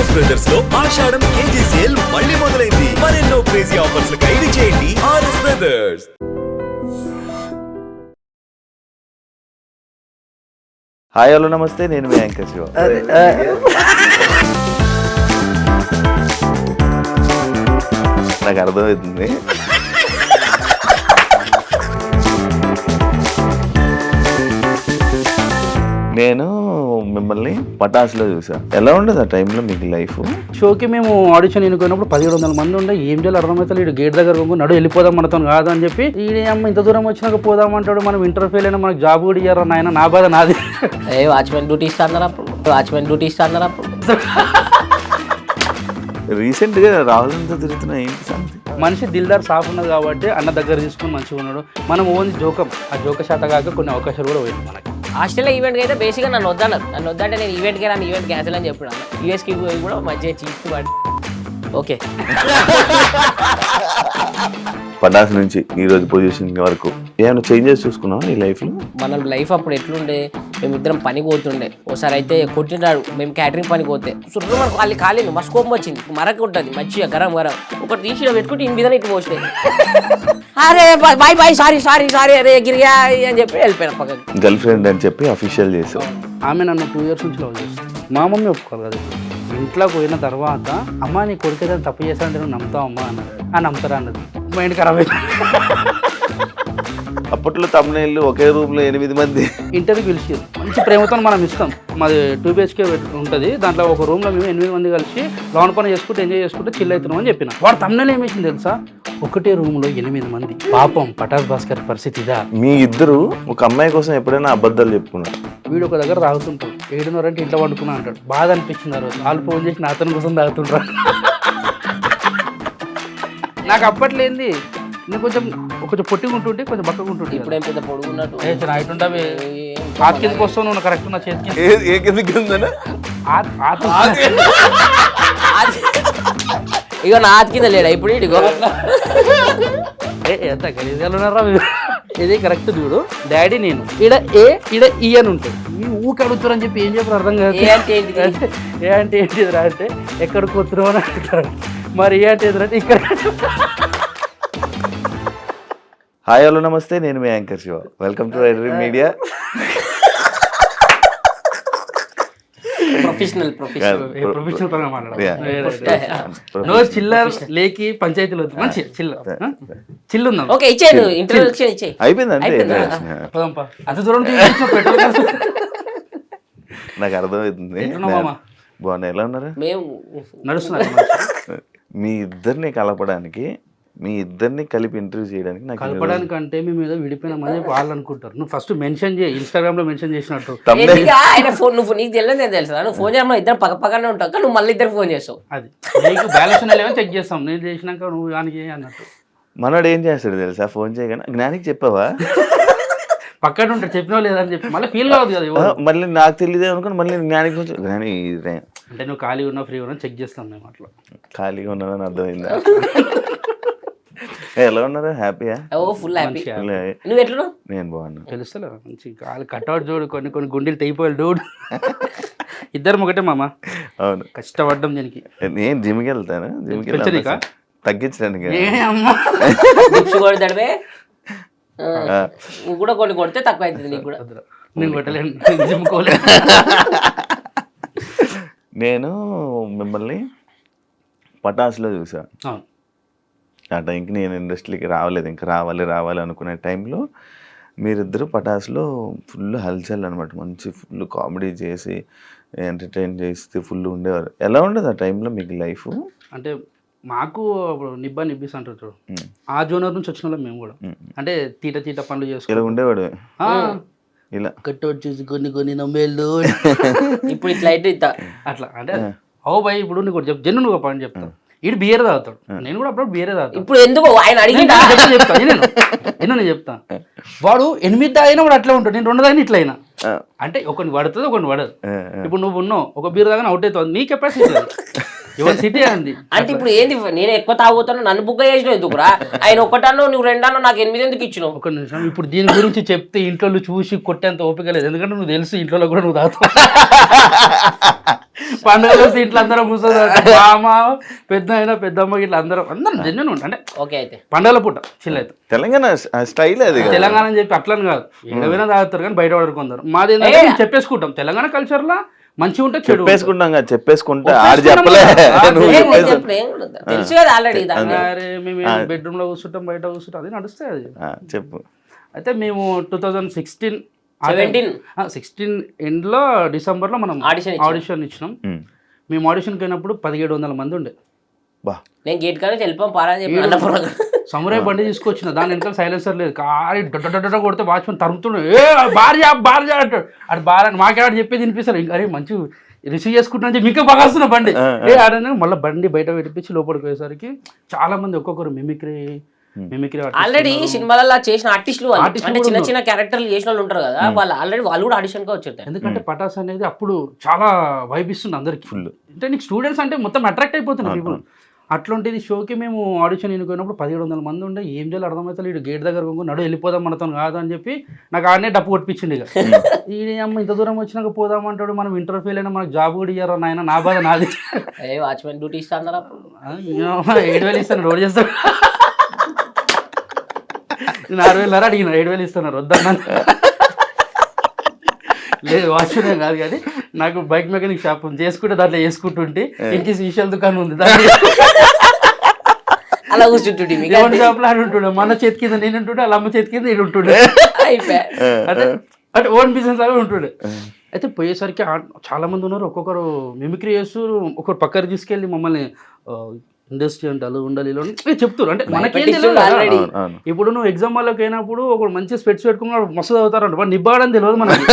RS brothers లో ఆషాఢం KG sale మళ్ళీ మొదలైంది. మరెన్నో క్రేజీ ఆఫర్స్ ఖైదీ చేయండి ఆర్ఎస్ బ్రదర్స్. హాయ్ హలో నమస్తే, నేను మీ యాంకర్ శివ. నాకు అర్థమవుతుంది. నేను మిమ్మల్ని పటాసులో చూసా. ఎలా ఉండదు ఆ టైంలో మీకు లైఫ్? షోకి మేము ఆడిషన్ ఎన్నుకున్నప్పుడు 1700 మంది ఉండే. ఏం చేయాలి అర్థమవుతుంది. ఇటు గేట్ దగ్గర నడు వెళ్ళిపోదాం మనతో కాదు అని చెప్పి ఈ అమ్మ ఇంత దూరం వచ్చినాక పోదామంటాడు. మనం ఇంటర్ ఫెయిల్ అయినా మనకు జాబ్ కూడా ఇయ్యారు నాయన. నా బాధ నాది. వాచ్మెన్ డ్యూటీ ఇస్తున్నారు అప్పుడు రీసెంట్ గా రాహుల్తో తిరుగుతున్నా. ఏంటి సంగతి? మనిషి దిల్దార్ సాఫ్ ఉన్నది కాబట్టి అన్న దగ్గర తీసుకుని మంచిగా ఉన్నాడు. మనం ఓన్లీ జోకం. ఆ జోక శాత కాక కొన్ని అవకాశాలు కూడా పోయింది మనకి. ఆస్ట్రేలియా ఈవెంట్కి అయితే బేసిక్గా నన్ను వద్దంటే నేను ఈవెంట్కి రాను, ఈవెంట్ క్యాన్సిల్ అని చెప్పాను. యూఎస్కి కూడా మంచిగా చీఫ్ పడి ఓకే. పటాస్ నుంచి ఈ రోజు పొజిషన్ వరకు ఏమైనా చేంజెస్ చూసుకున్నావా నీ లైఫ్ లో? మన లైఫ్ అప్పుడు ఎట్లుండే, మేమిద్దరం పనికి పోతుండే. ఒకసారి అయితే కొట్టినాడు, మేము క్యాటరింగ్ పనికి పోతే సుర్రు మనకు వాళ్ళు కాలేదు. మా స్కోప్ వచ్చింది, మరక ఉంటుంది మంచిగా గరం ఒకటి తీసి పెట్టుకుంటే ఇన్ మీద ఇటు పోసినాయి. అరే బాయ్ సారీ అరే గిరియా అని చెప్పి వెళ్ళిపోయాను పక్కకి. గర్ల్ ఫ్రెండ్ అని చెప్పి అఫీషియల్ చేసావు. ఆమె నన్ను 2 years నుంచి లవ్ చేస్తుంది. మా మమ్మీ ఒప్పుకోరు కదా. ఇంట్లో పోయిన తర్వాత అమ్మ నీ కొడుకు ఏదైనా తప్పు చేస్తానంటే నువ్వు నమ్ముతావు అమ్మా అన్నది. నమ్ముతారా అన్నది. మైండ్ ఖరాబ్ అయింది. అప్పట్లో తమ్ముళ్ళు ఒకే రూమ్ లో 8 మంది ఇంటర్వ్యూ పిలిచారు. మంచి ప్రేమతో మనం ఇస్తాం. మాది 2 BHK ఉంటుంది. దాంట్లో ఒక రూమ్ లో మేము 8 మంది కలిసి లోన్ పని చేసుకుంటూ ఎంజాయ్ చేసుకుంటూ చిల్ అవుతున్నాం అని చెప్పిన. వాడు తమ్ముళ్ళు ఏమేసింది తెలుసా? ఒకటే రూమ్ లో 8 మంది. పాపం పటాస్ భాస్కర్ పరిస్థితి ఇదా. మీ ఇద్దరు ఒక అమ్మాయి కోసం ఎప్పుడైనా అబద్ధాలు చెప్పుకున్నారు? వీడు ఒక దగ్గర తాగుతుంటాడు. 7:30 అంటే ఇంట్లో వండుకున్నా అంటాడు. బాధ అనిపించింది ఆ రోజు. వాళ్ళు ఫోన్ చేసి నా అతని కోసం తాగుతుంటారు. నాకు అప్పట్లేంది నేను కొంచెం పొట్టిగా ఉంటుంటే కొంచెం బక్కగా ఉంటుంటే. ఇప్పుడు ఏం పెద్ద పొడుగున్నట్టు అయితుంటావి. ఆ కిందకి వస్తావు నువ్వు కరెక్ట్ నా చేతికి. ఇక నా ఆతి కింద లేడా ఇప్పుడు ఇడిగో. ఎంత గలీజ్గా ఉన్నారా ఇది కరెక్ట్ చూడు. డాడీ నేను ఈడ ఈ అని ఉంటుంది. ఈ ఊకి అడుగుతారు అని చెప్పి ఏం చెప్పారు అర్థం కాదు. ఏ అంటే ఏంటిదిరా అంటే ఎక్కడికి వస్తున్నావు అని అడుగుతారు. మరి ఏ అంటే ఎదురంటే ఇక్కడ. హాయ్ హలో నమస్తే, నేను మీ anchor Shiva. Welcome to red media. Professional పరంగా మాట్లాడాలి. చిల్లర్ లేకి పంచాయతీలో మంచి చిల్లు ఉందా? ఓకే ఇచ్చేది ఇంట్రొడక్షన్ ఇచ్చే అయిపోయిందండి. అంత దూరం నాకు అర్థమవుతుంది. బాగున్నా. ఎలా ఉన్నారు? మేము నడుస్తున్నారు. మీ ఇద్దరిని కలపడానికి, మీ ఇద్దరిని కలిపి ఇంటర్వ్యూ చేయడానికి నాకు కలపడానికి అంటే మేము ఏదో విడిపోయినామని వాళ్ళు అనుకుంటారు. నువ్వు ఫస్ట్ మెన్షన్ చేయి, ఇన్స్టాగ్రామ్ లో మెన్షన్ చేసినట్టు. ఆయన ఫోన్ నువ్వు నీకు తెలియదు నేను తెలుసా. నువ్వు ఫోన్ చేయడం ఇద్దరు పక్కనే ఉంటావు కానీ నువ్వు మళ్ళీ ఇద్దరు ఫోన్ చేస్తావు. అది నీకు బ్యాలెన్స్ చెక్ చేస్తాం. నేను చేసినాక నువ్వు దానికి అన్నట్టు. మనోడు ఏం చేస్తాడు తెలుసా? ఫోన్ చేయగానే జ్ఞానికి చెప్పావా? పక్కన ఉంటాడు. చెప్పినా లేదని చెప్పి మళ్ళీ ఫీల్ కావద్దు కదా. మళ్ళీ నాకు తెలియదు అనుకుని మళ్ళీ జ్ఞానికి జ్ఞాని అంటే నువ్వు ఖాళీగా ఉన్నా ఫ్రీ ఉన్నా చెక్ చేస్తాం మేము. అట్లా ఖాళీగా ఉన్నానని అర్థమైందా? ఎలా ఉన్నారు? హ్యాపీయా? Full happy. నువ్వు ఎట్లా? నేను బాగున్నా. తెలుస్తలే మంచి కాలు కట్అవుట్ చూడు. కొన్ని గుండెలు తెగిపోయాలి డూడ్. ఇద్దరు ఒకటే మామ. అవును, కష్టపడ్డం దీనికి. నేను జిమ్కి వెళ్తాను. జిమ్కి తగ్గించడానికి తడిపే నువ్వు కూడా కొన్ని కొడితే తక్కువ అవుతుంది నీకు కూడా. నేను కొట్టలేను, జిమ్కోలేదు. నేను మిమ్మల్ని పటాసులో చూసా. ఆ టైంకి నేను ఇండస్ట్రీకి రావలేదు. ఇంకా రావాలి అనుకునే టైంలో మీరిద్దరు పటాసులో ఫుల్ హల్చల్ అనమాట. మంచి ఫుల్ కామెడీ చేసి ఎంటర్టైన్ చేస్తే ఫుల్ ఉండేవారు. ఎలా ఉండదు ఆ టైంలో మీకు లైఫ్? అంటే మాకు నిబ్బిస్ అంటారు చూడు, ఆ జోనర్ నుంచి వచ్చిన వాళ్ళం మేము కూడా. అంటే తీట పనులు చేసుకుని ఇలా ఉండేవాడు. ఇలా కట్అవుట్ చేసి కొన్ని నమ్మేళ్ళు ఇప్పుడు ఇట్లా అయితే అట్లా. అంటే ఓ భయ్ ఇప్పుడు నీకు జన్ను నువ్వు పని చెప్తావు. ఇటు బియర్ తాగుతాడు, నేను కూడా అప్పుడు బియరే తాగుతాను. ఇప్పుడు ఎందుకు ఆయన అడిగి నేను చెప్తాను. వాడు 8 తాగినా వాడు అట్లా ఉంటాడు. నేను 2 తాగిన ఇట్లా అయినా. అంటే ఒకటి పడుతుంది ఒకటి పడదు. ఇప్పుడు నువ్వు ఉన్నావు, ఒక బీర్ తాగిన అవుట్ అవుతుంది. నీ కెపాసిటీ ఎవరి సిటీ అంది. అంటే ఇప్పుడు ఏంది నేను ఎక్కువ తాగుతాను నన్ను బుక్ చేసిన ఎందుకురా ఆయన ఒకటన్నో నువ్వు రెండన్నో నాకు 8 ఎందుకు ఇచ్చినావు? ఒక నిమిషం, ఇప్పుడు దీని గురించి చెప్తే ఇంట్లో చూసి కొట్టేంత ఓపిక లేదు, ఎందుకంటే నువ్వు తెలుసు ఇంట్లో కూడా నువ్వు తాగుతావు. పండుగలు వస్తే ఇట్లా అందరం కూర్చొని మామ పెద్ద అయినా పెద్దమ్మ ఇట్లా అందరం జన్యున్ ఉంటా అంటే ఓకే అయితే పండుగల పూట చిల్ అవుతాం. తెలంగాణ స్టైల్ అది కదా. తెలంగాణ అని చెప్పి అట్లని కాదు, ఏడవైనా తాగుతారు కానీ బయట పడరు కొందరు. మాది ఏంటంటే మేము చెప్పేసుకుంటాం, తెలంగాణ కల్చర్ లా మంచిగా ఉంటే చెడు చెప్పేసుకుంటాం కదా, చెప్పేసుకుంటే ఆడు చెప్పలే నువ్వు తెలుసు కదా ఆల్రెడీ. అరే మేము బెడ్రూమ్ లో కూర్చుంటాం, బయట కూర్చుంటాం, అది నడుస్తాయి అది. చెప్పు. అయితే మేము 2016 17 ఎండ్లో డిసెంబర్లో మనం Audition ఆడిషన్ ఇచ్చినాం. మేము ఆడిషన్కి అయినప్పుడు 1700 మంది ఉండే. బా నేను గేట్ కానీ వెళ్ళిపోం పారా అని చెప్పి అన్నపూర్ణ సమురాయ్ బండి తీసుకొచ్చిన, దాని వెనకాల సైలెన్సర్ లేదు, కారి డొడ్డ కొడితే వాచ్మెన్ తరుముతుండే, ఏ భార్య అంటాడు. అది బాగా మాకేవాడు చెప్పేది వినిపిస్తారు, ఇంకా అరే మంచి రిసీవ్ చేసుకుంటున్నా చెప్పి ఇంకా బాగా బండి ఏ ఆడని మళ్ళీ బండి బయట పెట్టించి లోపలికి పోయేసరికి చాలా మంది ఒక్కొక్కరు మిమిక్రీ ఆల్రెడీ సినిమాలలో చేసిన ఆర్టిస్టులు అంటే చిన్న చిన్న క్యారెక్టర్లు చేసిన వాళ్ళు ఉంటారు కదా, వాళ్ళు కూడా ఆడిషన్ గా వచ్చారు. ఎందుకంటే పటాస్ అనేది అప్పుడు చాలా వైబ్ ఇస్తుంది అందరికి. అంటే నీకు స్టూడెంట్స్ అంటే మొత్తం అట్రాక్ట్ అయిపోతున్నారు పీపుల్. అట్లాంటిది షోకి మేము ఆడిషన్ ఎన్నుకున్నప్పుడు 1700 మంది ఉండే, ఏం చేయాలి అర్థమవుతుంది. ఇటు గేట్ దగ్గర నడు వెళ్ళిపోదాం మనతో కాదు అని చెప్పి నాకు ఆడనే డప్పు కొట్టించింది. ఇక ఈ అమ్మ ఇంత దూరం వచ్చినాక పోదామంటాడు, మనం ఇంటర్వ్యూ అయినా మనకు జాబ్ కూడా ఇయ్యారా నాయన, నా బాధ నాది. వాచ్మెన్ డ్యూటీ ఇస్తాను 7,000 ఇస్తాను, రోడ్ చేస్తాడు. నేను 6,000 అడిగిన, 7,000 ఇస్తున్నారు వద్దన్నా. లేదు వాచ్మెన్ కాదు కానీ నాకు బైక్ మెకానిక్ షాప్ చేసుకుంటే దాంట్లో వేసుకుంటుంటే ఇంటి విషయాల దుకాణం ఉంది, దాంట్లో అలా కూర్చుంటుంటే షాప్ లో ఉంటుండే. మన చేతి కింద నేను ఉంటుండే, వాళ్ళ అమ్మ చేతి కింద నేను ఉంటుండే, అంటే ఓన్ బిజినెస్ లాగా ఉంటుండే. అయితే పోయేసరికి చాలా మంది ఉన్నారు, ఒక్కొక్కరు మిమిక్రీ చేస్తూ ఒకరు పక్కన తీసుకెళ్ళి మమ్మల్ని ఇండస్ట్రీ అంటే అలా ఉండాలి ఇలా చెప్తారు. అంటే మనకేం తెలియదు. ఇప్పుడు నువ్వు ఎగ్జామ్ వాళ్ళకి అయినప్పుడు ఒక మంచి స్పెట్స్ పెట్టుకున్నాడు మస్తు చదువుతారంట, వాడు నిబ్బాడని తెలియదు మనకి,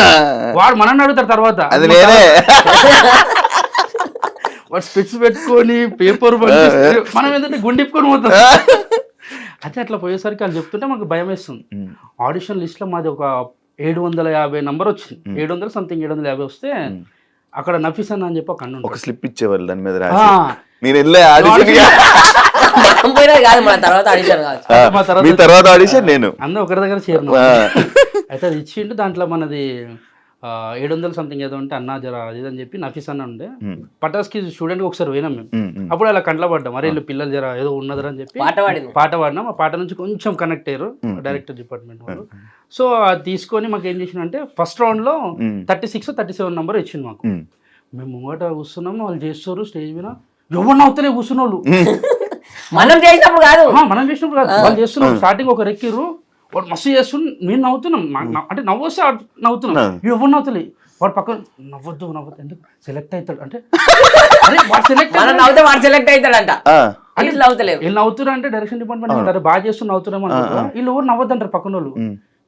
వాడు మనల్ని అడుగుతారు తర్వాత. వాడు స్పెట్స్ పెట్టుకొని పేపర్ మనం ఏంటంటే గుండిప్పుకొని పోతాం. అయితే అట్లా పోయేసరికి వాళ్ళు చెప్తుంటే మాకు భయం వేస్తుంది. ఆడిషన్ లిస్ట్ లో మాది ఒక 750 నంబర్ వచ్చింది, 700 సంథింగ్ 750 వస్తే అక్కడ నఫీసన్ అని చెప్పి ఒక స్లిప్ ఇచ్చేవాళ్ళు దాని మీద రాసి నేను వెళ్ళే తర్వాత ఆడిషన్ నేను అందరూ ఒకరి దగ్గర చేరిన. అయితే అది ఇచ్చిండు, దాంట్లో మనది 700 సంథింగ్ ఏదో ఉంటే అన్నా జర అది అని చెప్పి నఫీస్ అన్న ఉండే. పటాస్కి స్టూడెంట్కి ఒకసారి పోయినాం మేము, అప్పుడు అలా కంట్లో పడ్డాం, అరే వీళ్ళు పిల్లలు జర ఏదో ఉన్నదరా అని చెప్పి పాట పాడినాం. ఆ పాట నుంచి కొంచెం కనెక్ట్ అయ్యారు డైరెక్టర్ డిపార్ట్మెంట్ వాళ్ళు. సో అది తీసుకొని మాకు ఏం చేసిందంటే ఫస్ట్ రౌండ్లో 36 or 37 నంబర్ ఇచ్చింది మాకు. మేము ముంగట కూర్చున్నాం, వాళ్ళు చేస్తారు స్టేజ్ మీద, ఎవరు నవ్వుతలే కూర్చున్న వాళ్ళు. మనం చేసినప్పుడు కాదు వాళ్ళు చేస్తున్నాం. స్టార్టింగ్ ఒక రెక్కిర్రు, వాడు మస్తు చేస్తున్నాం, నేను నవ్వుతున్నాం, అంటే నవ్వు వస్తే నవ్వుతున్నాం, ఎవరు నవ్వుతలే. వాడు పక్కన నవ్వద్దు ఎందుకు సెలెక్ట్ అవుతాడు అంటే సెలెక్ట్ అవుతాడంట, వీళ్ళు నవ్వుతున్నారు అంటే డైరెక్షన్ డిపార్ట్మెంట్ అంటారు బాగా చేస్తూ నవ్వుతున్నాం అనుకుంటారు, వీళ్ళు ఎవరు నవ్వద్దు అంటారు పక్కన వాళ్ళు.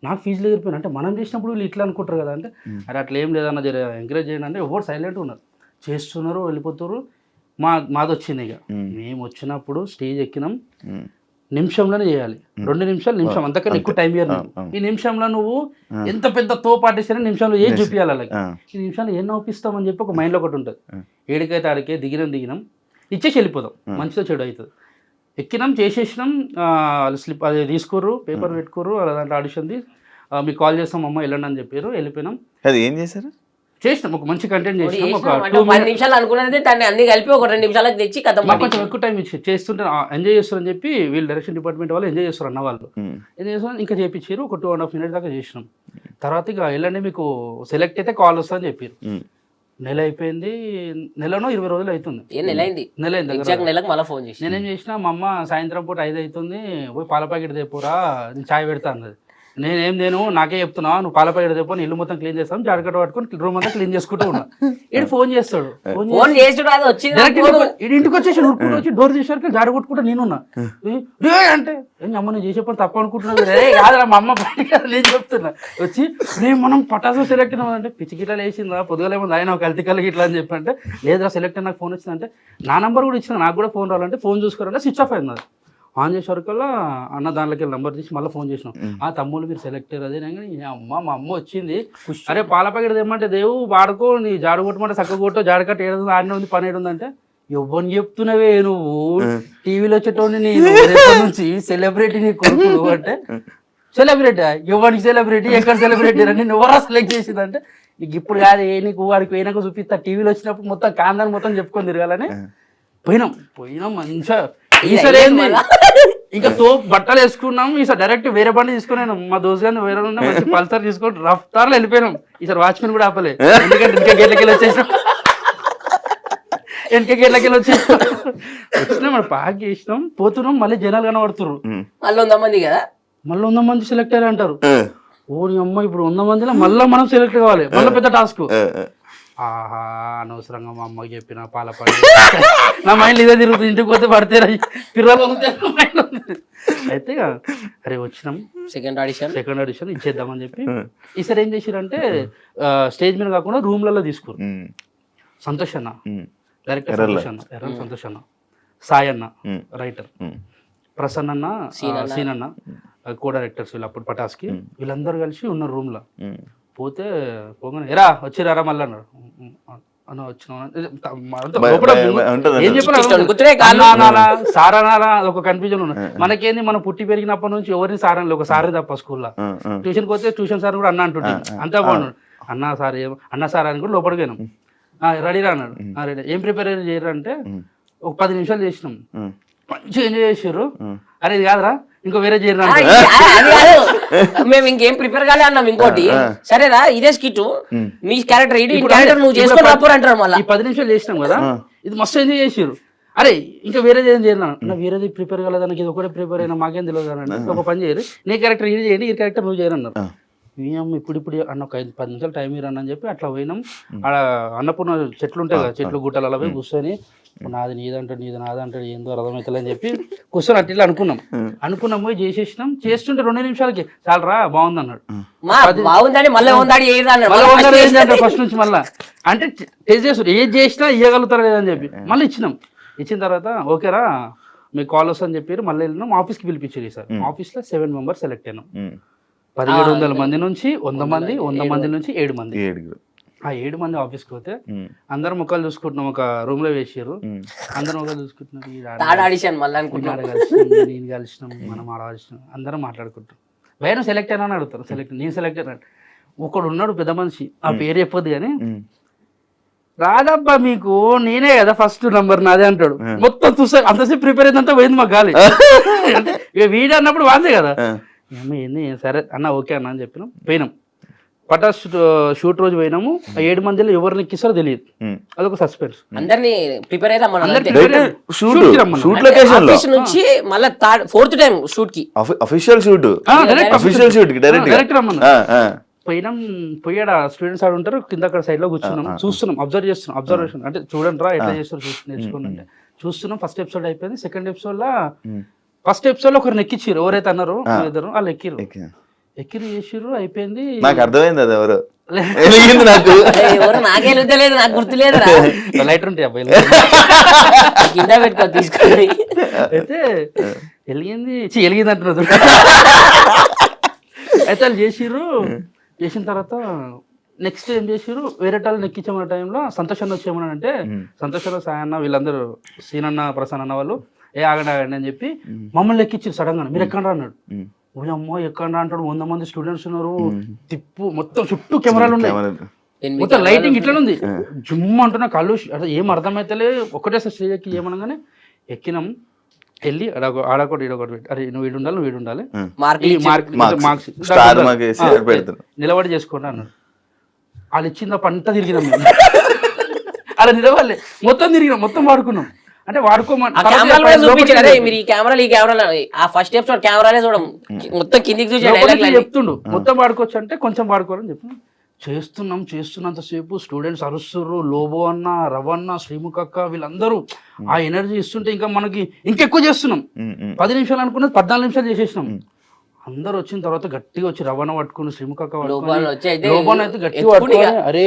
నాకు ఫీజులు ఎగిరిపోయినా అంటే మనం చేసినప్పుడు వీళ్ళు ఇట్లా అనుకుంటారు కదా, అంటే అరే అట్లా ఏం లేదన్న జర ఎంకరేజ్ చేయండి అంటే ఎవరు సైలెంట్ ఉన్నారు, చేస్తున్నారు వెళ్ళిపోతారు. మాది వచ్చింది. ఇక మేము వచ్చినప్పుడు స్టేజ్ ఎక్కినాం, నిమిషంలోనే చేయాలి, 2 నిమిషం అంతకన్నా ఎక్కువ టైం ఇయ్యారు. ఈ నిమిషంలో నువ్వు ఎంత పెద్ద తోపాటేసినా నిమిషంలో ఏం చూపించాలి అలాగే, ఈ నిమిషంలో ఏం నవ్విస్తామని చెప్పి ఒక మైండ్లో ఒకటి ఉంటుంది. ఏడికైతే ఆడికే దిగినాం ఇచ్చేసి వెళ్ళిపోదాం, మంచిగా చెడు అవుతుంది. ఎక్కినాం, చేసేసినాం, స్లిప్ అది తీసుకోరు, పేపర్ పెట్టుకోరు, అలా దాంట్లో ఆడిషన్ది మీకు కాల్ చేస్తాం అమ్మ వెళ్ళండి అని చెప్పారు. వెళ్ళిపోయినాం. అది ఏం చేశారు, చేసినాం ఒక మంచి కంటెంట్ చేసినాం. ఒక 10 నిమిషాలు అనుకున్నది దాన్ని అన్ని కలిపి ఒక 2 నిమిషాలకు తెచ్చి కొంచెం ఎక్కువ టైం ఇచ్చి చేస్తుంటే ఎంజాయ్ చేస్తారని చెప్పి వీళ్ళు డైరెక్షన్ డిపార్ట్మెంట్ వాళ్ళు ఎంజాయ్ చేస్తారు అన్న వాళ్ళు ఎంజాయ్ చేస్తారు. ఇంకా చేయించారు, ఒక 2.5 minutes దాకా చేసినాం. తర్వాత ఇక వెళ్ళండి మీకు సెలెక్ట్ అయితే కాల్ వస్తుందని చెప్పారు. నెల అయిపోయింది, నెలలో 20 రోజులు అవుతుంది. నెల అయింది. నేనేం చేసిన, మా అమ్మ సాయంత్రం పూట 5 అవుతుంది, పోయి పాల ప్యాకెట్ తెప్పురా నేను చాయ్ పెడతా అన్నది. నేనేం నాకే చెప్తున్నా, నువ్వు పాల ప్యాకెట్ తెప్పు, ఇల్లు మొత్తం క్లీన్ చేస్తాం, జాడకట్ట పట్టుకొని రూమ్ అంతా క్లీన్ చేసుకుంటూ ఉన్నా. ఇటు ఫోన్ చేస్తాడు, ఇంటికి వచ్చేసి ఉరుకుంటూ వచ్చి డోర్ చేసారు, జాడ కొట్టుకుంటా నేనున్నా. అంటే అమ్మ నేను చేసే పని తప్పు అనుకుంటున్నాను, కాదురా మా అమ్మ నేను చెప్తున్నా. వచ్చి నేను మనం పటాసు సెలెక్ట్ అయినామంటే పిచ్చికిట్లా వేసిందా పొద్దుగలేమో ఆయన ఒక కల్తీ కలిగి ఇట్లా అని చెప్పంటే, లేదురా సెలెక్ట్ నాకు ఫోన్ వచ్చిందంటే, నా నెంబర్ కూడా ఇచ్చిన, నాకు కూడా ఫోన్ రావాలంటే ఫోన్ చూసుకోవాలంటే స్విచ్ ఆఫ్ అయింది. అది ఆన్ చేసేవరకల్లా అన్న దాంట్లోకి నెంబర్ తీసి మళ్ళీ ఫోన్ చేసినాం. ఆ తమ్ముళ్ళు మీరు సెలెక్ట్ అయ్యారు అదే అమ్మ మా అమ్మ వచ్చింది, అరే పాల ప్యాకెట్ తెమ్మంటే దేవు వాడుకో, నీ జాడు కొట్టమంటే చక్క కొట్టో, జాడకట్ట ఏడుంది ఆడిన ఉంది పని ఏడుందంటే ఎవరిని చెప్తున్నావే నువ్వు టీవీలో వచ్చేటోని నేను రేపటి నుంచి సెలబ్రిటీ నీ కొడుకు అంటే సెలబ్రిటీ ఎవరికి సెలబ్రిటీ ఎక్కడ సెలబ్రిటీ అని ఎవరా సెలెక్ట్ చేసిందంటే నీకు ఇప్పుడు కాదు నీకు వాడికి పోయినాక చూపిస్తా టీవీలో వచ్చినప్పుడు మొత్తం కాందాన్ని మొత్తం చెప్పుకొని తిరగాలని పోయినాం మంచిగా ఈసారి ఏంది ఇంకా బట్టలు వేసుకున్నాం ఈసారి డైరెక్ట్ వేరే బండి తీసుకున్నాను మా దోస్తు గారిని వేరే మంచి పల్సర్ తీసుకొని రఫ్తార్లో వెళ్ళిపోయినాం ఈసారి వాచ్మెన్ కూడా ఆపలే ఎందుకంటే ఇంకా గేట్లకెళ్ళి వచ్చేసాం వచ్చినాం మన పాక్ చేసినాం పోతున్నాం మళ్ళీ జనాలు కనబడుతున్నారు మళ్ళీ 100 మంది కదా మళ్ళీ 100 మంది సెలెక్ట్ అయ్యారు అంటారు ఓ నీ అమ్మ ఇప్పుడు 100 మందిలో మళ్ళీ మనం సెలెక్ట్ కావాలి మళ్ళీ పెద్ద టాస్క్ ఆహా అనవసరంగా మా అమ్మకి చెప్పిన పాలపడి నా మైండ్ ఇదే తిరుగుతుంది ఇంటికి పోతే పడితే పిల్లలు అయితే అరే వచ్చినాం సెకండ్ ఆడిషన్ ఇచ్చేద్దామని చెప్పి ఈసారి ఏం చేసిరంటే స్టేజ్ మీద కాకుండా రూమ్లలో తీసుకురు సంతోష్ అన్న డైరెక్టర్ సంతోష్ అన్న సాయి అన్న రైటర్ ప్రసన్న అన్న సీన్ అన్న కో డైరెక్టర్స్ వీళ్ళు అప్పుడు పటాస్కి వీళ్ళందరూ కలిసి ఉన్నారు రూమ్ లో పోగానే ఎరా వచ్చిరారా మళ్ళీ అన్నారు అన్న వచ్చిన సారానాలా ఒక కన్ఫ్యూజన్ ఉన్నది మనకేంది మనం పుట్టి పెరిగినప్పటి నుంచి ఎవరిని సారాలి ఒక సారే తప్ప స్కూల్లో ట్యూషన్కి పోతే ట్యూషన్ సార్ కూడా అన్న అంటుంటే అంతా బాగున్నాడు అన్న సార్ అని కూడా లోపలికి పోయినాం రెడీరా అన్నాడు రెడీ ఏం ప్రిపేర్ చేయరు అంటే ఒక 10 నిమిషాలు చేసినాం మంచిగా ఎంజాయ్ చేసారు అరే ఇది కాదురా ఇంకో వేరే చేయరు మేము ఇంకేం ప్రిపేర్ కాలే అన్నాం ఇంకోటి సరేరా ఇదే స్కిట్ మీ క్యారెక్టర్ ఇది క్యారెక్టర్ నువ్వు చేసుకొని రాపోరు అంటారు మళ్ళీ ఈ 10 నిమిషాలు చేసినాం కదా ఇది మస్తు ఎంజాయ్ చేసారు అరే ఇంకా వేరేది ఏం చేయరు నా వేరేది ప్రిపేర్ కాలేదానికి ఇది ఒకటే ప్రిపేర్ అయినా మాకేం తెలియదు అనండి ఒక పని చేయరు నీ క్యారెక్టర్ ఇది చేయండి ఈ క్యారెక్టర్ నువ్వు చేయరు అన్నారు ఇప్పుడు అన్న ఒక 10 నిమిషాలు టైం ఇరని అని చెప్పి అట్లా పోయినాం ఆడ అన్నపూర్ణ చెట్లు ఉంటాయి కదా చెట్లు గుట్టలు అలా పోయి కూర్చొని నాది నాదంటాడు ఏందో అర్థమవుతుంది అని చెప్పి కూర్చొని అట్లా అనుకున్నాం పోయి చేసేసినాం చేస్తుంటే 2 నిమిషాలకి చాలరా బాగుంది అన్నాడు ఫస్ట్ నుంచి మళ్ళీ అంటే టేస్ట్ చేస్తారు ఏది చేసినా ఇవ్వగలుగుతారు లేదని చెప్పి మళ్ళీ ఇచ్చిన తర్వాత ఓకేరా మీకు కాల్ వస్తుందని చెప్పారు మళ్ళీ వెళ్ళినాం ఆఫీస్కి పిలిపించారు సార్ ఆఫీస్లో 7 మెంబర్స్ సెలెక్ట్ అయినాం 1700 మంది నుంచి 100 మంది నుంచి 7 మంది ఆ 7 మంది ఆఫీస్కి పోతే అందరం ముఖాలు చూసుకుంటున్నాం ఒక రూమ్ లో వేసారు అందరం ముఖాలు చూసుకుంటున్నాం నేను కలిసినాం మనం ఆడాల్సినాం అందరం మాట్లాడుకుంటాం భయం సెలెక్ట్ అయినా అని అడుగుతారు నేను సెలెక్ట్ అయినా ఒకడు ఉన్నాడు పెద్ద మనిషి ఆ పేరు చెప్పొద్దు కానీ రాదబ్బా మీకు నేనే కదా ఫస్ట్ నంబర్ నాదే అంటాడు మొత్తం చూసా అంతసేపు ప్రిపేర్ అయిందంతా పోయింది మాకు గాలి అంటే వీడియో అన్నప్పుడు వాందే కదా ఏంది సరే అన్న ఓకే అన్న అని చెప్పినాం పోయినాం పటాస్ షూట్ రోజు పోయినాము ఆ 7 మందిలో ఎవరిని ఎక్కిస్తారో తెలియదు అదొక సస్పెన్స్ అందరినీ ప్రిపేర్ నుంచి మళ్ళీ 4th టైం షూట్ కి అఫీషియల్ షూట్ డైరెక్ట్ రమ్మన్నా పోయాడు స్టూడెంట్స్ ఆడ ఉంటారు కింద అక్కడ సైడ్ లో కూర్చున్నాం చూస్తున్నాం అబ్జర్వేషన్ అంటే చూడండి రా ఎట్లా చేస్తారు నేర్చుకోండి అంటే చూస్తున్నాం ఫస్ట్ ఎపిసోడ్ అయిపోయింది సెకండ్ ఎపిసోడ్ లో ఫస్ట్ ఎపిసోడ్ లో ఒకరిని ఎక్కించారు ఎవరైతే అన్నారో ఇద్దరు వాళ్ళు ఎక్కిరు చేసిర్రు అయిపోయింది నాకు అర్థమైంది అది ఎవరు నాకే లేదు నాకు గుర్తులేదు లైటర్ ఉంటాయి అబ్బాయి కింద పెట్టుకో తీసుకొని అయితే వెలిగింది అంటున్నారు అయితే వాళ్ళు చేసిన తర్వాత నెక్స్ట్ ఏం చేసిర్రు వేరే వాళ్ళని ఎక్కించామన్న టైంలో సంతోష్ అన్న వచ్చేయమని అంటే సంతోష్ అన్న సాయి అన్న వీళ్ళందరూ సీనన్న ప్రసన్న అన్న వాళ్ళు ఆగండి అని చెప్పి మమ్మల్ని ఎక్కించారు సడన్ గా మీరు ఎక్కడ అన్నాడు అమ్మో ఎక్కడ అంటాడు 100 మంది స్టూడెంట్స్ ఉన్నారు మొత్తం చుట్టూ కెమెరాలు ఉన్నాయి మొత్తం లైటింగ్ ఇట్లా ఉంది జుమ్ అంటున్నా కళ్ళు అసలు ఏం అర్థమైతే ఒకటే స్టేజ్ ఎక్కి ఏమనగానే ఎక్కినాం వెళ్ళి ఆడొకటి ఈడొకటి పెట్టి అరే నువ్వు వీడు ఉండాలి మార్క్స్ నిలబడి చేసుకోండి అన్నాడు వాళ్ళు ఇచ్చింది పంట తిరిగినాం అలా నిలవాలి మొత్తం వాడుకున్నాం అంటే మీరు ఈ కెమెరాలు ఆ ఫస్ట్ ఎపిసోడ్ కెమెరాలే చూడం మొత్తం కిందికి చూసి చెప్తుండు మొత్తం వాడుకోవచ్చు అంటే కొంచెం వాడుకోవాలని చెప్పి చేస్తున్నంతసేపు స్టూడెంట్స్ అరుస్తుర్రు లోబో అన్న రవన్న శ్రీముఖ అక్క వీళ్ళందరూ ఆ ఎనర్జీ ఇస్తుంటే ఇంకా మనకి ఇంకెక్కువ చేస్తున్నాం 10 నిమిషాలు అనుకున్నది 14 నిమిషాలు చేసేసినాం అందరు వచ్చిన తర్వాత గట్టిగా వచ్చి రవణ పట్టుకుని శ్రీముఖ అక్క లోబోన్ అయితే గట్టిగా పట్టుకొని అరే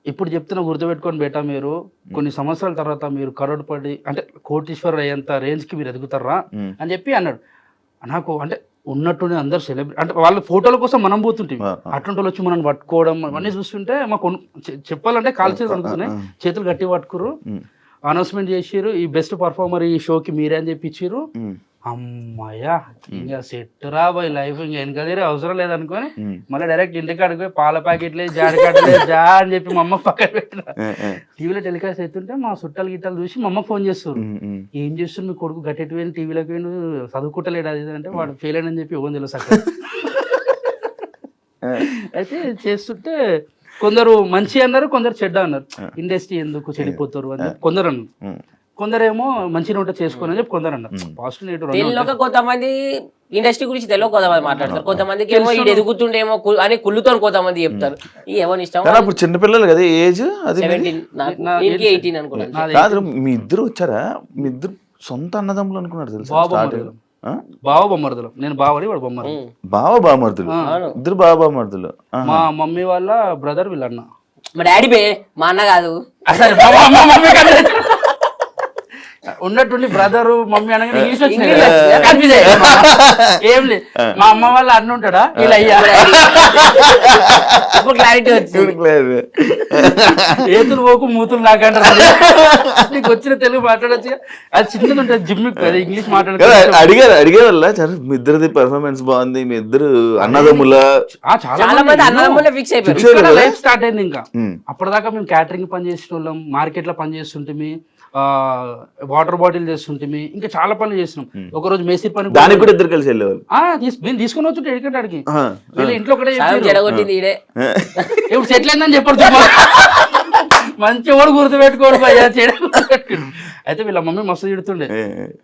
ఇప్పుడు చెప్తున్నా గుర్తుపెట్టుకొని బేటా మీరు కొన్ని సంవత్సరాల తర్వాత మీరు కరోడ్పడి అంటే కోటీశ్వరుడు అయ్యేంత రేంజ్కి మీరు ఎదుగుతారా అని చెప్పి అన్నాడు నాకు అంటే ఉన్నట్టుండి అందరు సెలబ్రిటీ అంటే వాళ్ళ ఫోటోల కోసం మనం పోతుంటాం అటువంటి వచ్చి మనం పట్టుకోవడం అవన్నీ చూస్తుంటే మాకు చెప్పాలంటే కాలు చేతులు అనుకున్నాయి చేతులు గట్టి పట్టుకురు అనౌన్స్మెంట్ చేసిర్రు, ఈ బెస్ట్ పర్ఫార్మర్ ఈ షోకి మీరే అని చెప్పి ఇచ్చిర్రు. అమ్మయ్యా ఇంకా సెట్ రాబోయ్ లైఫ్, ఇంకా వెనక తీరే అవసరం లేదనుకొని మళ్ళీ డైరెక్ట్ ఇంటికాడికి పోయి పాల ప్యాకెట్లే జాడికాడలే జా అని చెప్పి మా అమ్మ పక్కన పెట్టిన. టీవీలో టెలికాస్ట్ అవుతుంటే మా చుట్టాలు గిట్టాలు చూసి మా అమ్మకి ఫోన్ చేస్తారు, ఏం చేస్తుంది మీ కొడుకు గట్టెట్టు పోయిన టీవీలోకి పోయిన చదువుకుంటలేడు అది అంటే వాడు ఫెయిల్ అని చెప్పి ఇవ్వని తెలుసు అక్కడ. అయితే చేస్తుంటే కొందరు మంచి అన్నారు, కొందరు చెడ్డ అన్నారు. ఇండస్ట్రీ ఎందుకు చెడిపోతారు అని కొందరు అన్నారు, కొందరేమో మంచిగా ఉంటే చేసుకోని అని చెప్పి కొందరు అన్నారు. పాజిటివ్ తెలియక కొంతమంది ఇండస్ట్రీ గురించి తెలియక కొంతమంది మాట్లాడతారు, కొంతమందికి ఏమో ఇది ఎదుగుతుండేమో అని కుళ్ళుతో కొంతమంది చెప్తారు. ఎవరి ఇష్టం. అప్పుడు చిన్నపిల్లలు కదా ఏజ్, అది 17 18 అనుకున్నాను. కాదు మీ ఇద్దరు వచ్చారా, మీ ఇద్దరు సొంత అన్నదమ్ములు అనుకున్నారు తెలుసా? బావ బొమ్మర్దులు, నేను బావని వాడు బొమ్మరు. బావ బామర్దులు, ఇద్దరు బావ బామర్దులు. మా మమ్మీ వాళ్ళ బ్రదర్ వీళ్ళన్న. మా డాడీ బే, మా అన్న కాదు. ఉన్నట్టుండి బ్రదరు మమ్మీ అనగా ఇంగ్లీష్ వచ్చింది ఏం లేదు. మా అమ్మ వాళ్ళ అన్న ఉంటాడా వీళ్ళు అయ్యా క్లారిటీ వచ్చింది. ఏతులు పోకు మూతులు నాకంటారు. నీకు వచ్చిన తెలుగు మాట్లాడచ్చు, అది చిన్నది ఉంటుంది జిమ్, ఇంగ్లీష్ మాట్లాడదు. అడిగేవాళ్ళ మీ ఇద్దరిది పెర్ఫార్మెన్స్ బాగుంది, మీ ఇద్దరు అన్నదమ్ముల చాలా మంది అన్నదమ్ములే ఫిక్స్ అయిపోయారు. లైఫ్ స్టార్ట్ అయింది. ఇంకా అప్పటిదాకా మేము క్యాటరింగ్ పని చేసిన వాళ్ళం, మార్కెట్ లో పని చేస్తుంటే, వాటర్ బాటిల్ చేస్తుంటే, ఇంకా చాలా పనులు చేస్తున్నాం. ఒక రోజు మేస్త్రి పని దానికి కూడా ఇద్దరు కలిసి వెళ్ళేవాళ్ళు. నేను తీసుకుని వచ్చి ఎడికంటే అడిగి ఇంట్లో ఒకటే జడగొట్టింది ఈడే. ఇప్పుడు సెటిల్ అయిందని చెప్పారు. మంచి వాడు గుర్తుపెట్టుకోడు భయ్యా చెడు. అయితే వీళ్ళ మమ్మీ మస్తు తిడుతుండే,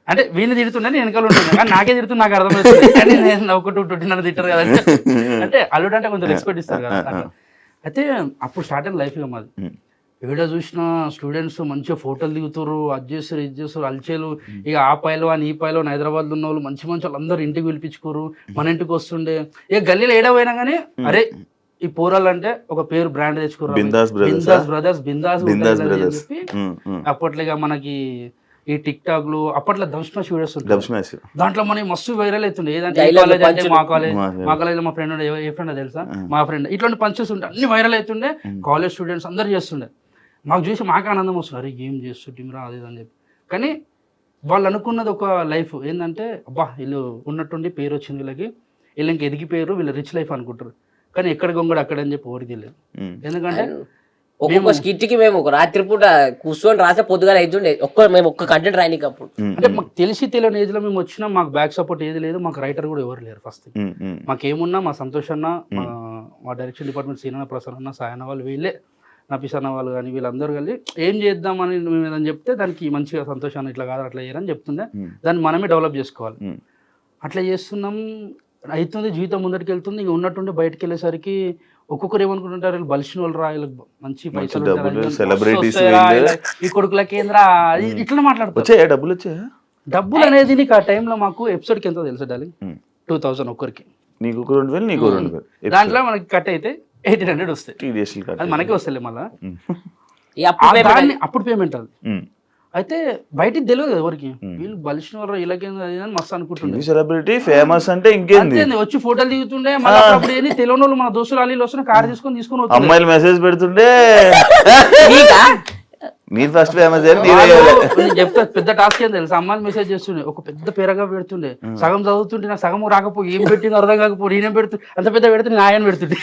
అంటే వీళ్ళని తిడుతుండే నేను వెనకాల ఉంటుండే, కానీ నాకే తిడుతుంది నాకు అర్థమవుతుంది. కానీ నేను నవ్వుకుంటూ నన్ను తిట్టారు కదా అంటే అల్లుడు అంటే కొంచెం రెస్పెక్ట్ ఇస్తారు కదా. అయితే అప్పుడు స్టార్ట్ అయిన లైఫ్ మాది. ఏడ చూసిన స్టూడెంట్స్ మంచిగా ఫోటోలు దిగుతారు, అది చేస్తారు ఇది చేస్తారు అల్చేలు. ఇక ఆ పైలో అని ఈ పైలో హైదరాబాద్ ఉన్న వాళ్ళు మంచి మంచి వాళ్ళు అందరు ఇంటికి పిలిపించుకోరు, మన ఇంటికి వస్తుండే. ఇక గల్లీలో ఏడా పోయినా కానీ అరే ఈ పోరాలు అంటే ఒక పేరు బ్రాండ్ తెచ్చుకోరు, బిందాస్ బ్రదర్స్ అని చెప్పి. అప్పట్లో ఇక మనకి ఈ టిక్ టాక్ లు అప్పట్లో దమ్స్మాష్ వీడియోస్ ఉంటాయి, దాంట్లో మనకి మస్తు వైరల్ అవుతుండే. ఏదంటే మా కాలేజ్ మా ఫ్రెండ్ ఉండే, ఏ ఫ్రెండ్ తెలుసా, మా ఫ్రెండ్. ఇట్లాంటి పంచెస్ ఉంటే అన్ని వైరల్ అవుతుండే, కాలేజ్ స్టూడెంట్స్ అందరు చేస్తుండే. మాకు చూసి మాకు ఆనందం వస్తుంది, అరే ఏం చేస్తుంటీరా అది అని చెప్పి. కానీ వాళ్ళు అనుకున్నది ఒక లైఫ్ ఏంటంటే, అబ్బా వీళ్ళు ఉన్నట్టుండి పేరు వచ్చింది వీళ్ళకి, వీళ్ళు ఇంక ఎదిగిపోయారు, వీళ్ళు రిచ్ లైఫ్ అనుకుంటారు. కానీ ఎక్కడ గొంగడు అక్కడ అని చెప్పి ఓడి తెలియదు. ఎందుకంటే ఒక్కొక్క స్కిట్ కి మేము ఒక రాత్రి పూట కూర్చొని రాసే పొద్దుగా అవుతుండే, మేము ఒక్క కంటెంట్ రాయనికి. అప్పుడు అంటే మాకు తెలిసి తెలియని ఏజ్ లో మేము వచ్చినా మాకు బ్యాక్ సపోర్ట్ ఏది లేదు, మాకు రైటర్ కూడా ఎవరు లేరు. ఫస్ట్ మాకేమున్నా మా సంతోష్ అన్న, మా డైరెక్షన్ డిపార్ట్మెంట్ సీనన్న, ప్రసన్న అన్న, సాయన్న వాళ్ళు, వీళ్ళే నఫీస్ అన్న వాళ్ళు కానీ వీళ్ళందరూ కలిసి ఏం చేద్దామని మేము చెప్తే దానికి మంచిగా సంతోషాన్ని ఇట్లా కాదు అట్లా చేయరని చెప్తుండే, దాన్ని మనమే డెవలప్ చేసుకోవాలి. అట్లా చేస్తున్నాం, అవుతుంది, జీవితం ముందరికి వెళ్తుంది. ఇంక ఉన్నట్టుండి బయటకు వెళ్ళేసరికి ఒక్కొక్కరు ఏమనుకుంటుంటారు, వీళ్ళు బలిసిన వాళ్ళు రా, వీళ్ళకి మంచి పైసలు ఈ కొడుకుల కేంద్ర ఇట్లా మాట్లాడుతారు. డబ్బులు అనేది నీకు ఆ టైంలో మాకు ఎపిసోడ్కి ఎంతో తెలుసు డార్లింగ్, 2000 ఒక్కరికి. దాంట్లో మనకి కట్ అయితే 1800 వస్తాయి, అది మనకే వస్తాయి మళ్ళీ. అప్పుడు పేమెంట్ అది. అయితే బయటికి తెలియదు ఎవరికి, వీళ్ళు బలిసిన వాళ్ళు ఇలాగేందని మస్తు అనుకుంటుండే. సెలబ్రిటీ ఫేమస్ అంటే ఇంకేంది, వచ్చి ఫోటోలు దిగుతుండే. మళ్ళీ అప్పుడు ఏంది తెలియని వాళ్ళు మన దోస్తులు అల్లీలు వస్తున్న కార్ తీసుకొని అమ్మాయిలు మెసేజ్ పెడుతుండే, మీరు ఫస్ట్ ఫేమస్ చెప్తా. పెద్ద టాస్క్ ఏం తెలుసు, అమ్మాయిలు మెసేజ్ చేస్తుండే, ఒక పెద్ద పేరగా పెడుతుండే, సగం చదువుతుంటే నాకు సగం రాకపోయి ఏం పెట్టింది అర్థం కాకపోయి నేనేం పెడుతు అంత పెద్ద పెడితే నేను ఆయన పెడుతుండే.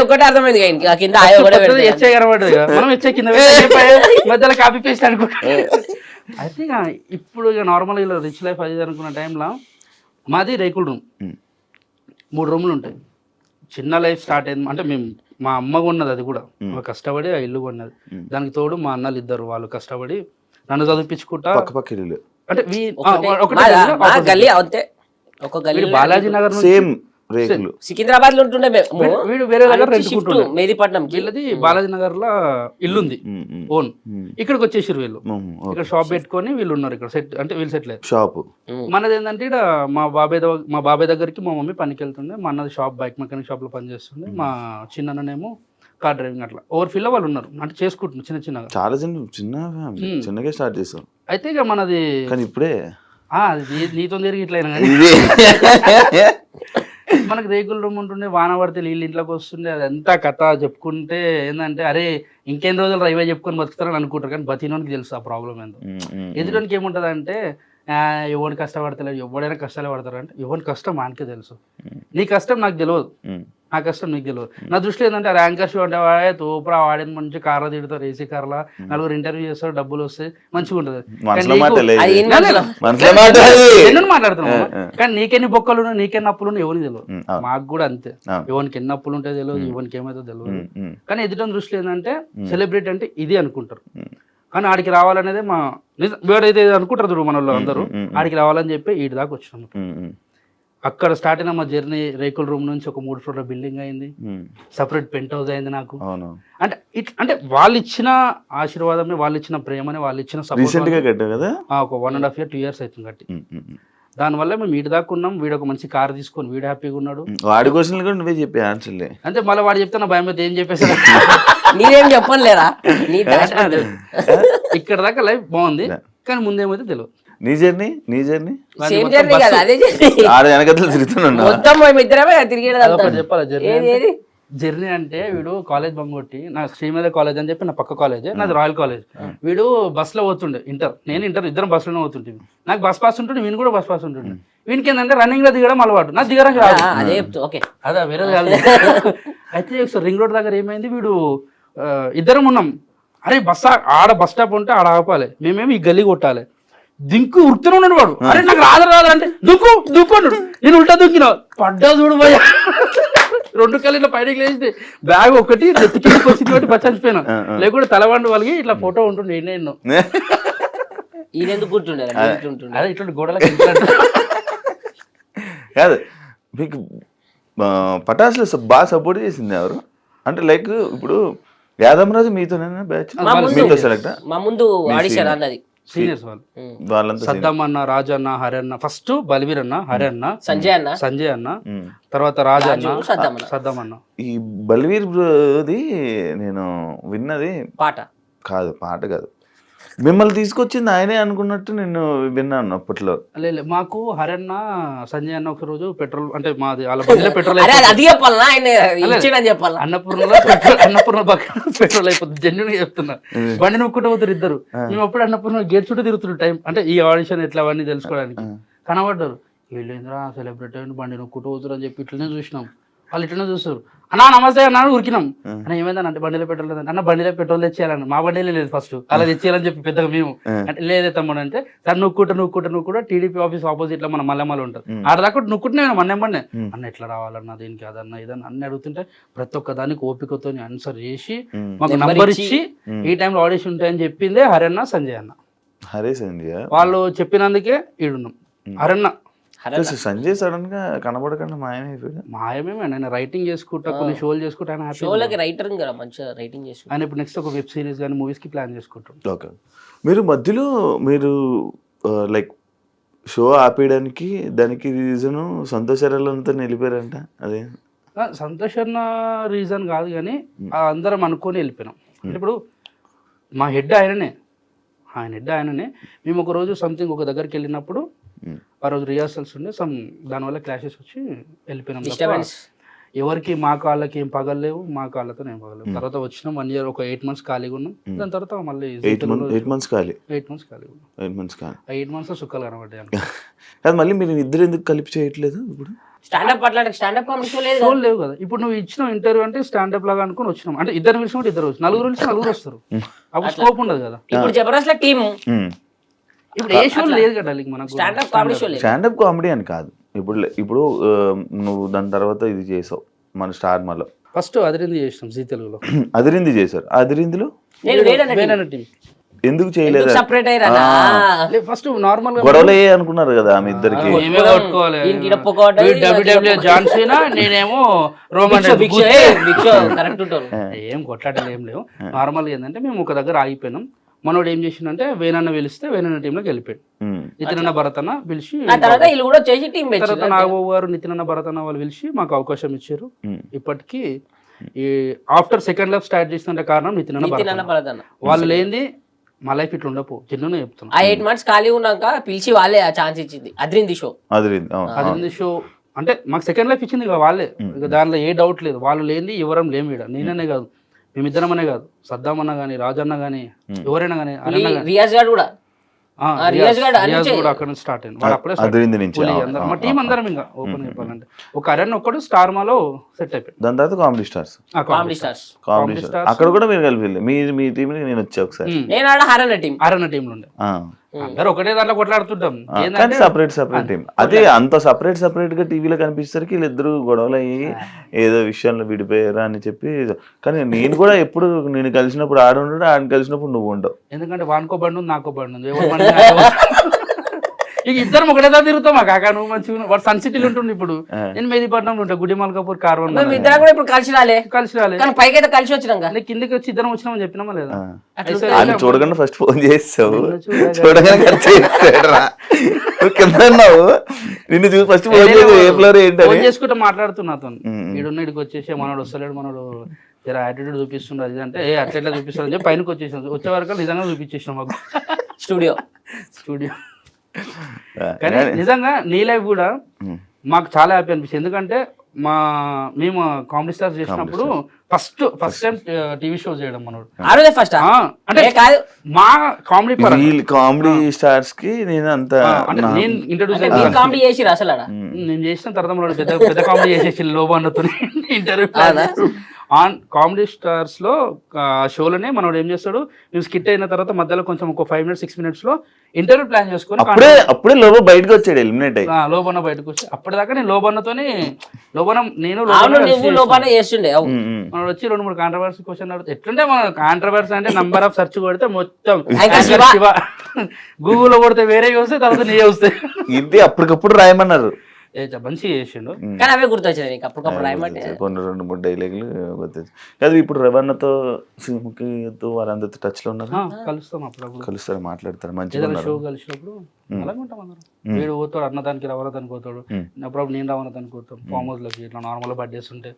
ఒకటి అర్థమైంది కింద మధ్యలో కాపీ పేస్ట్ అనుకుంటా. అయితే ఇప్పుడు ఇక నార్మల్ ఇలా రిచ్ లైఫ్ అది అనుకున్న టైంలో మాది రేకుల రూమ్, 3 రూములు ఉంటాయి. చిన్న లైఫ్ స్టార్ట్ అయింది అంటే మేము మా అమ్మ కొన్నది, అది కూడా కష్టపడి ఆ ఇల్లు కొన్నది. దానికి తోడు మా అన్నలు ఇద్దరు వాళ్ళు కష్టపడి నన్ను చదివించుకుంటా. అంటే బాలాజీ నగర్ సికింద్రాబాద్ లో ఉంటుండే, వీడు వేరే దగ్గర మెహదీపట్నం, వీళ్ళది బాలాజీ నగర్ లో ఇల్లుంది ఓన్. ఇక్కడికి వచ్చేసారు వీళ్ళు, ఇక్కడ షాప్ పెట్టుకొని వీళ్ళు ఉన్నారు ఇక్కడ సెట్, అంటే వీళ్ళు సెటిల్ అయ్యారు. షాప్ మనది ఏంటంటే ఇక్కడ మా బాబాయ్ దగ్గరికి మా మమ్మీ పనికి వెళ్తుండే, మా అన్నది షాప్ బైక్ మెకానిక్ షాప్ లో పని చేస్తుండే, మా చిన్ననేమో కార్ డ్రైవింగ్. అట్లా ఓవర్ఫిల్ వాళ్ళు ఉన్నారు, అంటే చేసుకుంటున్నారు చిన్నగా. చాలా చిన్నగా స్టార్ట్ చేస్తాం. అయితే ఇక మనది కానీ ఇప్పుడే అది నీతో తిరిగి ఇట్లయినా కానీ ఇది మనకు రేకుల రూమ్ ఉంటుండే వాన పడితే నీళ్ళు ఇంట్లోకి వస్తుండే అదంతా కథ చెప్పుకుంటే ఏంటంటే అరే ఇంకెన్ని రోజులు రైవే చెప్పుకొని బతుకుతారని అనుకుంటారు, కానీ బతినోనికి తెలుసు ఆ ప్రాబ్లం ఏందో. ఎదుటికి ఏముంటుంది అంటే ఎవరిని కష్టపడతలేదు, ఎవడైనా కష్టాలు పడతారు అంటే ఎవరి కష్టం మనకే తెలుసు, నీ కష్టం నాకు తెలియదు, నా కష్టం నీకు తెలియదు. నా దృష్టిలో ఏంటంటే ర్యాంకర్ షో అంటే వాడే తోపురా వాడిని మంచి కార్లో తిడతారు, ఏసీ కార్లా, నలుగురు ఇంటర్వ్యూ చేస్తారు, డబ్బులు వస్తాయి, మంచిగా ఉంటుంది. ఎన్నో మాట్లాడుతున్నావు కానీ నీకెన్ని బొక్కలు నీకెన్ని అప్పులు ఎవరికి తెలియదు, మాకు కూడా అంతే. ఎవరికి ఎన్ని అప్పులు ఉంటాయో తెలియదు, ఎవరికి ఏమైతే తెలియదు. కానీ ఎదుటి దృష్టిలో ఏంటంటే సెలబ్రిటీ అంటే ఇది అనుకుంటారు, కానీ ఆడికి రావాలనేదే మా వేడైతే అనుకుంటారు చూడు మన వాళ్ళు అందరూ, ఆడికి రావాలని చెప్పి ఈడి దాకా వచ్చినాము. అక్కడ స్టార్ట్ అయిన మా జర్నీ రేకుల రూమ్ నుంచి ఒక 3 ఫ్లోర్ల బిల్డింగ్ అయింది, సపరేట్ పెంట్ హౌస్ అయింది నాకు. అంటే అంటే వాళ్ళు ఇచ్చిన ఆశీర్వాదమే, వాళ్ళు ఇచ్చిన ప్రేమని, వాళ్ళు ఇచ్చిన సపోర్ట్ కదా ఒక 1.5 year 2 years అవుతుంది కట్టి. దానివల్ల మేము వీడి దాకా ఉన్నాం. వీడు ఒక మంచి కార్ తీసుకొని వీడు హ్యాపీగా ఉన్నాడు. వాడి క్వశ్చన్ కూడా నువ్వే చెప్పి ఆన్సర్లే అంటే మళ్ళీ వాడు చెప్తే నా భయం అయితే ఏం చెప్పేసాడు నీదేం చెప్పలేరా ఇక్కడ దాకా లైఫ్ బాగుంది కానీ ముందేమైతే తెలియదు. నీ జర్నీ సేమ్ జర్నీ కదా, అదే జర్నీ. ఆడ వెనకతలు తిరుగుతున్నా మొత్తం మేము ఇద్దరమే తిరిగేది. చెప్పాలి జర్నీ అంటే వీడు కాలేజ్ బంగొట్టి నా శ్రీమేధ కాలేజ్ అని చెప్పి నా పక్క కాలేజ్, నాది రాయల్ కాలేజ్. వీడు బస్ లో పోతుండే ఇంటర్, నేను ఇంటర్, ఇద్దరం బస్సులోనే పోతుంటే. నాకు బస్ పాస్ ఉంటుండే, వీని కూడా బస్ పాస్ ఉంటుండే. వీనికి ఏంటంటే రన్నింగ్ లో దిగడం అలవాటు, నాకు దిగడం రాదు. అదే వేరే కాదు. అయితే ఒకసారి రింగ్ రోడ్ దగ్గర ఏమైంది, వీడు ఇద్దరం ఉన్నాం. అరే ఆడ బస్ స్టాప్ ఉంటే ఆడ ఆపాలి, మేమేమి ఈ గల్లీ కొట్టాలి. దింకు ఉరుకుతూనే ఉన్నాడు వాడు. అరే నాకు రాదు అంటే దుక్కు అన్నాడు. నేను ఉల్టా దుక్కినా పడ్డా చూడు భయ, 2 కళ్ళు పైనకి లేచి బ్యాగ్ ఒకటి నెత్తికి వచ్చింది బట్టి బచ్చిపోయినా, లేకుంటే తలవండు వాళ్ళకి ఇట్లా ఫోటో ఉంటుండే ఎన్నో. ఈయనెందుకు కూర్చుండే అదే ఇట్లాంటి గోడలకి కాదు. మీకు పటాసులు బాగా సపోర్ట్ చేసింది ఎవరు అంటే లైక్ ఇప్పుడు యాదమరాజు మీతోనేనా బ్యాచ్, మీతో సెలెక్ట్? మా ముందు ఆడిషన్ అన్నది సీనియర్స్ వాళ్ళు సద్దం అన్న, రాజన్న, హరన్న, ఫస్ట్ బల్వీర్ అన్న, హరన్న, సంజయ్ అన్న, తర్వాత రాజన్న, సద్దం అన్న. ఈ బల్వీర్ బ్రోది నేను విన్నది పాట కాదు, మిమ్మల్ని తీసుకొచ్చింది ఆయనే అనుకున్నట్టు నేను విన్నాను అప్పట్లో. లేదు, మాకు హరన్న, సంజయ్ అన్న ఒక రోజు పెట్రోల్ అంటే మాది వాళ్ళ బండిలో పెట్రోల్ అన్నపూర్ణ పక్కన పెట్రోల్ అయిపోతుంది. జెన్యున్ చెప్తున్నా, బండి నొక్కుంటూ పోతారు ఇద్దరు. మేము అప్పుడు అన్నపూర్ణ గేట్ చుట్టూ తిరుగుతున్నారు టైం అంటే ఈ ఆడిషన్ ఎట్లా అవన్నీ తెలుసుకోవడానికి. కనబడ్డారు, వీళ్ళేంద్రా సెలబ్రిటీ అయిన బండి నొక్కుంటూ పోతారు అని చెప్పి ఇట్లనే చూసినాం. వాళ్ళు ఇట్లనే చూస్తారు. అన్నా నమస్తే అన్నాను, ఉరికినాం. అన్న ఏమైందని అంటే బండిలో పెట్రోల్ లేదంటే, అన్న బండిలో పెట్రోల్ తెచ్చేయాలన్న. మా బండిలో లేదు ఫస్ట్, అలా తెచ్చేయాలని చెప్పి పెద్దగా మేము అంటే లేదే తమ్ముడు అంటే, సార్ నువ్వు టీడీపీ ఆఫీస్ ఆపోజిట్ లో మన మల్లెమల్ల ఉంటుంది, ఆడదాకా నువ్వుకుంటున్నా మన ఎంబడినే. అన్న ఎట్లా రావాలన్నా దీనికి అదన్నా ఇదన్నా అన్ని అడుగుతుంటే ప్రతి ఒక్క దానికి ఓపికతో ఆన్సర్ చేసి మాకు నంబర్ ఇచ్చి ఈ టైంలో ఆడిషన్ ఉంటాయని చెప్పిందే హరన్న, సంజయ్ అన్న. వాళ్ళు చెప్పినందుకే ఈడున్నాం. హరన్న సంజయ్ సడన్ గా కనబడకుండా మాయమే ఆయన రైటింగ్ చేసుకుంటా, కొన్ని షోలు చేసుకుంటా, ఆయన ఇప్పుడు నెక్స్ట్ ఒక వెబ్ సిరీస్ కానీ మూవీస్ కి ప్లాన్ చేసుకుంటాం. ఓకే, మీరు మధ్యలో లైక్ షో ఆపేయడానికి దానికి రీజను సంతోషాలంతా నిలిపారంట. అదే సంతోష్ అన్న రీజన్ కాదు కానీ అందరం అనుకొని వెళ్ళిపోయినాం. అంటే ఇప్పుడు మా హెడ్ ఆయననే, మేము ఒక రోజు సంథింగ్ ఒక దగ్గరికి వెళ్ళినప్పుడు ఆ రోజు రిహార్సల్స్ ఉండే దానివల్ల క్లాషెస్ వచ్చి వెళ్ళిపోయినాం. ఎవరికి మా కాళ్ళకి ఏం పగలేవు, మా కాళ్ళతో ఏం పగలేవు. తర్వాత వచ్చినాం 1 year, ఒక 8 months ఖాళీగా ఉన్నాం. దాని తర్వాత మళ్ళీ 8 months ఖాళీ 8 months లో సుఖాలు కనబడ్డాయి. మళ్ళీ మీరు ఇద్దరు ఎందుకు కలిపి చేయట్లేదు? ఇప్పుడు షోలు లేవు కదా. ఇప్పుడు నువ్వు ఇచ్చిన ఇంటర్వ్యూ అంటే స్టాండప్ లాగా అనుకుని వచ్చినాం అంటే ఇద్దరు పిలిచినప్పుడు ఇద్దరు వచ్చి, నలుగురు వస్తారు, అప్పుడు స్కోప్ ఉండదు కదా. ఇప్పుడు జబర్దస్త్ టీమ్ ఇప్పుడు ఏ షో లేదు కదా మనకు. స్టాండప్ కామెడీ అని కాదు. ఇప్పుడు నువ్వు దాని తర్వాత ఇది చేసావు మన స్టార్ మాలో. ఫస్ట్ అదిరింది చేసినాం జీ తెలుగులో. అదిరింది చేశారు. అదిరిందిలో ఎందుకు చేయలేదు? ఫస్ట్ నార్మల్ గొడవలు అనుకున్నారు కదా మీ ఇద్దరికి. జాన్ సీనా, నేనేమో రోమన్. ఏం కొట్లాటలు ఏం లేవు. నార్మల్ ఏంటంటే మేము ఒక దగ్గర ఆగిపోయినాం. మనోడు ఏం చేసిందంటే వేనన్న పిలిస్తే వేనన్న టీంలోకి వెళ్ళిపోయాడు. నితిన్ భరత్ అన్న పిలిచి, తర్వాత నాగబాబు గారు, నితిన్ భరత్ అన్న వాళ్ళు పిలిచి మాకు అవకాశం ఇచ్చారు. ఇప్పటికీ ఈ ఆఫ్టర్ సెకండ్ లైఫ్ స్టార్ట్ చేసిన కారణం నితిన్ భరత్. వాళ్ళు లేనిది మా లైఫ్ ఇట్లా ఉండపో చిన్న చెప్తున్నా. ఆ 8 months ఖాళీ ఉన్నాక పిలిచి వాళ్ళే ఆ ఛాన్స్ ఇచ్చింది అద్రింది షో. అది షో అంటే మాకు సెకండ్ లైఫ్ ఇచ్చింది ఇక వాళ్ళే, ఇక దానిలో ఏ డౌట్ లేదు. వాళ్ళు లేని ఎవరం లేము ఇక్కడ, నేననే కాదు మేమిద్దరం అనే కాదు, సద్దాం అన్న కానీ రాజన్న కానీ ఎవరైనా కానీ రియాజ్ గారు కూడా అక్కడ నుంచి స్టార్ట్ అయింది. వాడు అప్పుడే మా టీం అందరం ఇంకా ఓపెన్ చెప్పాలంటే ఒక అరణ్ ఒక్కడు స్టార్ మాలో సెట్ అయిపోయింది. దాని తర్వాత కామెడీ స్టార్స్ అక్కడ కూడా మీరు కలిపి మీ టీం నేను వచ్చా ఒకసారి. నేను ఆడ హరణ టీం లో ఉండే అందరు ఒకటే దాంట్లో కొట్లాడుతుంటాం, సపరేట్ టీం. అదే అంత సపరేట్ గా టీవీలో కనిపిస్తారు వీళ్ళిద్దరు గొడవలు అయ్యి ఏదో విషయంలో విడిపోయారా అని చెప్పి. కానీ నేను కూడా ఎప్పుడు నేను కలిసినప్పుడు ఆడుంటాడు, ఆడిని కలిసినప్పుడు నువ్వు ఉండవు. ఎందుకంటే వానికో బండి ఉంది నాకో బండి ఉంది, ఇక ఇద్దరం ఒకటేదా తిరుగుతాం. మా కాకా నువ్వు మంచిగా వాడు సన్ సిటీలో ఉంటుండే, ఇప్పుడు నేను మెహదీపట్నంలో ఉంటా, గుడి మల్కాపూర్ కార్వన్. ఇద్దరు కూడా ఇప్పుడు కలిసి రాలే పైకి అయితే కలిసి వచ్చినాక కిందకి వచ్చి ఇద్దరం వచ్చినామని చెప్పినామా లేదా? చూడగానే ఫస్ట్ ఫోన్ చేస్తావు, చూడగానే నిన్ను చూసి ఫస్ట్ ఫోన్ చేసుకుంటే మాట్లాడుతున్నా అతను, ఈడున్న ఇడికి వచ్చేసి మనోడు వస్తలేడు, మనోడు జర యాటిట్యూడ్ చూపిస్తుండే అది అంటే అట్లా చూపిస్తాడు అని చెప్పి పైనకి వచ్చేసాం. వచ్చే వరకు నిజంగా చూపించేసాం మాకు స్టూడియో. కానీ నిజంగా నీ లైఫ్ కూడా మాకు చాలా హ్యాపీ అనిపిస్తుంది. ఎందుకంటే మేము కామెడీ స్టార్స్ చేసినప్పుడు ఫస్ట్ టైం టీవీ షో చేయడం మనోడు అంటే మా కామెడీ స్టార్స్ కి నేను అంత నేను ఇంట్రడ్యూస్ నేను చేసిన తర్వాత మనోడు పెద్ద కామెడీ చేసేసి లోబాన్నతో ఇంటర్వ్యూ ఆన్ కామెడీ స్టార్స్ లో షోలోనే మనోడు ఏం చేస్తాడు, మేము స్కిట్ అయిన తర్వాత మధ్యలో కొంచెం ఒక 5 minutes 6 minutes లో ఇంటర్వ్యూ ప్లాన్ చేసుకుని అప్పుడే లోబో బయటకు వచ్చాడు, ఎలిమినేట్ అయ్యి లోబన్న బయటకు వచ్చి అప్పటిదాకా నేను లోబన్నతోని నేను మనోడు వచ్చి 2-3 కాంట్రవర్సీ క్వశ్చన్ అడుగుతా. ఎట్లుంటే మన కాంట్రవర్సీ అంటే నంబర్ ఆఫ్ సెర్చ్ కొడితే మొత్తం గూగుల్లో కొడితే వేరే వస్తే తర్వాత నీ వస్తాయి. ఇది అప్పటికప్పుడు రాయమన్నారు, మంచిగా చేసిండు. కానీ అవే గుర్తొచ్చాయి అప్పటికప్పుడు రాయమంటే 2-3 డైలాగులు గుర్తొచ్చాయి. కాదు ఇప్పుడు రవణతో సింహకితో వారందరితో టచ్ లో ఉన్నారు, కలుస్తాం అప్పుడప్పుడు, కలుస్తారు, మాట్లాడతారు, మంచిగా షో కలిసినప్పుడు అలాగే ఉంటాం అందరం. వీడు పోతాడు అన్నదానికి రవణతానికి పోతాడు, అప్పుడప్పుడు నేను రవణతానికి పోతాం. ఫామ్ హౌస్ లోకి ఇట్లా నార్మల్ బర్త్డేస్ ఉంటే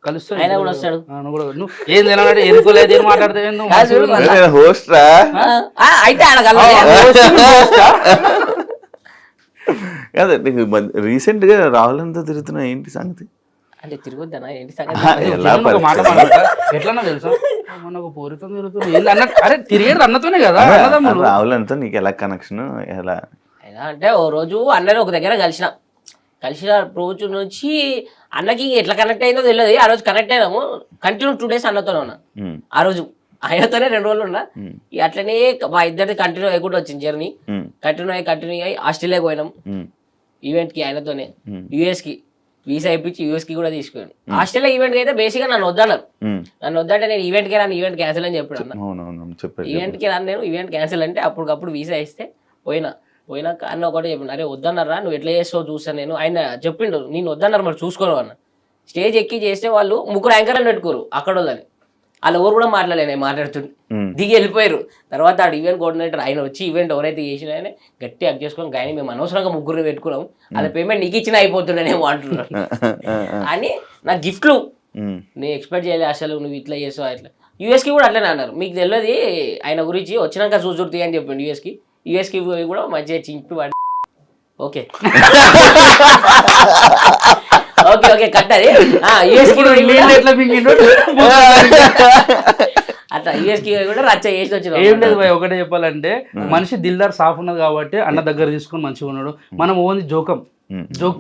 కలుస్తాడు. నువ్వు ఏం తినాలంటే ఎదుకోలేదు ఏం మాట్లాడతావు హోస్ట్ రా అయితే అదే నీకు రీసెంట్ గా రాహులంతా తిరుగుతున్నా ఏంటి సంగతి అంటే తిరుగుద్దానా ఏంటి సంగతి ఎట్లన్నా తెలుసా మనకు పూరితం తిరుగుతుంది అరే తిరిగేది అన్నతోనే కదా. రాహులంతా నీకు ఎలా కనెక్షన్ ఎలా అంటే ఓ రోజు అన్నని ఒక దగ్గర కలిసిన రోజు నుంచి అన్నకి ఎట్లా కనెక్ట్ అయిందో తెలియదు. ఆ రోజు కనెక్ట్ అయినాము, కంటిన్యూ 2 days అన్నతోనే ఉన్నా. ఆ రోజు ఆయనతోనే 2 రోజులు ఉన్నా. అట్లనే మా ఇద్దరిది కంటిన్యూ అయ్యకుండా వచ్చింది జర్నీ. కంటిన్యూ అయ్యి ఆస్ట్రేలియాకి పోయినాం ఈవెంట్ కి ఆయనతోనే. యూఎస్ కి వీసా ఇప్పించి యూఎస్ కి కూడా తీసుకున్నాను. ఆస్ట్రేలియా ఈవెంట్ కి అయితే బేసిక్ గా నన్ను వద్దన్నారు. నన్ను వద్దంటే నేను ఈవెంట్ కి రాను, ఈవెంట్ క్యాన్సిల్ అని చెప్పాడు అన్న. ఈవెంట్ కి రాను నేను, ఈవెంట్ క్యాన్సిల్ అంటే అప్పటికప్పుడు వీసా ఇస్తే పోయినాక అన్న ఒకటి చెప్పిన, అరే వద్దన్నారా నువ్వు ఎట్లా చేస్తావు చూసాను నేను. ఆయన చెప్పిండు నేను వద్దన్నారు మరి చూసుకోను అన్న. స్టేజ్ ఎక్కి చేస్తే వాళ్ళు 3 యాంకర్లు పెట్టుకోరు అక్కడ వాళ్ళని, వాళ్ళు ఎవరు కూడా మాట్లాడలే, మాట్లాడుతుండే దిగి వెళ్ళిపోయారు. తర్వాత ఆడు ఈవెంట్ కోఆర్డినేటర్ ఆయన వచ్చి ఈవెంట్ ఎవరైతే చేసినా ఆయన గట్టి అక్ చేసుకొని కానీ మేము అనవసరంగా 3 పెట్టుకున్నాం, వాళ్ళ పేమెంట్ నీకు ఇచ్చినా అయిపోతుండేనేమో అంటున్నారు అని. నా గిఫ్ట్లు నేను ఎక్స్పెక్ట్ చేయలే అసలు, నువ్వు ఇట్లా చేసావు అట్లా. యూఎస్కి కూడా అట్లనే అన్నారు, మీకు తెలియదు ఆయన గురించి వచ్చినాక చూసుర్తి అని చెప్పిండు. యూఎస్కి కూడా మంచిగా చింపి వాడి ఓకే ఓకే కట్టది అట్లా యూఎస్కి కూడా రచ్చ చేసి వచ్చిన. ఏం లేదు భయ్, ఒకటే చెప్పాలంటే మనిషి దిల్దార్ సాఫ్ ఉన్నది కాబట్టి అన్న దగ్గర తీసుకుని మంచిగా ఉన్నాడు. మనం ఓన్లీ జోక్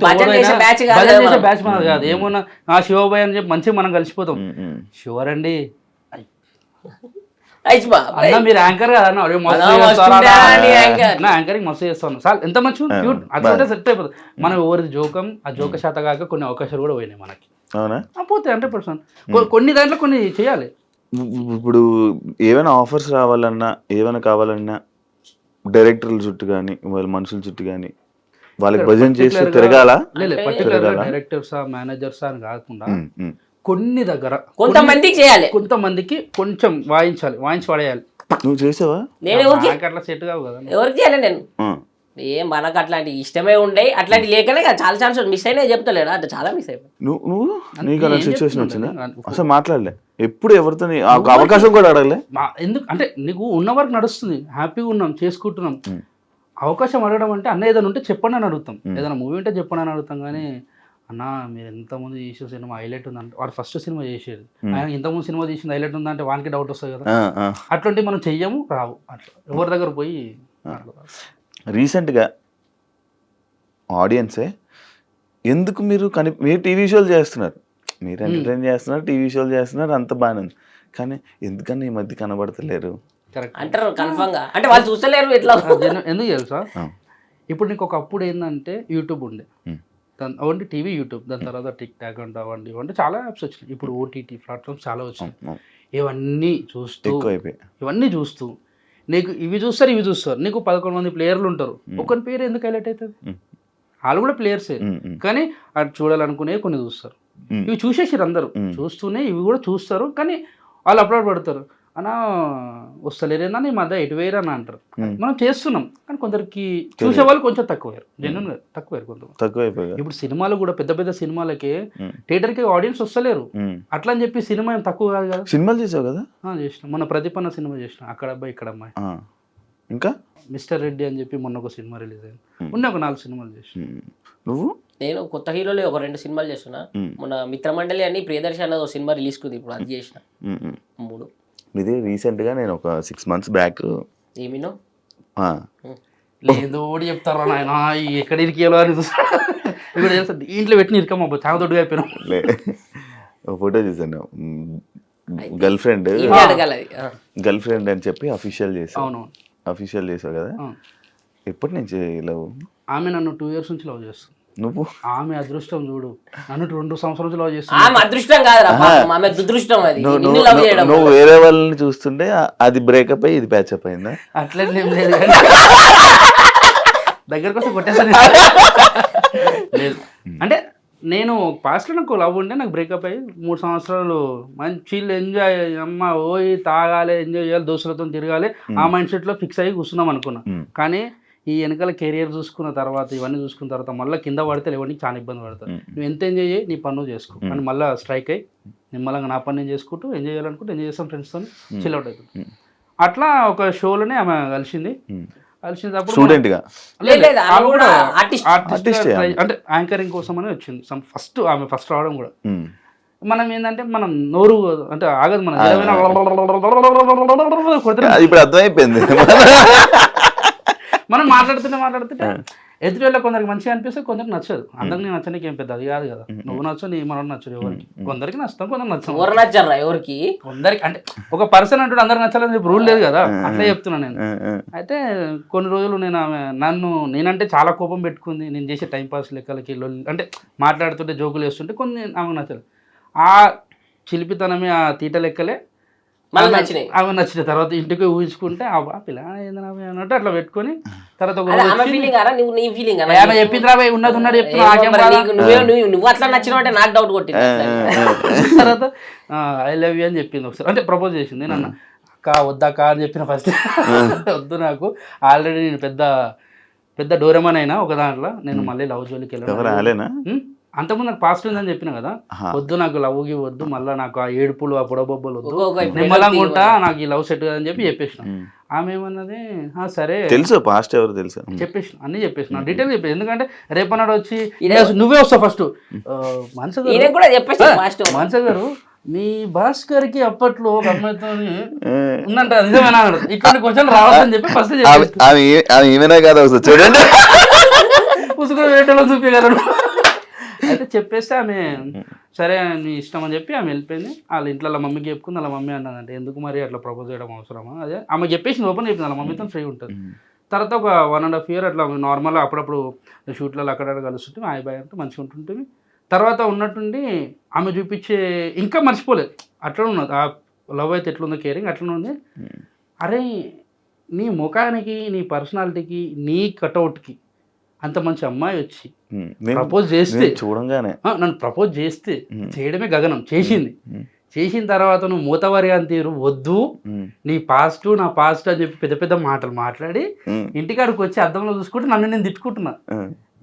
బ్యాచ్ మనది కాదు. ఏమన్నా ఆ శివబాయ్ అని చెప్పి మంచిగా మనం కలిసిపోతాం. శివరండి అన్న మీరు యాంకర్ కదా అన్న, యాంకరింగ్ మస్తు చేస్తాను సార్, ఎంత మంచి క్యూట్ అట్లా సెట్ అయిపోతుంది. మనం ఎవరిది జోకం ఆ జోక శాత కాక కొన్ని అవకాశాలు కూడా పోయినాయి మనకి. అవునా పోతాయి 100%. కొన్ని దాంట్లో కొన్ని చేయాలి. ఇప్పుడు ఏమైనా ఆఫర్స్ రావాలన్నా ఏమైనా కావాలన్నా డైరెక్టర్ల చుట్టూ కానీ వాళ్ళ మనుషుల చుట్టూ కానీ వాళ్ళకి భజన చేసి తిరగాల. పర్టికులర్ డైరెక్టర్సా మేనేజర్సా అని కాకుండా కొన్ని దగ్గర కొంతమందికి చేయాలి, కొంతమందికి కొంచెం వాయించి పడేయాలి. నువ్వు చేసావా? నేను అట్లా సెట్ కావు కదా. ఎవరికి చేయాలి నేను ఏం మనకు అట్లాంటి ఇష్టమే ఉండే అట్లాంటి లేకనే కదా చాలా ఛాన్స్ మిస్ అయినా చెప్తలేడా అంటే చాలా మిస్ అయిపోయి. నువ్వు నీకు అలా ఏం సిచ్యువేషన్ చెప్తున్నాను వచ్చిందా? నేను? అసలు మాట్లాడలే ఎప్పుడు ఎవరితో అవకాశం కూడా అడగలే? ఎందుకు అంటే నీకు ఉన్న వరకు నడుస్తుంది, హ్యాపీగా ఉన్నాం, చేసుకుంటున్నాం. అవకాశం అడగడం అంటే అన్న ఏదైనా ఉంటే చెప్పండి అని అడుగుతాం, ఏదైనా మూవీ ఉంటే చెప్పండి అని అడుగుతాం. కానీ అన్న మీరు ఎంతమంది చేసే సినిమా హైలైట్ ఉందంటే వాడు ఫస్ట్ సినిమా చేసేది, ఆయన ఇంతకుముందు సినిమా చేసింది హైలైట్ ఉందంటే వానికి డౌట్ వస్తుంది కదా. అట్లాంటివి మనం చెయ్యము, రావు. అట్లా ఎవరి దగ్గర పోయి రీసెంట్గా ఆడియన్సే ఎందుకు మీరు టీవీ షోలు చేస్తున్నారు, మీరు ఎంటర్టైన్ చేస్తున్నారు, టీవీ షోలు చేస్తున్నారు, అంత బాగానే ఉంది. కానీ ఎందుకన్నా ఈ మధ్య కనబడతలేరు కరెక్ట్ అంటారు కన్ఫర్మ్ గా. అంటే వాళ్ళు చూస్తలేరు ఎట్లా ఎందుకు తెలుసా? ఇప్పుడు నీకు ఒకప్పుడు ఏంటంటే యూట్యూబ్ ఉండే, అవండి టీవీ యూట్యూబ్, దాని తర్వాత టిక్ టాక్ అంటే అవండి ఇవంటే చాలా యాప్స్ వచ్చినాయి. ఇప్పుడు ఓటీటీ ప్లాట్ఫామ్స్ చాలా వచ్చినాయి. ఇవన్నీ చూస్తూ నీకు ఇవి చూస్తారు. నీకు 11 మంది ప్లేయర్లు ఉంటారు, ఒకరి పేరు ఎందుకు హైలైట్ అవుతుంది? వాళ్ళు కూడా ప్లేయర్సే, కానీ అటు చూడాలనుకునే కొన్ని చూస్తారు. ఇవి చూసేసారు అందరూ, చూస్తూనే ఇవి కూడా చూస్తారు. కానీ వాళ్ళు అప్లోడ్ పడతారు, అన్నా వస్తలేరేనా నీ మధ్య ఎటు వేయరని అంటారు. మనం చేస్తున్నాం, కానీ కొందరికి చూసే వాళ్ళు కొంచెం తక్కువయ్యారు, జెన్యున్గా తక్కువయ్యారు కొంత. ఇప్పుడు సినిమాలు కూడా పెద్ద పెద్ద సినిమాలకి థియేటర్కి ఆడియన్స్ వస్తలేరు. అట్లా అని చెప్పి సినిమా ఏం తక్కువ కాదు కదా. సినిమాలు చేసావు కదా? చేసిన మొన్న ప్రదీపన్న సినిమా చేసిన, అక్కడ అబ్బాయి ఇక్కడ అమ్మాయి. ఇంకా మిస్టర్ రెడ్డి అని చెప్పి మొన్న ఒక సినిమా రిలీజ్ అయింది. ఉన్న ఒక 4 సినిమాలు చేసిన. నువ్వు? నేను కొత్త హీరోలు ఒక 2 సినిమాలు చేస్తున్నా. మన మిత్రమండలి అని ప్రియదర్శి అన్నది ఒక సినిమా రిలీజ్ కుంది, ఇప్పుడు అది చేసిన 3. ఇది రీసెంట్గా నేను ఒక 6 months బ్యాక్ ఏమినో లేదో చెప్తారా నాయన ఎక్కడ ఇరికేలో అని చూస్తాడు. ఇక్కడ చేస్తా ఇంట్లో పెట్టిన ఇరికమ్మ చాలా దొడ్డుగా అయిపోయినా. ఫోటో చూసాను, గర్ల్ ఫ్రెండ్ అని చెప్పి అఫీషియల్ చేసావు. అవును, అఫీషియల్ చేసావు కదా. ఎప్పటి నుంచి లవ్? ఆమె నన్ను 2 years నుంచి లవ్ చేస్తుంది. నువ్వు? ఆమె అదృష్టం చూడు, నన్ను 2 సంవత్సరాల నుంచి లవ్ చేస్తుంది. ఆమె అదృష్టం కాదురా, ఆమె దురదృష్టం. అది నువ్వు వేరే వాళ్ళని చూస్తుంటే అది బ్రేకప్ అయ్యి ఇది ప్యాచప్ అయిందా? అట్లనే ఏం లేదు, దగ్గర కోసం కొట్టేసాను. లేదు అంటే నేను పాస్ట్లో నాకు లవ్ ఉంటే నాకు బ్రేకప్ అయ్యి 3 సంవత్సరాలు మంచి ఎంజాయ్, అమ్మ పోయి తాగాలి, ఎంజాయ్ చేయాలి, దోస్తులతో తిరగాలి, ఆ మైండ్ సెట్లో ఫిక్స్ అయ్యి కూర్చున్నాం అనుకున్నా. కానీ ఈ వెనకాల కెరియర్ చూసుకున్న తర్వాత, ఇవన్నీ చూసుకున్న తర్వాత మళ్ళీ కింద పడితే లేవడానికి చాలా ఇబ్బంది పడతారు. నువ్వు ఎంత ఎంజాయ్ చేయి, నీ పన్ను చేసుకో, కానీ మళ్ళీ స్ట్రైక్ అయ్యి నిమ్మలంగా నా పని నేను చేసుకుంటూ ఎంజాయ్ చేయాలనుకుంటూ ఎంజాయ్ చేస్తాం, ఫ్రెండ్స్తో చిల్ అవుట్ అవుతుంది. అట్లా ఒక షోలోనే ఆమె కలిసింది. అంటే యాంకరింగ్ కోసం అని వచ్చింది ఫస్ట్. ఆమె ఫస్ట్ రావడం కూడా మనం ఏంటంటే మనం నోరు అంటే ఆగదు, మనం ఇప్పుడు అర్థమైపోయింది. మనం మాట్లాడుతుంటే ఎదురు వెళ్ళ కొందరికి మంచిగా అనిపిస్తే కొందరికి నచ్చదు. అందరికి నచ్చడానికి ఏం పెద్ద అది కాదు కదా. నువ్వు నచ్చు, నీ మనం నచ్చదు. ఎవరికి కొందరికి నచ్చుతాం, కొందరికి నచ్చం. ఎవరికి కొందరికి అంటే ఒక పర్సన్ అంటూ అందరికి నచ్చాలని చెప్పి రూల్ లేదు కదా, అట్లా చెప్తున్నాను నేను. అయితే కొన్ని రోజులు నేనంటే చాలా కోపం పెట్టుకుంది. నేను చేసే టైంపాస్ లెక్కలకి అంటే మాట్లాడుతుంటే జోకులు వేస్తుంటే కొన్ని ఆమెకు నచ్చదు. ఆ చిలిపితనమే, ఆ తీట లెక్కలే ఆమె నచ్చిన తర్వాత ఇంటికి ఊహించుకుంటే ఆ పిల్ల అన్నట్టు అట్లా పెట్టుకొని తర్వాత చెప్పింది రాబోయే ఉన్నది ఉన్నది నువ్వు అట్లా నచ్చిన నాకు డౌట్ కొట్టింది. తర్వాత ఐ లవ్ యూ అని చెప్పింది ఒకసారి, అంటే ప్రపోజ్ చేసింది. నేను అన్న అక్క వద్దాక అని చెప్పిన ఫస్ట్, వద్దు నాకు ఆల్రెడీ నేను పెద్ద డోరెమాన్ అయినా ఒక దాంట్లో, నేను మళ్ళీ లవ్ జోలికి వెళ్ళాను. అంతకుముందు నాకు పాస్ట్ ఉందని చెప్పిన కదా, వద్దు నాకు లవ్కి వద్దు, మళ్ళీ నాకు ఆ ఏడుపులు ఆ పొడబొబ్బలు వద్దు, నిమ్మలంగా ఉంటా, నాకు ఈ లవ్ సెట్ కదని చెప్పి చెప్పేసిన. ఆమె ఏమన్నది సరే తెలుసు, పాస్ట్ ఎవరు తెలుసు చెప్పేసిన, అన్ని చెప్పేసిన, డీటెయిల్ చెప్పేసి. ఎందుకంటే రేపన్నాడు వచ్చి నువ్వే వస్తావు ఫస్ట్, మనస గారు మీ భాస్కర్ కి అప్పట్లో ఒక అమ్మాయితో ఉందంట, నిజమేనా ఇట్లాంటి క్వశ్చన్ రావద్దని చెప్పి ఫస్ట్ చూడండి పుస్తకం వేటలో చూపించగలరు. అయితే చెప్పేస్తే ఆమె సరే నీ ఇష్టం అని చెప్పి ఆమె వెళ్ళిపోయింది. వాళ్ళ ఇంట్లో వాళ్ళ మమ్మీకి చెప్పుకుంది. వాళ్ళ మమ్మీ అన్నదంటే ఎందుకు మరి అట్లా ప్రపోజ్ చేయడం అవసరమా, అదే ఆమె చెప్పేసి ఓపెన్ చెప్పింది. వాళ్ళ మమ్మీతో ఫ్రీ ఉంటుంది. తర్వాత ఒక 1.5 year అట్లా నార్మల్గా అప్పుడప్పుడు షూట్లలో అక్కడ కలుస్తుంటే హాయ్ బాయ్ అంటే మంచిగా ఉంటుంటుంది. తర్వాత ఉన్నట్టుండి ఆమె చూపించే ఇంకా మర్చిపోలేదు, అట్లా ఉన్నది. ఆ లవ్ అయితే ఎట్లుందో కేరింగ్ అట్లనే ఉంది. అరే నీ ముఖానికి, నీ పర్సనాలిటీకి, నీ కటౌట్కి అంత మంచి అమ్మాయి వచ్చి ప్రపోజ్ చేస్తే, చూడంగానే నన్ను ప్రపోజ్ చేస్తే చేయడమే గగనం, చేసింది. చేసిన తర్వాత నువ్వు మూతవారి అని తీరు వద్దు, నీ పాస్ట్ నా పాస్ట్ అని చెప్పి పెద్ద పెద్ద మాటలు మాట్లాడి ఇంటికాడికి వచ్చి అద్దంలో చూసుకుంటే నన్ను నేను తిట్టుకుంటున్నా.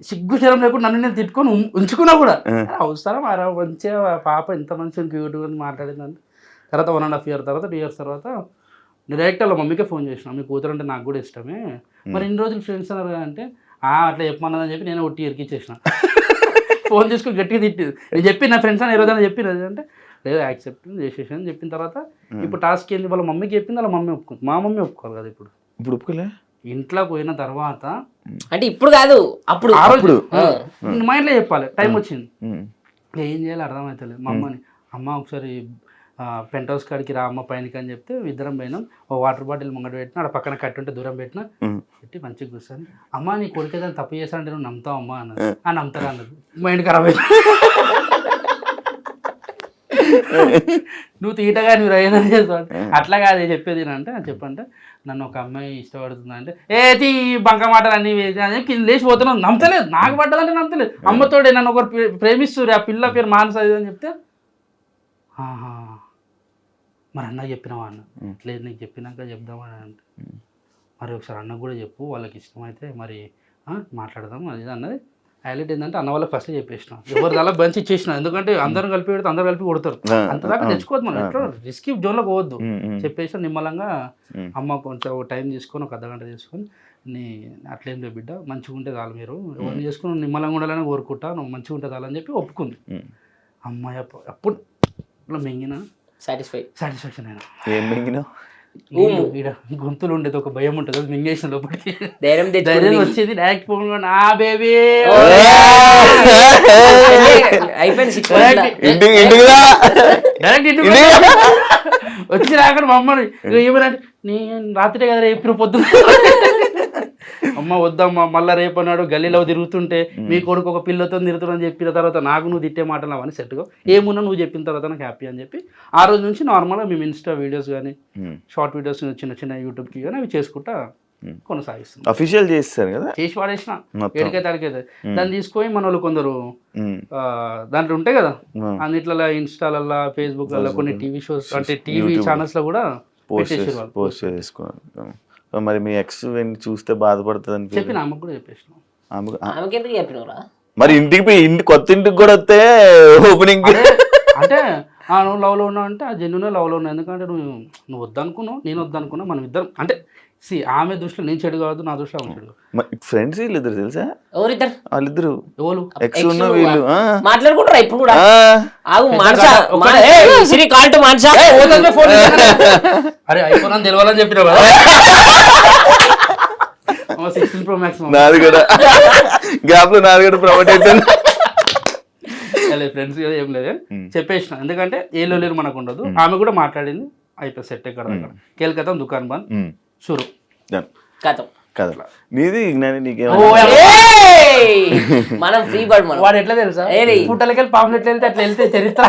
సిగ్గు శరం లేకుండా నన్ను నేను తిట్టుకొని ఉంచుకున్నా కూడా. అవసరం అరా మంచిగా పాప ఎంత మంచిగా క్యూట్గా మాట్లాడిందంటే. తర్వాత 1.5 years తర్వాత 2 years తర్వాత నేను డైరెక్ట్ వాళ్ళ మమ్మీకే ఫోన్ చేసిన, మీ కూతురు అంటే నాకు కూడా ఇష్టమే, మరి ఇన్ని రోజులు ఫ్రెండ్స్ అన్నారు అంటే అట్లా చెప్పమన్నదని చెప్పి నేను ఒట్టి ఇరికిచ్చేసిన. ఫోన్ తీసుకుని గట్టిగా తిట్టి నేను చెప్పి నా ఫ్రెండ్స్ అని ఈరోజు చెప్పినది అంటే లేదు యాక్సెప్ట్ చేసేసి అని చెప్పిన తర్వాత ఇప్పుడు టాస్క్ ఏంది, వాళ్ళ మమ్మీకి చెప్పింది, వాళ్ళ మమ్మీ ఒప్పుకుంది. మా మమ్మీ ఒప్పుకోవాలి కదా ఇప్పుడు ఒప్పుకోలే. ఇంట్లో పోయిన తర్వాత అంటే ఇప్పుడు కాదు అప్పుడు ఆ రోజు మా ఇంట్లో చెప్పాలి, టైం వచ్చింది. ఏం చేయాలి అర్థమవుతలేదు. మా అమ్మని, అమ్మ ఒకసారి పెంట్ హౌస్ కాడికి రా అమ్మ పైనకి అని చెప్తే ఇద్దరం పోయినాం. ఓ వాటర్ బాటిల్ ముంగట పెట్టినా, అక్కడ పక్కన కట్టుంటే దూరం పెట్టినా, పెట్టి మంచిగా కూర్చొని అమ్మ నీ కొడుకు ఏదైనా తప్పు చేశానంటే నువ్వు నమ్ముతావు అమ్మ అన్నది. నమ్ముతారా అన్నది. మైండ్ ఖరాబ్ అయింది. నువ్వు తీటగా నువ్వు రైదని చేస్తావు. అట్లా కాదు చెప్పేది అంటే చెప్పంటే నన్ను ఒక అమ్మాయి ఇష్టపడుతుంది అంటే ఏది బంక మాటలు అన్నీ కింద లేచిపోతున్నావు. నమ్మతలేదు, నాకు పడ్డదంటే నమ్మతలేదు. అమ్మతోడే నన్ను ఒకరు ప్రేమిస్తున్నారు, ఆ పిల్ల పేరు మానస అని చెప్తే మరి అన్న చెప్పినావా అన్న, లేదు నీకు చెప్పినాక చెప్దామని అంటే మరి ఒకసారి అన్నకు కూడా చెప్పు, వాళ్ళకి ఇష్టమైతే మరి మాట్లాడదాం అది అన్నది. హైలైట్ ఏంటంటే అన్న వాళ్ళకి ఫస్ట్ చెప్పేసిన, ఎవరు అలా బంచి ఇచ్చేసిన. ఎందుకంటే అందరూ కలిపి పెడితే అందరూ కలిపి కొడతారు, అంతదాకా తెచ్చుకోవద్దు మనం, ఎట్లా రిస్కీ జోన్లో పోవద్దు. చెప్పేసిన నిమ్మలంగా అమ్మ కొంచెం టైం తీసుకొని ఒక అర్ధగంట తీసుకొని నీ అట్లేం లేదు బిడ్డ, మంచిగా ఉంటే చాలు, మీరు ఎవరిని చేసుకుని నిమ్మలంగా ఉండాలని కోరుకుంటా, నువ్వు మంచిగా ఉంటే చాలని చెప్పి ఒప్పుకుంది. అమ్మాయి అప్పుడు మింగిన సాటిస్ఫాక్షన్ అయినా. ఏం మింగినావు? గొంతులు ఉండేది ఒక భయం ఉంటుంది, అది మింగేసిన లోపలికి ధైర్యం వచ్చేది. డైరెక్ట్ ఫోన్ నా బేబీ డైరెక్ట్ వచ్చి రాకుండా మా అమ్మని ఏమనంటే నేను రాత్రి కదా రేపు పొద్దున్న అమ్మ వద్దమ్మా మళ్ళీ రేపు అన్నాడు గల్లీలో తిరుగుతుంటే మీ కొడుకు ఒక పిల్లతో తిరుగుతుందని చెప్పిన తర్వాత నాకు నువ్వు తిట్టే మాటలు అవన్నీ సెట్గా ఏమున్నా నువ్వు చెప్పిన తర్వాత నాకు హ్యాపీ అని చెప్పి ఆ రోజు నుంచి నార్మల్గా మేము ఇన్స్టా వీడియోస్ కానీ షార్ట్ వీడియోస్ చిన్న చిన్న యూట్యూబ్కి కానీ అవి చేసుకుంటా కొనసాగిస్తున్నాం. అఫీషియల్ చేస్తారు కదా, చేసి వాడేసిన ఎడికైతే అడిగైతే దాన్ని తీసుకొని మన వాళ్ళు కొందరు దాంట్లో ఉంటాయి కదా అన్నిట్లలో ఇన్స్టాలల్లో ఫేస్బుక్లలో కొన్ని టీవీ షోస్ అంటే టీవీ ఛానల్స్లో కూడా పోస్ట్ చేసుకున్నారు. మరి మీ ఎక్స్ చూస్తే బాధపడుతుంది అని చెప్పిన ఆమెకు కూడా చెప్పేసిన. మరి ఇంటి కొత్త ఇంటికి కూడా వస్తే ఓపెనింగ్ అంటే నువ్వు లవ్లో ఉన్నావు అంటే ఆ జెన్యున్ లవ్లో ఉన్నావు. ఎందుకంటే నువ్వు వద్దనుకున్నావు, నేను వద్దనుకున్నా, మనం ఇద్దరం అంటే ఆమె దృష్టిలో నేను చెడు కాదు, నా దృష్టిలో ఆమె చెడు. ఫ్రెండ్స్ వీళ్ళిద్దరు తెలుసా? ఎవరిద్దరు? వాళ్ళిద్దరు ఎవరు ఎక్స్ ఉన్న వీళ్ళు మాట్లాడుకుంటారా ఇప్పుడు కూడా? అరే ఐఫోన్ అని తెలవాలని చెప్పినా కదా. 16 Pro Max నాది కూడా గ్యాప్ లో నాది కూడా ప్రమోట్ అవుతుంది. ఫ్రెండ్స్ కదా ఏం లేదు చెప్పేసిన, ఎందుకంటే ఏ లేరు మనకు ఉండదు. ఆమె కూడా మాట్లాడింది, అయిపోయి సెట్ ఎక్కడ దగ్గర కేల్కతా దుకాన్ బంద్ షురు కదా. నీది మనం ఫ్రీ బర్డ్. వాడు ఎట్లా తెలుసా పుట్టలకెళ్ళి పాంప్లెట్లు వెళ్తే అట్లా వెళ్తే చరిత్ర.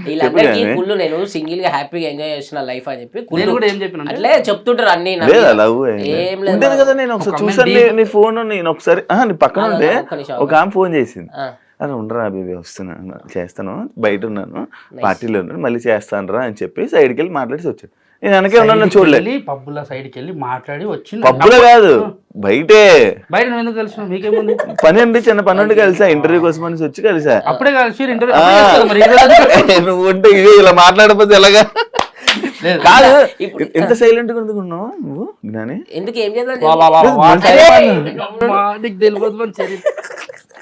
వీళ్ళందరికీ కుళ్ళు నేను సింగిల్ గా హ్యాపీగా ఎంజాయ్ చేస్తున్న లైఫ్ అని చెప్పి నేను కూడా ఏం చెప్పిన అట్లే చెప్తుంటారు అన్ని. ఏం లేదు కదా, నేను ఒకసారి చూసాను నీ ఫోన్, నేను ఒకసారి నీ పక్కన ఉంటే ఒక ఆమె ఫోన్ చేసింది, అరే ఉండరా బేబీ వస్తున్నా చేస్తాను, బయట ఉన్నాను పార్టీలో ఉన్నాను మళ్ళీ చేస్తాను రా అని చెప్పి సైడ్కి వెళ్ళి మాట్లాడి వచ్చాడు. నేను వెనకే ఉన్నాను చూడలేదు. పబ్బుల సైడ్కి వెళ్ళి మాట్లాడి వచ్చింది. పబ్బులో కాదు బయటే. బయట నువ్వు ఎందుకు కలిసిన? మీకేముంది పని అండి, చిన్న పని ఉండి కలిసా, ఇంటర్వ్యూ కోసం అని వచ్చి కలిసా. అప్పుడే కలిసి నువ్వు ఉంటే ఇదే ఇలా మాట్లాడకపోతే ఎలాగా? కాదు ఎంత సైలెంట్ గా ఎందుకున్నావు నువ్వు జ్ఞాని? ఎందుకు ఏం చేద్దాం?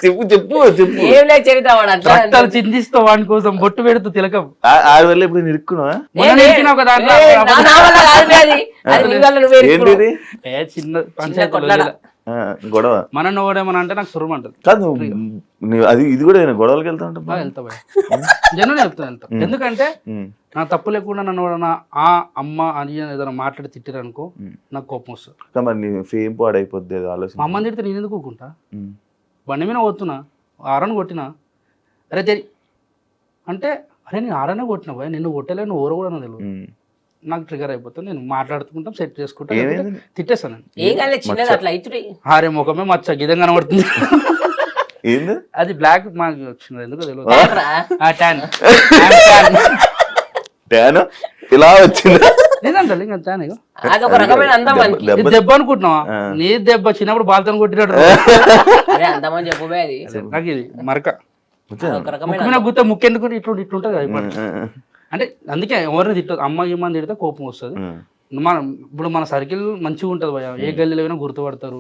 చెప్పు చెప్పు చెప్పు. ఏం లేదు చరిత్ర చిందిస్తావు వాడి కోసం బొట్టు పెడుతూ తిలకం. ఆడి వల్ల ఇప్పుడు నిరుక్కున్నావా? చిన్న పంచాయతీ గొడవ మన ఓడేమని అంటే నాకు సురం అంటది కాదు. అది ఇది కూడా గొడవలకి వెళ్తా ఉంటా, వెళ్తా జనం వెళ్తా. ఎందుకంటే నా తప్పు లేకుండా నన్ను ఆ అమ్మ అని ఏదైనా మాట్లాడి తిట్టారనుకో నాకు కోపం వస్తుంది. మరి నీ ఫేమ్ పాడైపోద్ది ఆలోచన. మా అమ్మని తిడితే నేను ఎందుకు ఊరుకుంటా? బండి మీద పోతున్నా, ఆరని కొట్టినా, అరే తెరి అంటే అరే నేను ఆరనే కొట్టినా పోయా, నిన్ను కొట్టలే, నువ్వు ఊరు కూడా తెలియదు. నాకు ట్రిగర్ అయిపోతుంది, నేను మాట్లాడుకుంటాం సెట్ చేసుకుంటాం, తిట్టేస్తాను. అరే ముఖమే మచ్చ గిదం కనబడుతుంది. ఏంది అది బ్లాక్ మాకు వచ్చింది ఎందుకు తెలియదు ఏంట్రా? ట్యాన్ ట్యాన్ ఇలా వచ్చింది లేదంటే ఇంకా ట్యాన్ ఇక అది ఒక రకమైన అందం మనకి. దెబ్బ దెబ్బ అనుకుంటున్నావా నీ దెబ్బ చిన్నప్పుడు బాల్తో కొట్టినట్టు అరే అందం అని చెప్పబోయే అది. నాకు ఇది మరక ఒక రకమైన ముఖ్యమైన గుర్త ముక్కెందుకు ఇట్లుంటది కదా ఇప్పుడు. అంటే అందుకే ఎవరిని తిట్టదు అమ్మ ఇమ్మని తిడితే కోపం వస్తుంది. ఇప్పుడు మన సర్కిల్ మంచిగా ఉంటుంది భయ ఏ గల్లీలో అయినా గుర్తుపడతారు.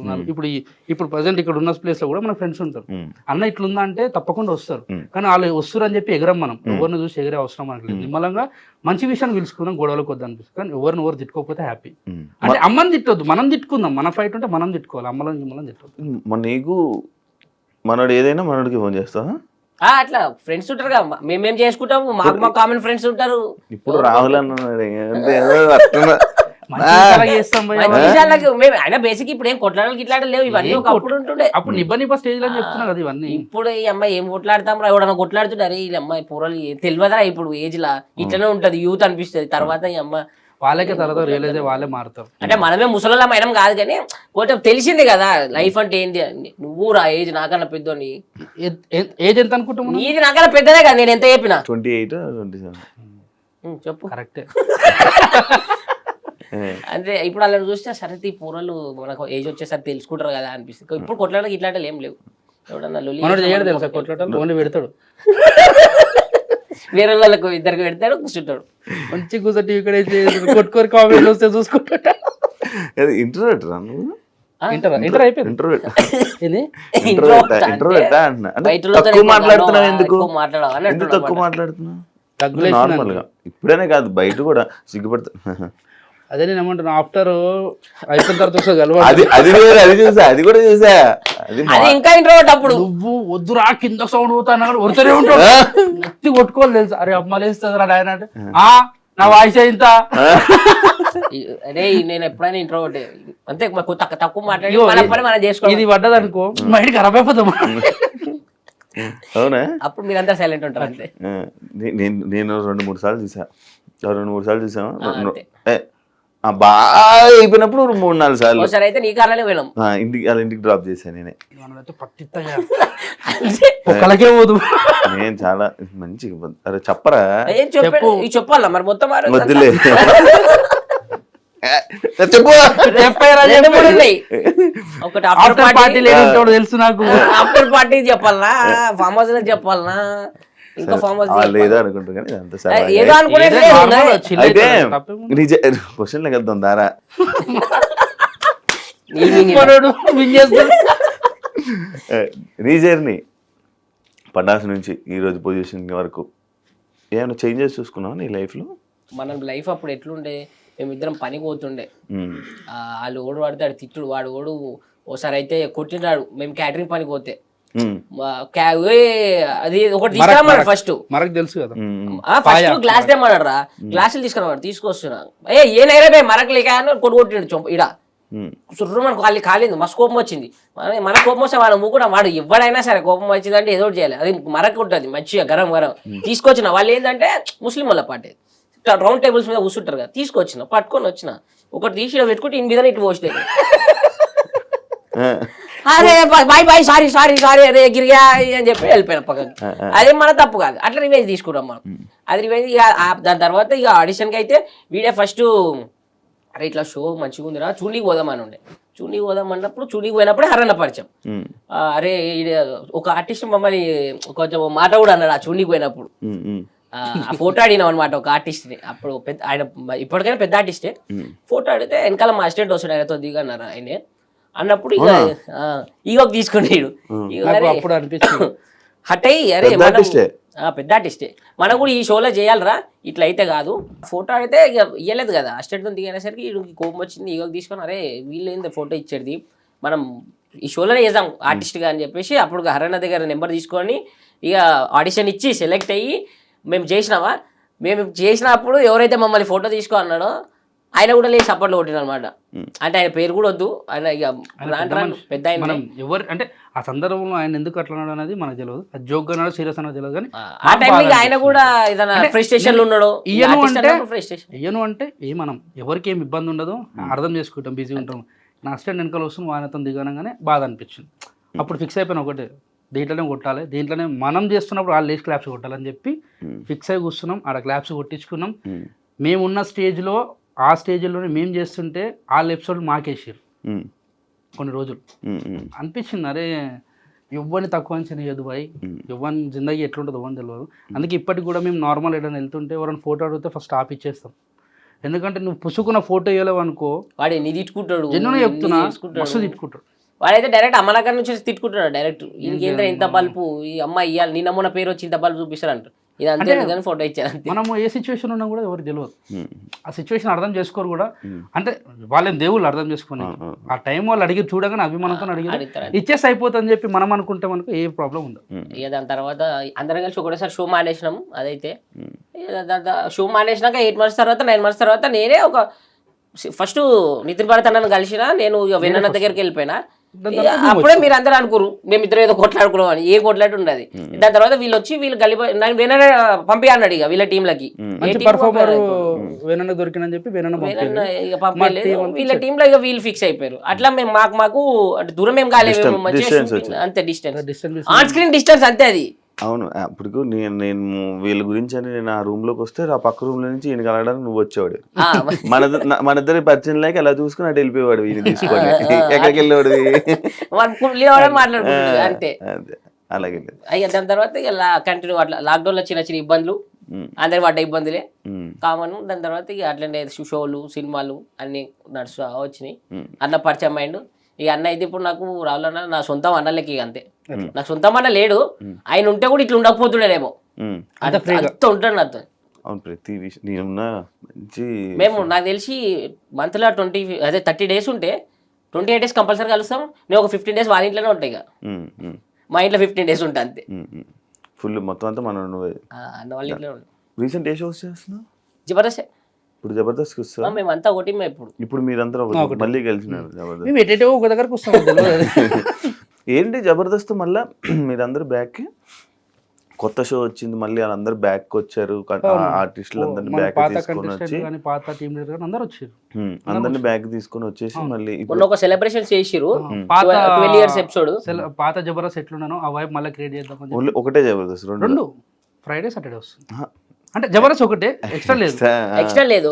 ఇప్పుడు ప్రజెంట్ ఇక్కడ ఉన్న ప్లేస్ లో కూడా మన ఫ్రెండ్స్ ఉంటారు. అన్న ఇట్లుందా అంటే తప్పకుండా వస్తారు. కానీ వాళ్ళు వస్తారు అని చెప్పి ఎగరం మనం ఎవరిని చూసి ఎగిరే అవసరం మనకి లేదు. నిమ్మలంగా మంచి విషయాన్ని పిలుచుకుందాం గొడవలకు వద్దు అనిపిస్తుంది. కానీ ఎవరు తిట్టుకోకపోతే హ్యాపీ. అంటే అమ్మని తిట్టొద్దు మనం తిట్టుకుందాం. మన ఫైట్ ఉంటే మనం తిట్టుకోవాలి. అమ్మలని తిట్టొద్దు. నీకు మనోడు ఏదైనా మనోడికి ఫోన్ చేస్తావా? అట్లా ఫ్రెండ్స్ ఉంటారు కదా మేమేం చేసుకుంటాము మా కామన్ ఫ్రెండ్స్ ఉంటారు. ఇప్పుడు రాహుల్ అన్నాడు మేము అయినా బేసిక్ ఇప్పుడు ఏం కొట్లాడాలి ఇట్లాంటి లేవు. ఇవన్నీ ఒకప్పుడు ఉంటుండే. అప్పుడు నిబ్బ స్టేజ్ లో చెప్తున్నా కదా ఇవన్నీ. ఇప్పుడు ఈ అమ్మాయి ఏం కొట్లాడతాం రా ఎవడన్నా కొట్లాడుతుంటారు. ఈ అమ్మాయి పూరలు తెలియదురా ఇప్పుడు ఏజ్ లా ఇట్లనే ఉంటది యూత్ అనిపిస్తుంది. తర్వాత ఈ అమ్మ వాళ్ళకే తర్వాత రియలైజ్ వాళ్ళే మారుతారు. అంటే మనమే ముసలిం అయినా కాదు కానీ కొంచెం తెలిసింది కదా లైఫ్ అంటే ఏంటి అని. నువ్వు రా ఏజ్ నాకన్నా పెద్దోని. ఏజ్ ఎంత అనుకుంటున్నావు? నీది నాకన్నా పెద్దదే కదా నేను ఎంత చెప్పినా. 28 27 చెప్పు కరెక్టే. అంటే ఇప్పుడు వాళ్ళని చూస్తే సరే ఈ పూరలు మనకు ఏజ్ వచ్చేసరికి తెలుసుకుంటారు కదా అనిపిస్తుంది. ఇప్పుడు కొట్లాడకి ఇట్లాంటి ఏం లేవు. ఎవడన్నా చేయడు తెలుసా కొట్లాటలు ఓన్లీ పెడతాడు. వేరే వాళ్ళకు ఇద్దరికి పెడతాడు కూర్చుంటాడు. మంచి కూర్చొని టీవీ కూడా కొట్టుకొని కామెంట్లు వస్తే చూసుకుంటా. ఇంటర్వ్యూట్ రా నువ్వు? ఇంటర్ అయిపోయింది. తక్కువ మాట్లాడుతున్నావు ఎందుకు? తక్కువ మాట్లాడుతున్నావు నార్మల్ గా. ఇప్పుడేనే కాదు బయట కూడా సిగ్గుపడతా. అదే నేను ఏమంటున్నా ఆఫ్టర్ అయిపోయిన తర్వాత అది చూసా అది కూడా చూసా. అది ఇంకా ఇంట్రోవర్ట్. అప్పుడు నువ్వు వద్దురా కింద సౌండ్ పోతాను వరుతూనే ఉంటావు. ఎత్తి కొట్టుకోవాలి తెలుసు. అరే అమ్మ లేస్తుందిరా ఆయన అంటే నా వాయిస్ ఇంత. అరే నేను ఎప్పుడైనా ఇంట్రోవర్ట్ అంతే తక్కువ మాట్లాడి మనం చేసుకోవాలి. ఇది పడ్డది అనుకో మైండ్ ఖరాబ్ అయిపోతాం. అవునా? అప్పుడు మీరంతా సైలెంట్ ఉంటారు అంతే. నేను 2-3 సార్లు చూసాను. బాగా అయిపోయినప్పుడు 3-4 సార్లు. ఒకసారి అయితే నీ కారణాలే పోయినాం. ఇంటికి డ్రాప్ చేశాను నేనే. ఒక్కలకే పోదు. నేను చాలా మంచిగా అరే చెప్పరా చెప్పాలా మరి మొత్తం వద్దులే చెప్పు. ఒకటి ఆఫ్టర్ పార్టీ తెలుసు నాకు. ఆఫ్టర్ పార్టీ చెప్పాలనా ఫామ్ హౌస్ లో చెప్పాలనా ఇంకా ఫామ్ హౌస్ లేదా అనుకుంటారు కానీ ఏదో అనుకునేది. క్వశ్చన్లోకి వెళ్తాం దారా. నీ జర్నీ పటాస్ నుంచి ఈ రోజు పొజిషన్ వరకు ఏమైనా చేంజెస్ చూసుకున్నావా నీ లైఫ్ లో? మన లైఫ్ అప్పుడు ఎట్లుండే మేమిద్దరం పనికి పోతుండే. వాళ్ళు ఓడు పడతాడు తిట్టుడు వాడు ఓడు. ఓసారి అయితే కొట్టినాడు మేము క్యాటరింగ్ పనికి పోతే. అది ఒకటి తీసుకురామన్నాడు ఫస్ట్. మనకు తెలుసు కదా ఫస్ట్ గ్లాస్ తెమ్మన్నాడు రా. గ్లాసులు తీసుకురాడు తీసుకొస్తున్నా ఏనైనా మరకు లేక కొట్టుకొట్టిండు ఇడ సుర్రు మనకు వాళ్ళు కాలేదు. మస్తు కోపం వచ్చింది. మన కోపం వస్తే వాడు కూడా వాడు ఎవడైనా సరే కోపం వచ్చింది అంటే ఏదో చేయాలి. అది మరకు ఉంటుంది మంచిగా గరం తీసుకొచ్చిన. వాళ్ళు ఏంటంటే ముస్లిం వాళ్ళ పార్టీ రౌండ్ టేబుల్స్ మీద కూర్చుంటారు కదా. తీసుకొచ్చిన పట్టుకొని వచ్చిన ఒకటి తీసి పెట్టుకుంటే ఇన్ మీద ఇటు పోస్తే అరే bye bye sorry sorry sorry అరే గిరిగా అని చెప్పి వెళ్ళిపోయిన పక్కకి. అదే మన తప్పు కాదు. అట్లా రివెంజ్ తీసుకున్నాం మనం. అది రివెంజ్. దాని తర్వాత ఇక ఆడిషన్కి అయితే వీడే ఫస్ట్ అరే ఇట్లా షో మంచిగా ఉందిరా చూడీకి పోదామని ఉండే. చూడీకి పోదాం అన్నప్పుడు చూడీకి పోయినప్పుడే హరన్న పరిచయం. అరే ఒక ఆర్టిస్ట్ మమ్మల్ని కొంచెం మాట కూడా అన్నాడు ఆ చూడీకి పోయినప్పుడు. ఆ ఫోటో అడిగినాం అనమాట ఒక ఆర్టిస్ట్ ని. అప్పుడు పెద్ద ఆయన ఇప్పటికైనా పెద్ద ఆర్టిస్టే. ఫోటో అడిగితే వెనకాల మా అసిస్టెంట్ వస్తాడు ఆయనతో దిగన్నారు ఆయనే అన్నప్పుడు ఇక ఈగోకి తీసుకునేడు. హట్ అయ్యి అరే పెద్ద ఆర్టిస్టే మనం కూడా ఈ షోలో చేయాలరా ఇట్లా అయితే కాదు. ఫోటో అయితే ఇక ఇవ్వలేదు కదా అసిస్టెంట్తో దిగేసరికి కోపం వచ్చింది. ఈగోకి తీసుకొని అరే వీళ్ళు ఏంది ఫోటో ఇచ్చేది మనం ఈ షోలోనే చేద్దాం ఆర్టిస్ట్గా అని చెప్పేసి అప్పుడు హరన్న దగ్గర నెంబర్ తీసుకొని ఇక ఆడిషన్ ఇచ్చి సెలెక్ట్ అయ్యి మేము చేసినప్పుడు ఎవరైతే మమ్మల్ని ఫోటో తీసుకో అన్నాడో ఆయన కూడా లేదు సపోర్ట్లో కొట్టిన అనమాట. అంటే ఆయన పేరు కూడా వద్దు. ఆయన ఇక పెద్ద ఆయన ఎవరు అంటే ఆ సందర్భంలో ఆయన ఎందుకు అట్లా ఉన్నాడు అనేది మనకు తెలియదు. అది జోక్ అన్నాడు సీరియస్ అన్నది తెలియదు. కానీ ఆ టైంలో ఆయన కూడా ఏదైనా ఫ్రస్ట్రేషన్ లో ఉన్నాడు. ఇయ్యను అంటే మనం ఎవరికి ఏం ఇబ్బంది ఉండదు అర్థం చేసుకుంటాం బిజీ ఉంటాం. నా అసిస్టెంట్ వెనకాల వస్తుంది వానతో దిగనగానే బాధ అనిపించింది. అప్పుడు ఫిక్స్ అయిపోయిన ఒకటే దీంట్లోనే కొట్టాలి, దీంట్లోనే మనం చేస్తున్నప్పుడు వాళ్ళు లేచి క్లాప్స్ కొట్టాలని చెప్పి ఫిక్స్ అయి కూర్చున్నాం. ఆడ క్లాప్స్ కొట్టించుకున్నాం. మేమున్న స్టేజ్లో ఆ స్టేజ్లోనే మేము చేస్తుంటే వాళ్ళ ఎపిసోడ్ మాకేసారు కొన్ని రోజులు. అనిపించింది అరే ఇవ్వని తక్కువ అని చేయదు బాయ్, ఇవ్వని జిందగీ ఎట్లుంటుందో ఇవ్వని తెలియదు. అందుకే ఇప్పటికి కూడా మేము నార్మల్ ఏదైనా వెళ్తుంటే ఎవరైనా ఫోటో అడిగితే ఫస్ట్ ఆప్ ఇచ్చేస్తాం. ఎందుకంటే నువ్వు పుసుకున్న ఫోటో వేయలేవు అనుకో వాడు ఎన్ని తిట్టుకుంటాడు, జన్ను చెప్తున్నా మస్తు తిట్టుకుంటాడు. వాడైతే డైరెక్ట్ అమ్మలక్కడి నుంచి తిట్టుకుంటాడు డైరెక్ట్. ఇంకేంద్ర ఇంత బల్పు ఈ అమ్మాయి ఇవ్వాలి, నీ నమ్మున పేరు వచ్చి ఇంత బల్పు చూపిస్తారు అంటారు. ఇది అంతే కానీ ఫోటో ఇచ్చారు అంతే. మనము ఏ సిచ్యువేషన్ ఉన్నా కూడా ఎవరికి తెలియదు, ఆ సిచ్యువేషన్ అర్థం చేసుకోరు కూడా. అంటే వాళ్ళేం దేవుళ్ళు అర్థం చేసుకుని ఆ టైం వాళ్ళు అడిగి చూడగానే అభిమానంతో అడిగి ఇచ్చేసి అయిపోతుందని చెప్పి మనం అనుకుంటే మనకు ఏ ప్రాబ్లం ఉండదు. ఇక దాని తర్వాత అందరం కలిసి ఒకటేసారి షో మానేసినాం. అదైతే షో మానేసినాక 8 months తర్వాత 9 months తర్వాత నేనే ఒక ఫస్ట్ నితిన్ భరత్ అన్నను కలిసిన. నేను ఇక వెన్న దగ్గరికి వెళ్ళిపోయినా. అప్పుడే మీరు అందరూ అనుకోరు మేమిద్దరు ఏదో కొట్లాడుకున్నాం అని. ఏ కొట్లాట ఉండదు. దాని తర్వాత వీళ్ళు వచ్చి వీళ్ళు కలిపి నన్ను వేరే పంపి అన్నాడు ఇక వీళ్ళ టీంలకి. ఇక పంపలేదు వీళ్ళ టీంలో. ఇక వీళ్ళు ఫిక్స్ అయిపోయారు. అట్లా మేము మాకు దూరం ఏం కాలేదు, అంతే డిస్టెన్స్, ఆన్ స్క్రీన్ డిస్టెన్స్ అంతే అది. అవును. అప్పుడు నేను వీళ్ళ గురించి అని నేను ఆ రూమ్ లోకి వస్తే ఆ పక్క రూమ్ లో నుంచి ఈయన కలగడానికి నువ్వు వచ్చేవాడు. మన ఇద్దరి పరిచయం లేక అలా చూసుకుని అటు వెళ్ళిపోయేవాడు. ఈయన తీసుకొని ఎక్కడికి వెళ్ళేవాడు మాట్లాడుకుంటాడు అంతే. అలాగే అయ్యా దాని తర్వాత ఇక కంటిన్యూ అట్లా లాక్డౌన్ లో చిన్న ఇబ్బందులు అందరి పడ్డ ఇబ్బందులే కామన్. దాని తర్వాత ఇక అట్లనే షోలు సినిమాలు అన్ని నడుస్తూ వచ్చినాయి. అట్లా పరిచయం అయ్యిండు. ఇక అన్న అయితే ఇప్పుడు నాకు రావాలన్నా నా సొంతం అన్నలకి అంతే. నాకు సొంతం అన్న లేడు, ఆయన ఉంటే కూడా ఇట్లా ఉండకపోతున్నాడేమో అంత ఉంటాడు నాతో. ప్రతి విషయం మేము నాకు తెలిసి మంత్లో 30 days ఉంటే 28 days కంపల్సరీ కలుస్తాం. నేను ఒక 15 days వాళ్ళ ఇంట్లోనే ఉంటాయి. ఇక మా ఇంట్లో 15 days ఉంటా అంతే. ఫుల్ మొత్తం అంతా మన అన్న వాళ్ళ ఇంట్లో ఉంటాం. రీసెంట్ ఏ షోస్ చేస్తున్నావు? జబర్దస్త్. ఇప్పుడు జబర్దస్త్ వస్తా మేమంతా ఒకటి. ఇప్పుడు మీరందరూ మళ్ళీ కలిసినారు జబర్దస్త్. ఏంటి జబర్దస్త్ మళ్ళా మీరందరూ బ్యాక్ కొత్త షో వచ్చింది, మళ్ళీ వాళ్ళందరూ బ్యాక్ వచ్చారు. ఆర్టిస్టులు అందరినీ బ్యాక్ తీసుకొని వచ్చి అందరినీ బ్యాక్ తీసుకొని వచ్చేసి మళ్ళీ ఒక సెలబ్రేషన్ చేసిరు. 12 years ఎపిసోడ్ పాత జబర్దస్త్ ఎట్లున్నానో ఆ వైపు మళ్ళీ క్రియేట్ చేద్దాం. ఒకటే జబర్దస్త్ రెండు ఫ్రైడే సాటర్డే వస్తుంది. అంటే జబర్దస్త్ ఒకటే, ఎక్స్ట్రా లేదు.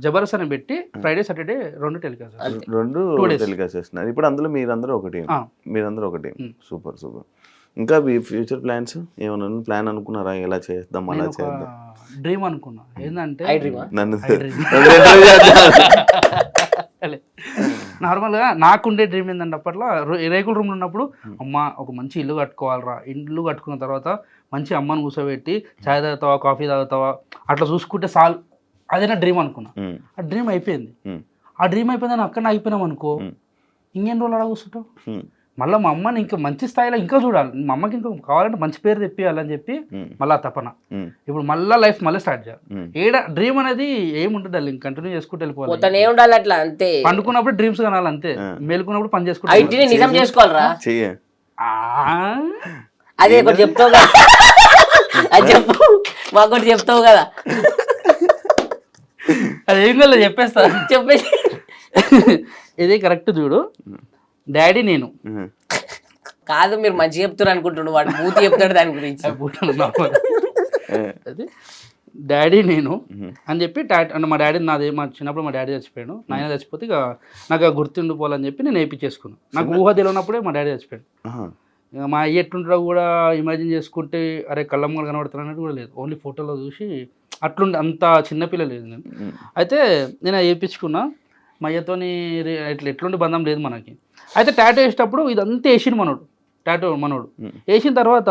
జబర్దస్త్ అని పెట్టి ఫ్రైడే సాటర్డే రెండు టెలికాస్ట్ చేస్తున్నారు. ఇప్పుడు అందులో మీరందరూ ఒకటి. సూపర్. ఇంకా మీ ఫ్యూచర్ ప్లాన్స్ ఏమైనా ప్లాన్ అనుకున్నారా? ఎలా చేద్దాం అలా చేద్దాం డ్రీమ్ అనుకున్నా. ఏంటంటే నార్మల్గా నాకుండే డ్రీమ్ ఏంటంటే అప్పట్లో రేకుల రూమ్లో ఉన్నప్పుడు అమ్మ ఒక మంచి ఇల్లు కట్టుకోవాలరా, ఇల్లు కట్టుకున్న తర్వాత మంచి అమ్మని కూర్చోబెట్టి చాయ్ తాగుతావా కాఫీ తాగుతావా అట్లా చూసుకుంటే చాలు, అదే నా డ్రీమ్ అనుకున్నా. ఆ డ్రీమ్ అయిపోయింది. నేను అక్కడ అయిపోయినాం అనుకో ఇంకెన్ని రోజులు అలా కూర్చుంటావు. మళ్ళీ మా అమ్మని ఇంకా మంచి స్థాయిలో ఇంకా చూడాలి, మా అమ్మకి ఇంకా కావాలంటే మంచి పేరు తెప్పియాలని చెప్పి మళ్ళీ తపన. ఇప్పుడు మళ్ళీ లైఫ్ మళ్ళీ స్టార్ట్ చేయాలి. డ్రీమ్ అనేది ఏముంటుంది అది కంటిన్యూ చేసుకుంటూ వెళ్ళిపోవాలి. అట్లా అంతే. పండుకున్నప్పుడు డ్రీమ్స్ కనాలి అంతే, మేలుకున్నప్పుడు పని చేసుకోవాలి. నిజం చేసుకోవాలరా. అదే ఒకటి చెప్తావు కదా, అది చెప్పు మాకు చెప్తావు కదా. అది ఏం కదా చెప్పేస్తా, చెప్పేసి ఇదే కరెక్ట్ చూడు. డాడీ నేను కాదు మీరు మంచిగా చెప్తారు అనుకుంటున్నాడు, వాడు బూతి చెప్తాడు దాని గురించి. అది డాడీ నేను అని చెప్పి అంటే మా డాడీ మా చిన్నప్పుడు మా డాడీ చచ్చిపోయాడు. నాయన చచ్చిపోతే ఇక నాకు గుర్తుండిపోవాలని చెప్పి నేను వేయించేసుకున్నాను. నాకు ఊహ తెలియనప్పుడే మా డాడీ చచ్చిపోయాడు. ఇక మా అయ్య ఎట్లుంటారో కూడా ఇమాజిన్ చేసుకుంటే అరే కళ్ళమ్మలు కనబడతారు అనేది కూడా లేదు. ఓన్లీ ఫోటోలో చూసి అట్లుండి అంత చిన్నపిల్ల లేదు నేను. అయితే నేను వేయించుకున్నా. మా అయ్యతోని ఎట్లుండి బంధం లేదు మనకి. అయితే టాటూ వేసేటప్పుడు ఇదంతా వేసిండు మనోడు వేసిన తర్వాత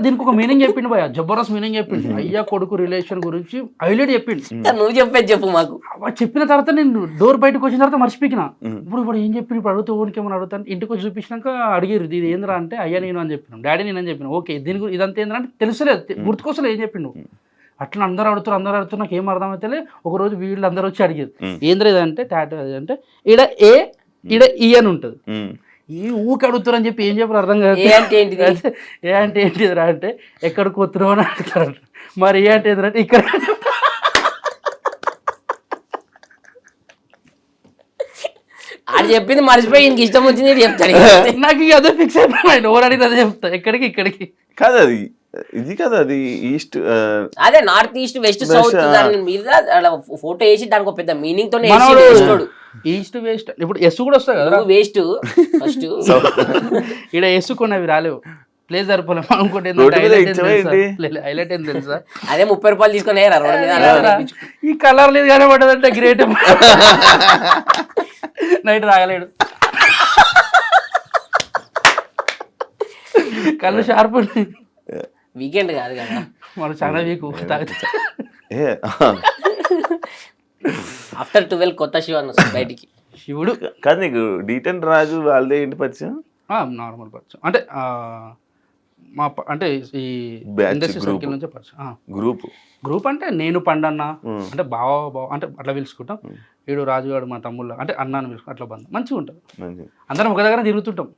దీనికి ఒక మీనింగ్ చెప్పిండు భయ, జబర్దస్త్ మీనింగ్ చెప్పిండు. అయ్యా కొడుకు రిలేషన్ గురించి హైలైట్ చెప్పిండు. నువ్వు చెప్పు మాకు. చెప్పిన తర్వాత నేను డోర్ బయటకు వచ్చిన తర్వాత మర్చిపోయినా. ఇప్పుడు ఏం చెప్పిండు, ఇప్పుడు అడుగుతూ ఊరికి ఏమని అడుగుతాను. ఇంటికి వచ్చి చూపించినాక అడిగారు ఇది ఏంద్రా అంటే అయ్యా నేను అని చెప్పినాం, డాడీ నేను అని చెప్పిన. ఓకే దీని గురించి ఇదంతా ఏంద్రా అంటే తెలుసలేదు, గుర్తుకోసలేదు ఏం చెప్పిండు. అట్లా అందరూ అడుగుతారు నాకు ఏం అర్థమైతే. ఒకరోజు వీళ్ళు అందరూ వచ్చి అడిగారు ఏంద్రా ఇదంటే టాటూ అంటే ఈడ ఈ అని ఉంటుంది. ఈ ఊకి అడుగుతారు అని చెప్పి ఏం చెప్పారు అర్థం కాదు. ఏ అంటే ఏంటిదిరా అంటే ఎక్కడికి పోతున్నావు అని అడుగుతారు. మరి ఏ అంటే ఏంటంటే ఇక్కడ. అది చెప్పింది మర్చిపోయి ఇంక ఇష్టం వచ్చింది ఈడు చెప్తాడు నాకు ఇక అదే ఫిక్స్ అయిపోయింది. ఓవర్ అడిగితే అదే చెప్తా, ఎక్కడికి ఇక్కడికి. కాదు అది ఇది కదా అది ఈస్ట్ అదే నార్త్ ఈస్ట్ వెస్ట్ సౌత్ దాని మీద ఫోటో వేసి దానికి ఒక పెద్ద మీనింగ్ తోనే మనోడు వేస్తాడు. ఈస్ట్ వేస్ట్ ఇప్పుడు ఎస్ కూడా వస్తాయి కదా, నువ్వు వేస్ట్ ఫస్ట్ ఇక్కడ ఎస్ కొన్నవి రాలేవు, ప్లేస్ సరిపోలే. ఇంకోటి రోడ్డు మీద ఇచ్చావా ఏంటి? హైలైట్ ఏంటి తెలుసా, అదే 30 రూపాయలు తీసుకొని రోడ్డు మీద అలా ఈ కలర్ లేదు కానీ పడ్డదంటే గ్రేట్. నైట్ రాగలేడు, కళ్ళు షార్ప్ ఉంది. వీకెండ్ కాదు కదా మనం చాలా వీక్ తాగితే. ఆఫ్టర్ 12 కొత్త శివ అన్న బయటికి. శివుడు కాదు నీకు D10 రాజు వాళ్ళదే ఏంటి పరిచయం? నార్మల్ పరిచయం అంటే మా అంటే ఈ Batch ఇండస్ట్రీ group. సర్కిల్ నుంచే పరిచయం. గ్రూప్ అంటే నేను పండన్న అంటే బావ అంటే అట్లా పిలుచుకుంటాం. వీడు రాజుగాడు మా తమ్ముళ్ళ అంటే అన్నాను పిలుచుకుంటాం, అట్లా బంధం మంచిగా ఉంటుంది. అందరం ఒక దగ్గర తిరుగుతుంటాం,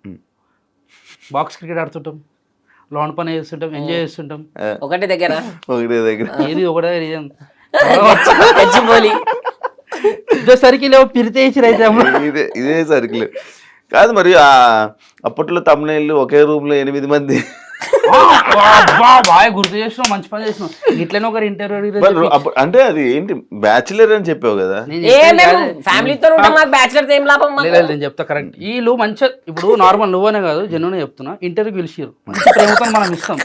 బాక్స్ క్రికెట్ ఆడుతుంటాం, లాన్ పని చేస్తుంటాం, ఎంజాయ్ చేస్తుంటాం. ఒకటే దగ్గర ఏది ఒకటే రీజన్ గచ్చిబౌలి సర్కిల్ పిరితేసి రైతే ఇదే సర్కిల్ కాదు మరి. అప్పట్లో తమ్ముళ్ళు ఒకే రూమ్ లో 8 మంది. బాగా గుర్తు చేసినావు, మంచి పని చేసినావు. ఇట్లనే ఒకరు ఇంటర్వ్యూ అంటే అది ఏంటి బ్యాచులర్ అని చెప్పావు కదా. ఫ్యామిలీతో ఉంటాం, మాకు బ్యాచులర్ ఏం లాభం. నేను చెప్తా కరెక్ట్. వీళ్ళు మంచిగా ఇప్పుడు నార్మల్ నువ్వనే కాదు జెన్యున్ చెప్తున్నా, ఇంటర్వ్యూకి పిలిచిరు మంచి ప్రేమతో మనం ఇస్తాం.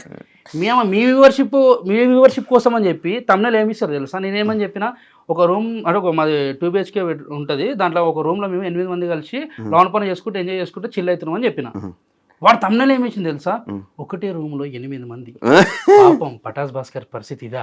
మేము మీ వ్యూవర్షిప్ కోసం అని చెప్పి తమిళ ఏమి ఇస్తారు తెలుసా. నేనేమని చెప్పినా ఒక రూమ్ అంటే ఒక మాది 2 BHK ఉంటుంది, దాంట్లో ఒక రూమ్లో మేము 8 మంది కలిసి లాన్ పని చేసుకుంటూ ఎంజాయ్ చేసుకుంటూ చిల్ అవుతున్నాం అని చెప్పిన. వాడు తమిళ ఏమి ఇచ్చింది తెలుసా, ఒకటే రూమ్ లో 8 మంది, పాపం పటాస్ భాస్కర్ పరిస్థితి ఇదా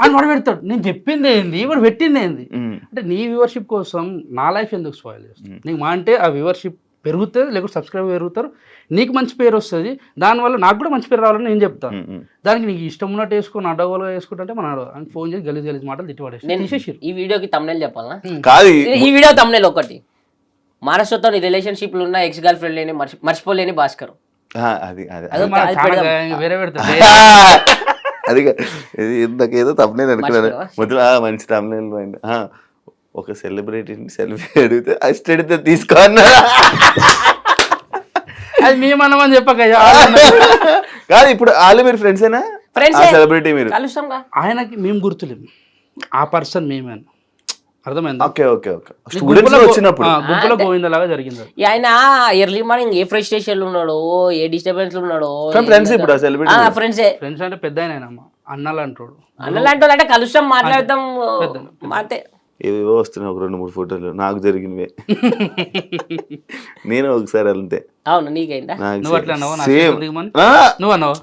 అని వాడు పెడతాడు. నేను చెప్పింది ఏంది, వాడు పెట్టింది ఏంది. అంటే నీ వ్యూవర్షిప్ కోసం నా లైఫ్ ఎందుకు స్పాయిల్ చేస్తాను నీకు. మా అంటే ఆ వ్యూవర్షిప్ పెరుగుతుంది, లేకపోతే సబ్స్క్రైబర్ పెరుగుతారు, నీకు మంచి పేరు వస్తుంది, దానివల్ల నాకు కూడా మంచి పేరు రావాలని నేను చెప్తాను. దానికి నీకు ఇష్టం ఉన్నట్టు వేసుకొని అడ్డగోలుగా వేసుకుంటే మన ఫోన్ చేసి గలీజ్ మాటలు తిట్టి ఈ వీడియోకి తమ్నెల్ చెప్పాలా కాదు, ఈ వీడియో తమ్నెల్ ఒకటి మానసతో నీ రిలేషన్షిప్ లో ఉన్న ఎక్స్ గర్ల్ ఫ్రెండ్ లేని మర్చిపోలేని భాస్కర్. వేరే పెడతాడు. అది ఇంతకేదో తప్పలేదు అనుకున్నాను మొదలు. మంచి తప్పలేదు పోయింది. ఒక సెలబ్రిటీని సెల్ఫీ అడిగితే అసిస్టెంట్ తీసుకో అన్నారు. అది మేమన్నామని చెప్పక కాదు, ఇప్పుడు వాళ్ళు మీరు ఫ్రెండ్సేనా? సెలబ్రిటీ మీరు ఆయనకి మేము గుర్తులేము, ఆ పర్సన్ మేమే. అర్థమైందా? Okay okay okay. స్టూడెంట్స్ వచ్చినప్పుడు గుంపులో గోవిందలాగా జరిగింది. ఆయన ఎర్లీ మార్నింగ్ ఏ ఫ్రస్ట్రేషన్ లో ఉన్నాడో, ఏ డిస్టర్బెన్స్ లో ఉన్నాడో. ఫ్రెండ్స్ ఇప్పుడు సెలబ్రిటీ ఫ్రెండ్స్ అంటే పెద్ద అన్నలాంటోడు. అన్నలాంటోడు అంటే కలుస్తాం, మాట్లాడతాం అంతే. ఏవేవో వస్తున్నాయి, ఒక 2-3 ఫోటోలు నాకు జరిగినవే. నేను ఒకసారి అంతే. అవును, నీకైందా? నువ్వు అట్లా నువ్వు అన్నావు.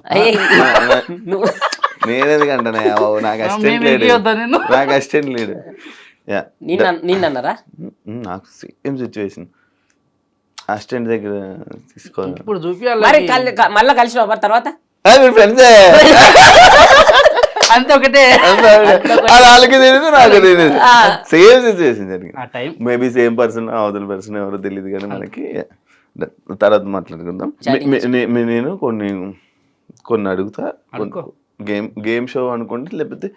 నేనేందుకంటే నాకు అసిస్టెంట్ లేడు. నిన్నన్నారా? నాకు సేమ్ సిచ్యువేషన్. అసిస్టెంట్ దగ్గర తీసుకోవాలి. ఇప్పుడు చూపించాలి మళ్ళీ కలిసి తర్వాత ఫ్రెండ్సే అంతే ఒకటే. వాళ్ళకి తెలియదు, నాకు తెలియదు. సేమ్ సిచ్యువేషన్ జరిగింది. మేబీ సేమ్ పర్సన్, అవతల పర్సన్ ఎవరో తెలియదు కానీ మనకి. తర్వాత మాట్లాడుకుందాం. నేను కొన్ని అడుగుతా, గేమ్ షో అనుకోండి, లేకపోతే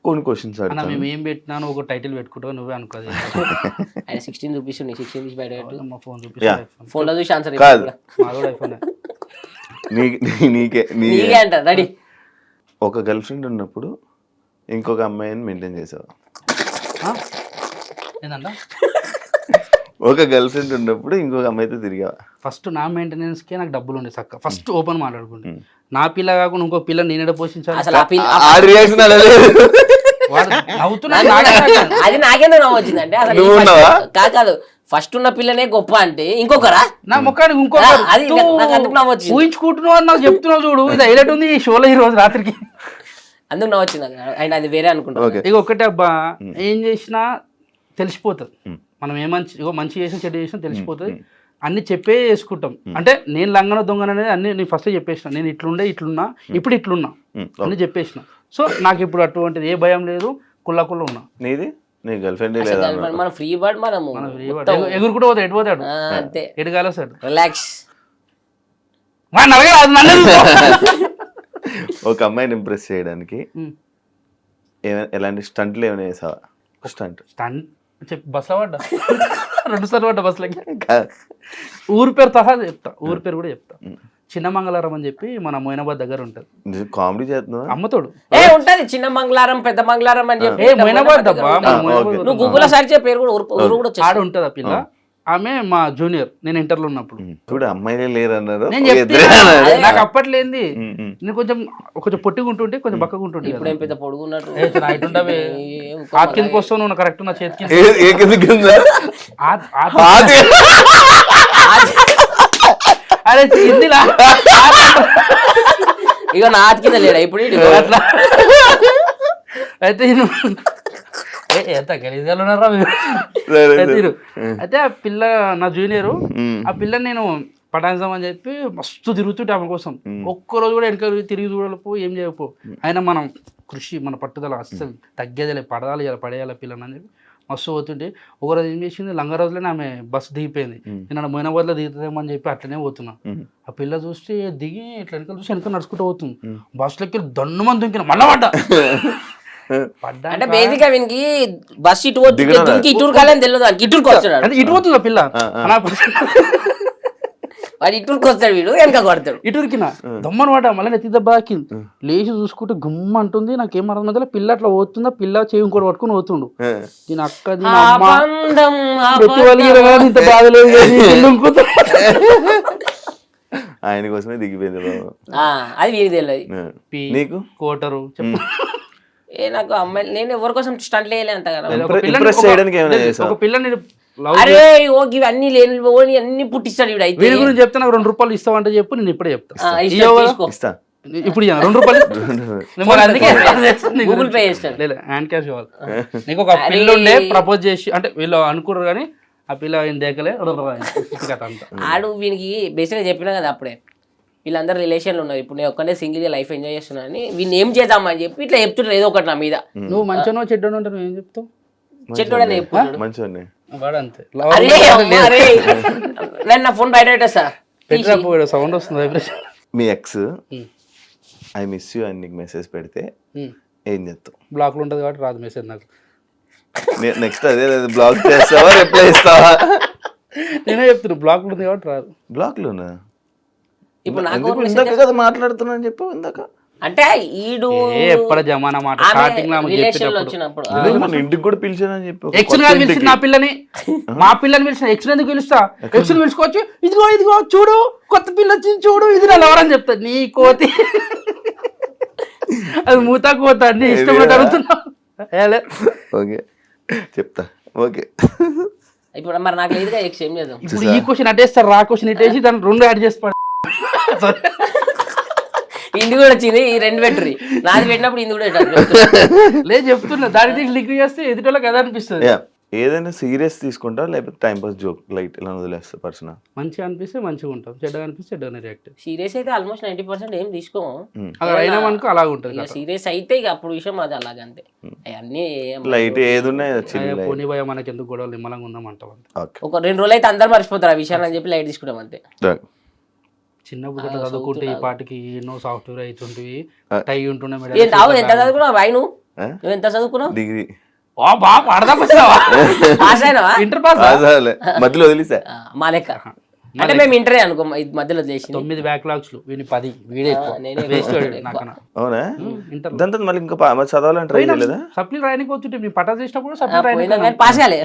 కొన్ని క్వశ్చన్స్ అడుగుతా. మేము ఏం పెట్టినాను ఒక టైటిల్ పెట్టుకుంటావు, నువ్వే అనుకోదు. 16 చూపిస్తుంది, 16 చూసి బయట ఫోన్ ఫోన్లో చూసి ఆన్సర్ కాదు. ఐఫోన్ నీకే అంట. రెడీ. ఒక గర్ల్ ఫ్రెండ్ ఉన్నప్పుడు ఇంకొక అమ్మాయిని మెయింటైన్ చేసావా? ఒక గర్ల్ ఫ్రెండ్ ఉన్నప్పుడు ఇంకొక అమ్మాయితో తిరిగావా? ఫస్ట్ నా మెయింటెనెన్స్ కే నాకు డబ్బులు ఉండే చక్క. ఫస్ట్ ఓపెన్ మాట్లాడుకుంటే నా పిల్ల కాకుండా ఇంకో పిల్ల నేనే పోషించాలి. అది నాకేందో నవ్వు వచ్చిందంటే కాదు. ఫస్ట్ ఉన్న పిల్లనే గొప్ప అంటే ఇంకొకరా నా ముఖానికి ఇంకొకరు ఊహించుకుంటున్నావు అని నాకు చెప్తున్నావు చూడు. ఇది హైలైట్ ఉంది ఈ షోలో ఈ రోజు రాత్రికి. అందుకు నవ్వు వచ్చింది. ఆయన అది వేరే అనుకుంటా. ఇక ఒకటే అబ్బా, ఏం చేసినా తెలిసిపోతుంది. మనం మంచి చేసిన చెడు చేసినా తెలిసిపోతుంది. అన్ని చెప్పే చేసుకుంటాం. అంటే నేను లంగన దొంగన అనేది అన్ని నేను ఫస్ట్ చెప్పేసిన. నేను ఇట్లున్నా, ఇప్పుడు ఇట్లున్నా అన్ని చెప్పేసిన. సో నాకు ఇప్పుడు అటువంటిది ఏ భయం లేదు, కుళ్ళ ఉన్నా. నీది నీ గర్ల్ ఫ్రెండ్ మన ఫ్రీ బర్డ్, మనము ఎగురుకుంటూ పోతాడు, ఎటు పోతాడు అంతే, ఎటుగాలి వస్తాడు. రిలాక్స్. ఒక అమ్మాయిని ఇంప్రెస్ చేయడానికి ఎలాంటి స్టంట్లు ఏమైనా వేసావా? స్టంట్ చెప్పి బస్సులో పడ్డా. 2 సార్లు పడ్డ బస్సులకి. ఊరి పేరు సహా చెప్తా, ఊరి పేరు కూడా చెప్తా. చిన్న మంగళవారం అని చెప్పి మన మొయినాబాద్ దగ్గర ఉంటది. కామెడీ చేస్తున్నా అమ్మతోడు ఉంటది చిన్న మంగళవారం పెద్ద మంగళవారం అని చెప్పి మొయినాబాద్ అబ్బా, నువ్వు గూగుల్ సర్చ్ పేరు కూడా ఊరు కూడా ఆడ ఉంటది ఆ పిల్ల. ఆమె మా జూనియర్, నేను ఇంటర్లో ఉన్నప్పుడు. చూడు అమ్మాయిలే లేరు అన్నారు. నేను చెప్తే నాకు అప్పట్లేంది, నేను కొంచెం పొట్టిగా ఉంటుంటే కొంచెం బక్కగా ఉంటుంటే. ఇప్పుడు ఏం పెద్ద పొడుగున్నట్టు ఆ కిందకి వస్తావు నువ్వు కరెక్ట్ నా చేతికి. అరే హిందీలా ఇక నా ఆతి కింద లేడా ఇప్పుడు అట్లా అయితే ఎంత గలీజ్గా ఉన్నారా అయితే ఆ పిల్ల నా జూనియరు. ఆ పిల్లని నేను పటాయిద్దాం అని చెప్పి మస్తు తిరుగుతుంటే ఆమె కోసం. ఒక్కరోజు కూడా వెనక తిరిగి చూడలేపో, ఏం చేయకపో. అయినా మనం కృషి, మన పట్టుదల అస్సలు తగ్గేదిలే, పడాలి ఇలా పడేయాలి పిల్లని అని చెప్పి మస్తు పోతుంటే ఒకరోజు ఏం చేసింది, లంగరోజులోనే ఆమె బస్సు దిగిపోయింది. నేను మొయినాబాద్లో దిగుతుందేమో అని చెప్పి అట్లనే పోతున్నా. ఆ పిల్ల చూస్తే దిగి ఇట్లా వెనకాల చూసి వెనక నడుచుకుంటూ పోతుంది. బస్సులో ఎక్కి దన్ను మంది దుంకిన మళ్ళా పడ్డా. అంటే బేసిక్ గా వీనికి బస్ ఇటు ఇటూరు కాలని తెలియదు, ఇటూరుకి వస్తాడు. అంటే ఇటు పోతుంది ఆ పిల్ల, వాడు ఇటూరుకి వస్తాడు, వీడు వెనక కొడతాడు. ఇటురికిన దమ్మను వాడ మళ్ళీ నెత్తి దెబ్బ తాకింది. లేచి చూసుకుంటే గుమ్మ అంటుంది. నాకేం అర్థం మధ్యలో పిల్ల అట్లా పోతుందా, పిల్ల చేయి కూడా పట్టుకుని పోతుండు. దీని అక్క ఇంత బాధలేదు. ఆయన కోసమే దిగిపోయింది. అది వీరికి తెలియదు. నీకు కోటరు చెప్పు. నాకు అమ్మాయి నేను ఎవరి కోసం స్టంట్ వేయలే అంత కదా. ఒక పిల్లని అరే ఓకే అన్ని లేని ఓని అన్ని పుట్టిస్తాడు వీడు. అయితే వీడి గురించి చెప్తే నాకు 2 రూపాయలు ఇస్తావంటే చెప్పు, నేను ఇప్పుడే చెప్తా. ఇప్పుడు 2 రూపాయలు గూగుల్ పే చేస్తాడు, లేదు హ్యాండ్ క్యాష్ ఇవ్వాలి. నీకు ఒక పిల్ల ఉండే ప్రపోజ్ చేసి, అంటే వీళ్ళు అనుకున్నారు కానీ ఆ పిల్ల ఆయన దేకలే ఆడు. వీనికి బేసిక్గా చెప్పినా కదా అప్పుడే, వీళ్ళందరూ రిలేషన్లు ఉన్నారు. ఇప్పుడు నేను ఒక్కనే సింగిల్ లైఫ్ ఎంజాయ్ చేస్తున్నా అని వీళ్ళు ఏం చేద్దామని చెప్పి ఇట్లా చెప్తుంటారు ఏదో ఒకటి నా మీద. నువ్వు మంచిగా చెడ్డను అంటే నువ్వు ఏం చెప్తావు? చెడ్డోడని చెప్తున్నాడు మంచిగా వాడంతే. నా ఫోన్ బయట పెట్టేస్తా, సౌండ్ వస్తుంది. మీ ఎక్స్ ఐ మిస్ యూ అని నీకు మెసేజ్ పెడితే ఏం చేస్తావు? బ్లాక్ లో ఉంటుంది కాబట్టి రాదు మెసేజ్ నాకు. నెక్స్ట్ అదే బ్లాక్ చేస్తావా, రిప్లై ఇస్తావా? నేనే చెప్తున్నా బ్లాక్ లో ఉంది కాబట్టి రాదు. బ్లాక్ లోనా? ఇప్పుడు నాకు ఇందాక కదా మాట్లాడుతున్నా అని చెప్పు. ఇందాక అంటే ఈడు ఎప్పుడు జమానా మాట స్టార్టింగ్ వచ్చినప్పుడు ఇంటికి కూడా పిలిచానని చెప్పి ఎక్స్ పిలిచింది నా పిల్లని, మా పిల్లని పిలిచిన. ఎక్స్ ఎందుకు పిలుస్తా? ఎక్స్ పిలుచుకోవచ్చు. ఇదిగో ఇదిగో చూడు కొత్త పిల్ల వచ్చింది చూడు, ఇది నా ఎవరని చెప్తా. నీ కోతి అది మూతా కోత నీ ఇష్టం అడుగుతున్నావు. ఓకే చెప్తా. ఓకే ఇప్పుడు మరి నాకు లేదుగా ఎక్స్ ఏం లేదు. ఇప్పుడు ఈ క్వశ్చన్ అటేస్తారు, రా క్వశ్చన్ ఇటేసి దాన్ని 2 యాడ్ చేసి ఇంది కూడా వచ్చింది. ఈ 2 పెట్టుర్రి, నాది పెట్టినప్పుడు ఇంది కూడా లేదు చెప్తున్నా. దాని లింక్ చేస్తే ఎదుటోళ్ళకి అదే అనిపిస్తుంది. ఏదైనా సీరియస్ తీసుకుంటా లేకపోతే టైం పాస్ జోక్ లైట్ ఇలా వదిలేస్తా? పర్సన్ మంచిగా అనిపిస్తే మంచిగా ఉంటాం, చెడ్డగా అనిపిస్తే చెడ్డగా రియాక్ట్. సీరియస్ అయితే ఆల్మోస్ట్ 90% ఏం తీసుకోము. అయినా మనకు అలా ఉంటుంది. సీరియస్ అయితే ఇక అప్పుడు విషయం అది అలాగంతే. అవన్నీ లైట్ ఏది ఉన్నాయి పోనీ భయ మనకి ఎందుకు గొడవలు నిమ్మలంగా ఉందామంటాం. ఒక 2 రోజులు అయితే అందరు మర్చిపోతారు ఆ విషయాన్ని అని చెప్పి లైట్ తీసుకుంటాం అంతే. చిన్నప్పుడు గట్లా చదువుకుంటే ఈ పాటికి ఎన్నో సాఫ్ట్వేర్ అవుతుంటివి, టై ఉంటుండే. ఎంత చదువుకున్నావు బాయ్? నువ్వు ఎంత చదువుకున్నావు? డిగ్రీ. ఇంటర్ పాస్ మధ్యలో వదిలేసా మా లెక్క. అంటే మేము ఇంటరే అనుకో, మధ్యలో చేసి 9 బ్యాక్లాగ్స్, వీని 10. వీడే అవునా? దాంతో మళ్ళీ ఇంకా చదవాలని ట్రై చేయలేదా? సప్లీ రాయనికి వచ్చుంటే మీ పటా చేసినప్పుడు సప్లీ రాయనికి పాస్ కాలే.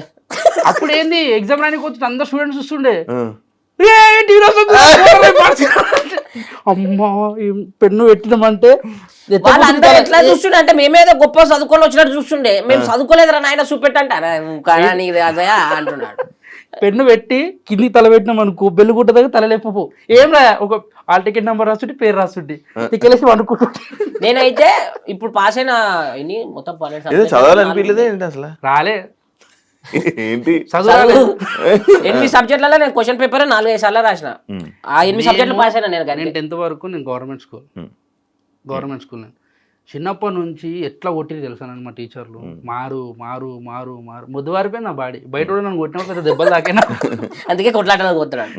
అప్పుడు ఏంది ఎగ్జామ్ రాయనికి వచ్చి అందరు స్టూడెంట్స్ చూస్తుండే. అమ్మా పెన్ను పెట్టినామంటే వాళ్ళందరూ ఎట్లా చూస్తుండే అంటే మేమేదో గొప్ప చదువుకొని వచ్చినట్టు చూస్తుండే. మేము చదువుకోలేదురా నాయన చూపెట్టంటారా అంటున్నాడు. పెన్ను పెట్టి కిందికి తల పెట్టినాం అనుకో, బెల్లు గుట్ట దగ్గర తలలేపు ఏం రా, ఒక హాల్ టికెట్ నెంబర్ రాస్తుంటే పేరు రాస్తుంటే తిక్కలేసి అనుకుంటుంటే. నేనైతే ఇప్పుడు పాస్ అయిన మొత్తం చదవాలనిపించలేదే ఏంటి అసలు? రాలే ఏంటి చదువు 8 సబ్జెక్టులలో నేను క్వశ్చన్ పేపర్ 4-5 సార్లు రాసిన. ఆ 8 సబ్జెక్టులు పాస్ అయినా నేను. 10th వరకు నేను గవర్నమెంట్ స్కూల్ చిన్నప్పటి నుంచి ఎట్లా కొట్టింది తెలుసా మా టీచర్లు. మారు మారు మారు మారు ముద్దువారిపోయింది నా బాడీ. బయట కూడా నన్ను కొట్టినప్పుడు పెద్ద దెబ్బలు తాకినా, అందుకే కొట్లాటలు కొట్టాడు.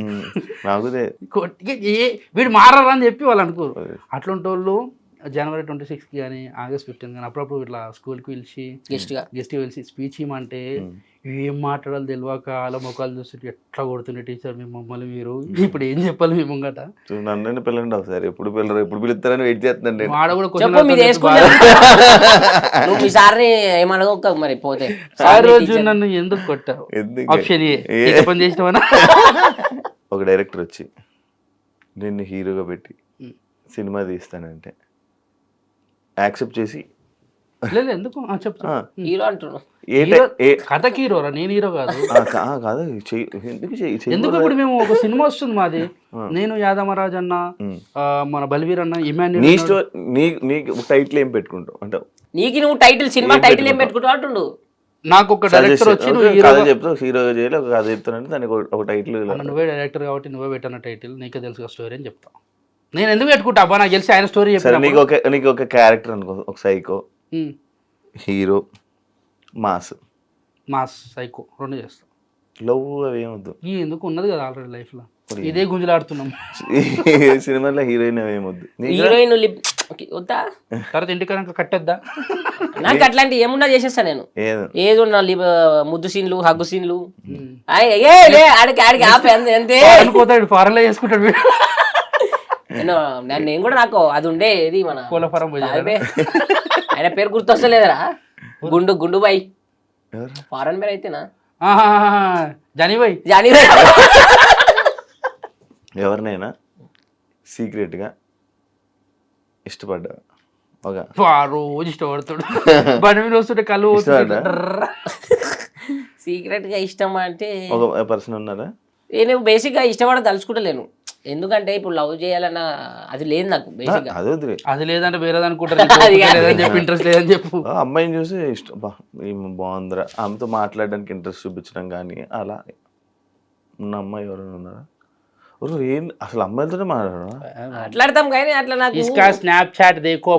వీడు మారని చెప్పి వాళ్ళు అనుకోరు. అట్లాంటి వాళ్ళు జనవరి 26కి కానీ ఆగస్ట్ 15 కానీ అప్పుడప్పుడు ఇట్లా స్కూల్కి పిలిచి గెస్ట్గా గెస్ట్కి పిలిచి స్పీచ్ ఇవ్వమంటే ఏం మాట్లాడాలి తెలియక వాళ్ళ ముఖాలు చూస్తుంటే ఎట్లా కొడుతుండే టీచర్ మీ మమ్మల్ని మీరు ఇప్పుడు ఏం చెప్పాలి మీ ముంగట నన్ను పిల్లండి ఒకసారి ఎప్పుడు పిల్లరు ఎప్పుడు పిలుస్తారని వెయిట్ చేస్తుందండి వాడ కూడా చెప్పు మీరు వేసుకుంటే నువ్వు మీ సార్ని ఏమనగొక్క మరి పోతే ఆ రోజు నన్ను ఎందుకు కొట్టావు ఆప్షన్ ఏ పని చేసినావనా ఒక డైరెక్టర్ వచ్చి నిన్ను హీరోగా పెట్టి సినిమా తీస్తానంటే యాక్సెప్ట్ చేసి లేదు ఎందుకు చెప్పు హీరో అంటున్నావు కథకి హీరోరా నేను హీరో కాదు కాదు ఎందుకు ఎందుకు ఇప్పుడు మేము ఒక సినిమా వస్తుంది మాది నేను యాదమరాజ్ అన్న మన బల్వీర్ అన్న నీకు టైటిల్ ఏం పెట్టుకుంటావు అంటే నీకు నువ్వు టైటిల్ సినిమా టైటిల్ ఏం పెట్టుకుంటావు అంటుండు నాకు ఒక డైరెక్టర్ వచ్చి నువ్వు హీరో చెప్తావు హీరోగా చేయాలి ఒక కథ చెప్తానంటే దానికి ఒక టైటిల్ నువ్వే డైరెక్టర్ కాబట్టి నువ్వే పెట్టిన టైటిల్ నీకే తెలుసు స్టోరీ అని చెప్తావు నేను ఎందుకు పెట్టుకుంటా అబ్బా నాకు తెలిసి ఆయన స్టోరీ చెప్పాను నీకు ఒక క్యారెక్టర్ అనుకో ఒక సైకో హీరో మాస్ సైకో రెండు చేస్తాం లవ్ అవి ఏమొద్దు ఎందుకు ఉన్నది కదా ఆల్రెడీ లైఫ్ లో ఇదే గుంజలాడుతున్నాం సినిమాలో హీరోయిన్ అవి ఏమొద్దు హీరోయిన్ వద్దా తర్వాత ఇంటికి కట్టొద్దా నాకు అట్లాంటి ఏమున్నా చేసేస్తా నేను ఏది ఉన్నా ముద్దు సీన్లు హగ్గు సీన్లు ఆడికి ఆడికి ఆపే అంతే పోతాడు ఫారెన్ లో చేసుకుంటాడు నేను కూడా నాకు అది ఉండే ఇది మన కోళ్ళ ఫారం ఆయన పేరు గుర్తొస్తలేదురా గుండు బాయ్ ఫారెన్ పేరు అయితేనా జానీబాయ్ ఎవరినైనా సీక్రెట్గా ఇష్టపడ్డా ఒక రోజు ఇష్టపడతాడు బండి మీద వస్తుంటే కళ్ళు సీక్రెట్ గా ఇష్టం అంటే ఒక పర్సన్ ఉన్నారా నేను బేసిక్ గా ఇష్టపడ తలుచుకుంటలేను ఎందుకంటే ఇప్పుడు లవ్ చేయాలన్న అది లేదు నాకు బేసిక్ గా అది లేదంటే వేరేది అనుకుంటారు ఇంట్రెస్ట్ లేదని చెప్పు అమ్మాయిని చూసి ఇష్టం బాగుందిరా ఆమెతో మాట్లాడడానికి ఇంట్రెస్ట్ చూపించడం కానీ అలా ఉన్న అమ్మాయి ఎవరైనా ఉన్నారా ఏం అసలు అమ్మాయిలతోనే మాట్లాడతాం కానీ అట్లా నాకు స్నాప్చాట్ దేకో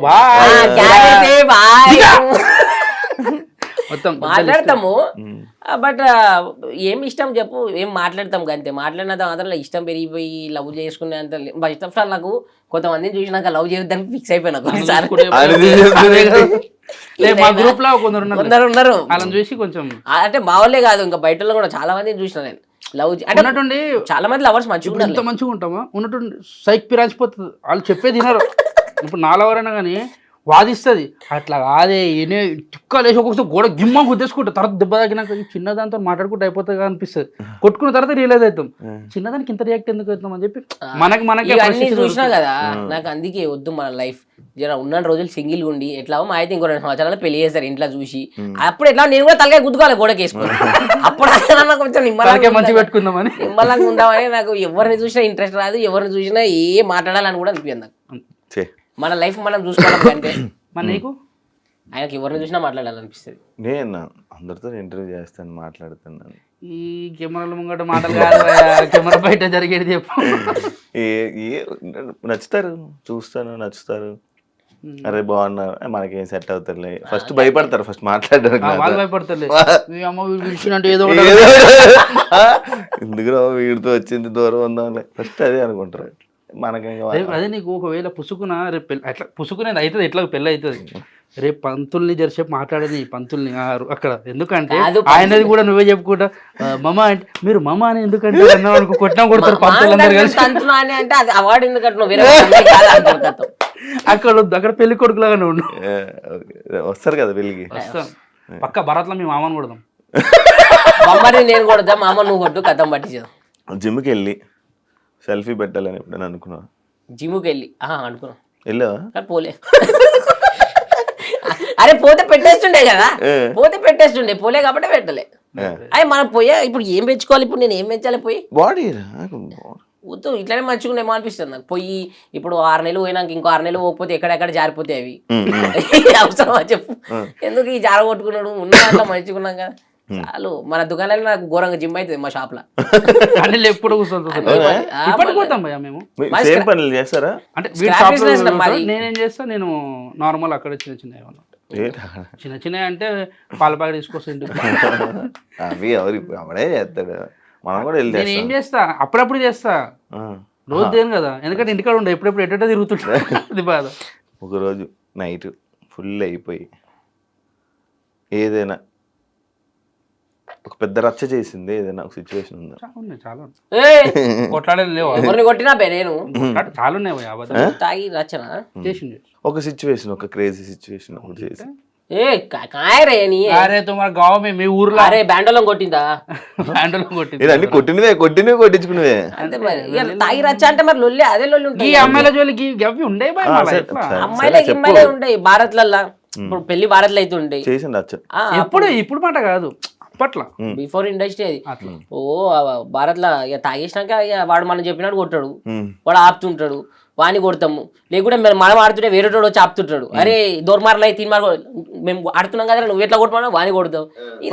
మొత్తం మాట్లాడతాము బట్ ఏం ఇష్టం చెప్పు ఏం మాట్లాడతాం అంతే మాట్లాడినంత మాత్రం ఇష్టం పెరిగిపోయి లవ్ చేసుకునే అంత ఫస్ట్ ఆఫ్ ఆల్ నాకు కొంతమందిని చూసినాక లవ్ చేయడానికి ఫిక్స్ అయిపోయినా మా గ్రూప్ లో కొందరు ఉన్నారు వాళ్ళని చూసి కొంచెం అంటే మా వాళ్ళే కాదు ఇంకా బయట కూడా చాలా మందిని చూసిన నేను లవ్ అంటే ఉన్నట్టుండి చాలా మంది లవర్స్ మంచిగా ఎంత మంచిగా ఉంటామా ఉన్నట్టుండి సైక్ పిరాచిపోతుంది వాళ్ళు చెప్పే తినరు ఇప్పుడు నా లవర్ అయినా కానీ వాదిస్తుంది అట్లా కాదే ఈయనే టిక్కలు వేసి ఒక్కొక్క గోడ గిమ్మ గుద్దేసుకుంటా తర్వాత దెబ్బ తగ్గినాక చిన్నదాంతో మాట్లాడుకుంటూ అయిపోతుంది అనిపిస్తుంది కొట్టుకున్న తర్వాత రియలైజ్ అవుతాం చిన్నదానికి ఇంత రియాక్ట్ ఎందుకు అవుతాం అని చెప్పి మనకి చూసినా కదా నాకు అందుకే వద్దు మన లైఫ్ జర ఉన్న రోజులు సింగిల్ ఉండి ఎట్లా మా అయితే ఇంకో 2 సంవత్సరాలు పెళ్లి చేస్తారు ఇంట్లో చూసి అప్పుడు ఎట్లా నేను కూడా తలకాయ గుద్దుకోవాలి గోడకి వేసుకుని అప్పుడు కొంచెం మంచి పెట్టుకుందామని నిమ్మలంగా ఉందామని నాకు ఎవరిని చూసినా ఇంట్రెస్ట్ రాదు ఎవరిని చూసినా ఏం మాట్లాడాలని కూడా అనిపించదు నాకు మన లైఫ్ మనం చూసుకోవడం కంటే మన నీకు ఆయనకి ఎవరిని చూసినా మాట్లాడాలనిపిస్తుంది నేను అందరితో ఇంటర్వ్యూ చేస్తాను మాట్లాడుతున్నాను ఈ కెమెరాల ముంగట మాటలు కాదు కెమెరా బయట జరిగేది చెప్పు నచ్చుతారు చూస్తాను నచ్చుతారు అరే బాగున్నా మనకేం సెట్ అవుతారులే ఫస్ట్ భయపడతారు ఫస్ట్ మాట్లాడడానికి వాళ్ళు భయపడతారు ఎందుకు వీడితో వచ్చింది దూరం ఉందాంలే ఫస్ట్ అదే అనుకుంటారు అదే నీకు ఒకవేళ పుసుకున రేపు అట్లా పుసుకునేది అవుతుంది ఎట్లా పెళ్ళి అవుతుంది రేపు పంతుల్ని జరిసేపు మాట్లాడేది పంతుల్ని అక్కడ ఎందుకంటే ఆయనది కూడా నువ్వే చెప్పుకుంటా మమ అంటే మీరు మమ అని ఎందుకంటే అనుకో కొట్టినా కొడతారు పంతులందరూ కలిసి అక్కడ పెళ్లి కొడుకులాగానే ఉండు వస్తారు కదా పెళ్ళికి పక్క భరత్లో మీ మామని కొడదాం నేను కొడతా మామ నువ్వు కొట్టు కథం పట్టించాం జిమ్కి వెళ్ళి సెల్ఫీ పెట్టాలని ఎప్పుడైనా అనుకున్నా జిమ్కి వెళ్ళి అనుకున్నా వెళ్ళావా పోలే అరే పోతే పెట్టేస్తుండే కదా పోతే పోలే కాబట్టి పెట్టలే అయ్యి మనం పోయా ఇప్పుడు ఏం పెంచుకోవాలి ఇప్పుడు నేను ఏం పెంచాలి పోయి బాడీ వద్దు ఇట్లానే మంచిగా అనిపిస్తుంది నాకు పోయి ఇప్పుడు 6 నెలలు పోయినాక ఇంకో 6 నెలలు పోకపోతే ఎక్కడెక్కడ జారిపోతే అవి అవసరమా చెప్పు ఎందుకు ఈ జార కొట్టుకున్నాడు ఉన్న దాంట్లో మంచిగున్నాం కదా చాలు మన దుకాణాలు నాకు ఘోరంగా జిమ్ అవుతుంది మా షాప్ లో ఎప్పుడు చేస్తారా అంటే నేనేం చేస్తా నేను నార్మల్ అక్కడ చిన్న చిన్న అంటే పాల ప్యాకెట్ తీసుకొస్తాను అవి అవడే చేస్తాడు మనం కూడా వెళ్ళి నేను ఏం చేస్తా అప్పుడప్పుడు చేస్తా రోజు దేని కదా ఎందుకంటే ఇంటికాడ ఉండే ఎప్పుడెప్పుడు ఎట్ట తిరుగుతుంటా అది బాధ ఒకరోజు నైట్ ఫుల్ అయిపోయి ఏదైనా ఒక పెద్ద రచ్చ చేసింది ఏదైనా ఒక సిచ్యువేషన్ ఉందా? చాలా ఉన్నాయి. ఏ కొట్లాడేది లేవు ఎవరిని కొట్టినా బే నేను చాలా ఉన్నాయి భయ్యా, అబద్ధాలు తాగి రచన చేసింది. ఒక సిచ్యువేషన్ ఒక క్రేజీ సిచ్యువేషన్ ఒకటి చేసి ఏ కాయరే నీ అరే తుమార్ గావ్ మీ ఊర్లో అరే బ్యాండోలం కొట్టిందా హ్యాండిల్ కొట్టింది. ఇది అన్ని కొట్టినవే కొట్టించుకునేవే. అంతే మరి ఇక తాగి రచ్చ అంటే మరి లొల్లి అదే లొల్లి ఈ ఉంటాయి అమ్మాయిల జోలికి గవ్వి ఉండే భయ్ మళ్ళా సరే, ఎట్లా? సరే. అమ్మాయిలే చెప్పు. గిమ్మాయిలే ఉంటాయి భారత్లల్లా ఇప్పుడు పెళ్లి భారత్లో అయితే ఉంటాయి చేసింది రచ్చ. ఎప్పుడు ఇప్పుడు మాట కాదు అప్పట్లా. బిఫోర్ ఇండస్ట్రీ అది అట్లా ఓ భారత్లో ఇక తాగేసినాక ఇక వాడు మనం చెప్పినట్టు కొట్టాడు ఉమ్. వాడు ఆపుతుంటాడు వాడిని కొడతాము లేకుంటే మనం ఆడుతుంటే వేరే వచ్చి ఆపుతుంటాడు అరే దోర్మార్లు అయి తీన్ మార్లు మేము ఆడుతున్నాం కదా నువ్వు ఎట్లా కొట్టమన్నా వాడిని కొడతావు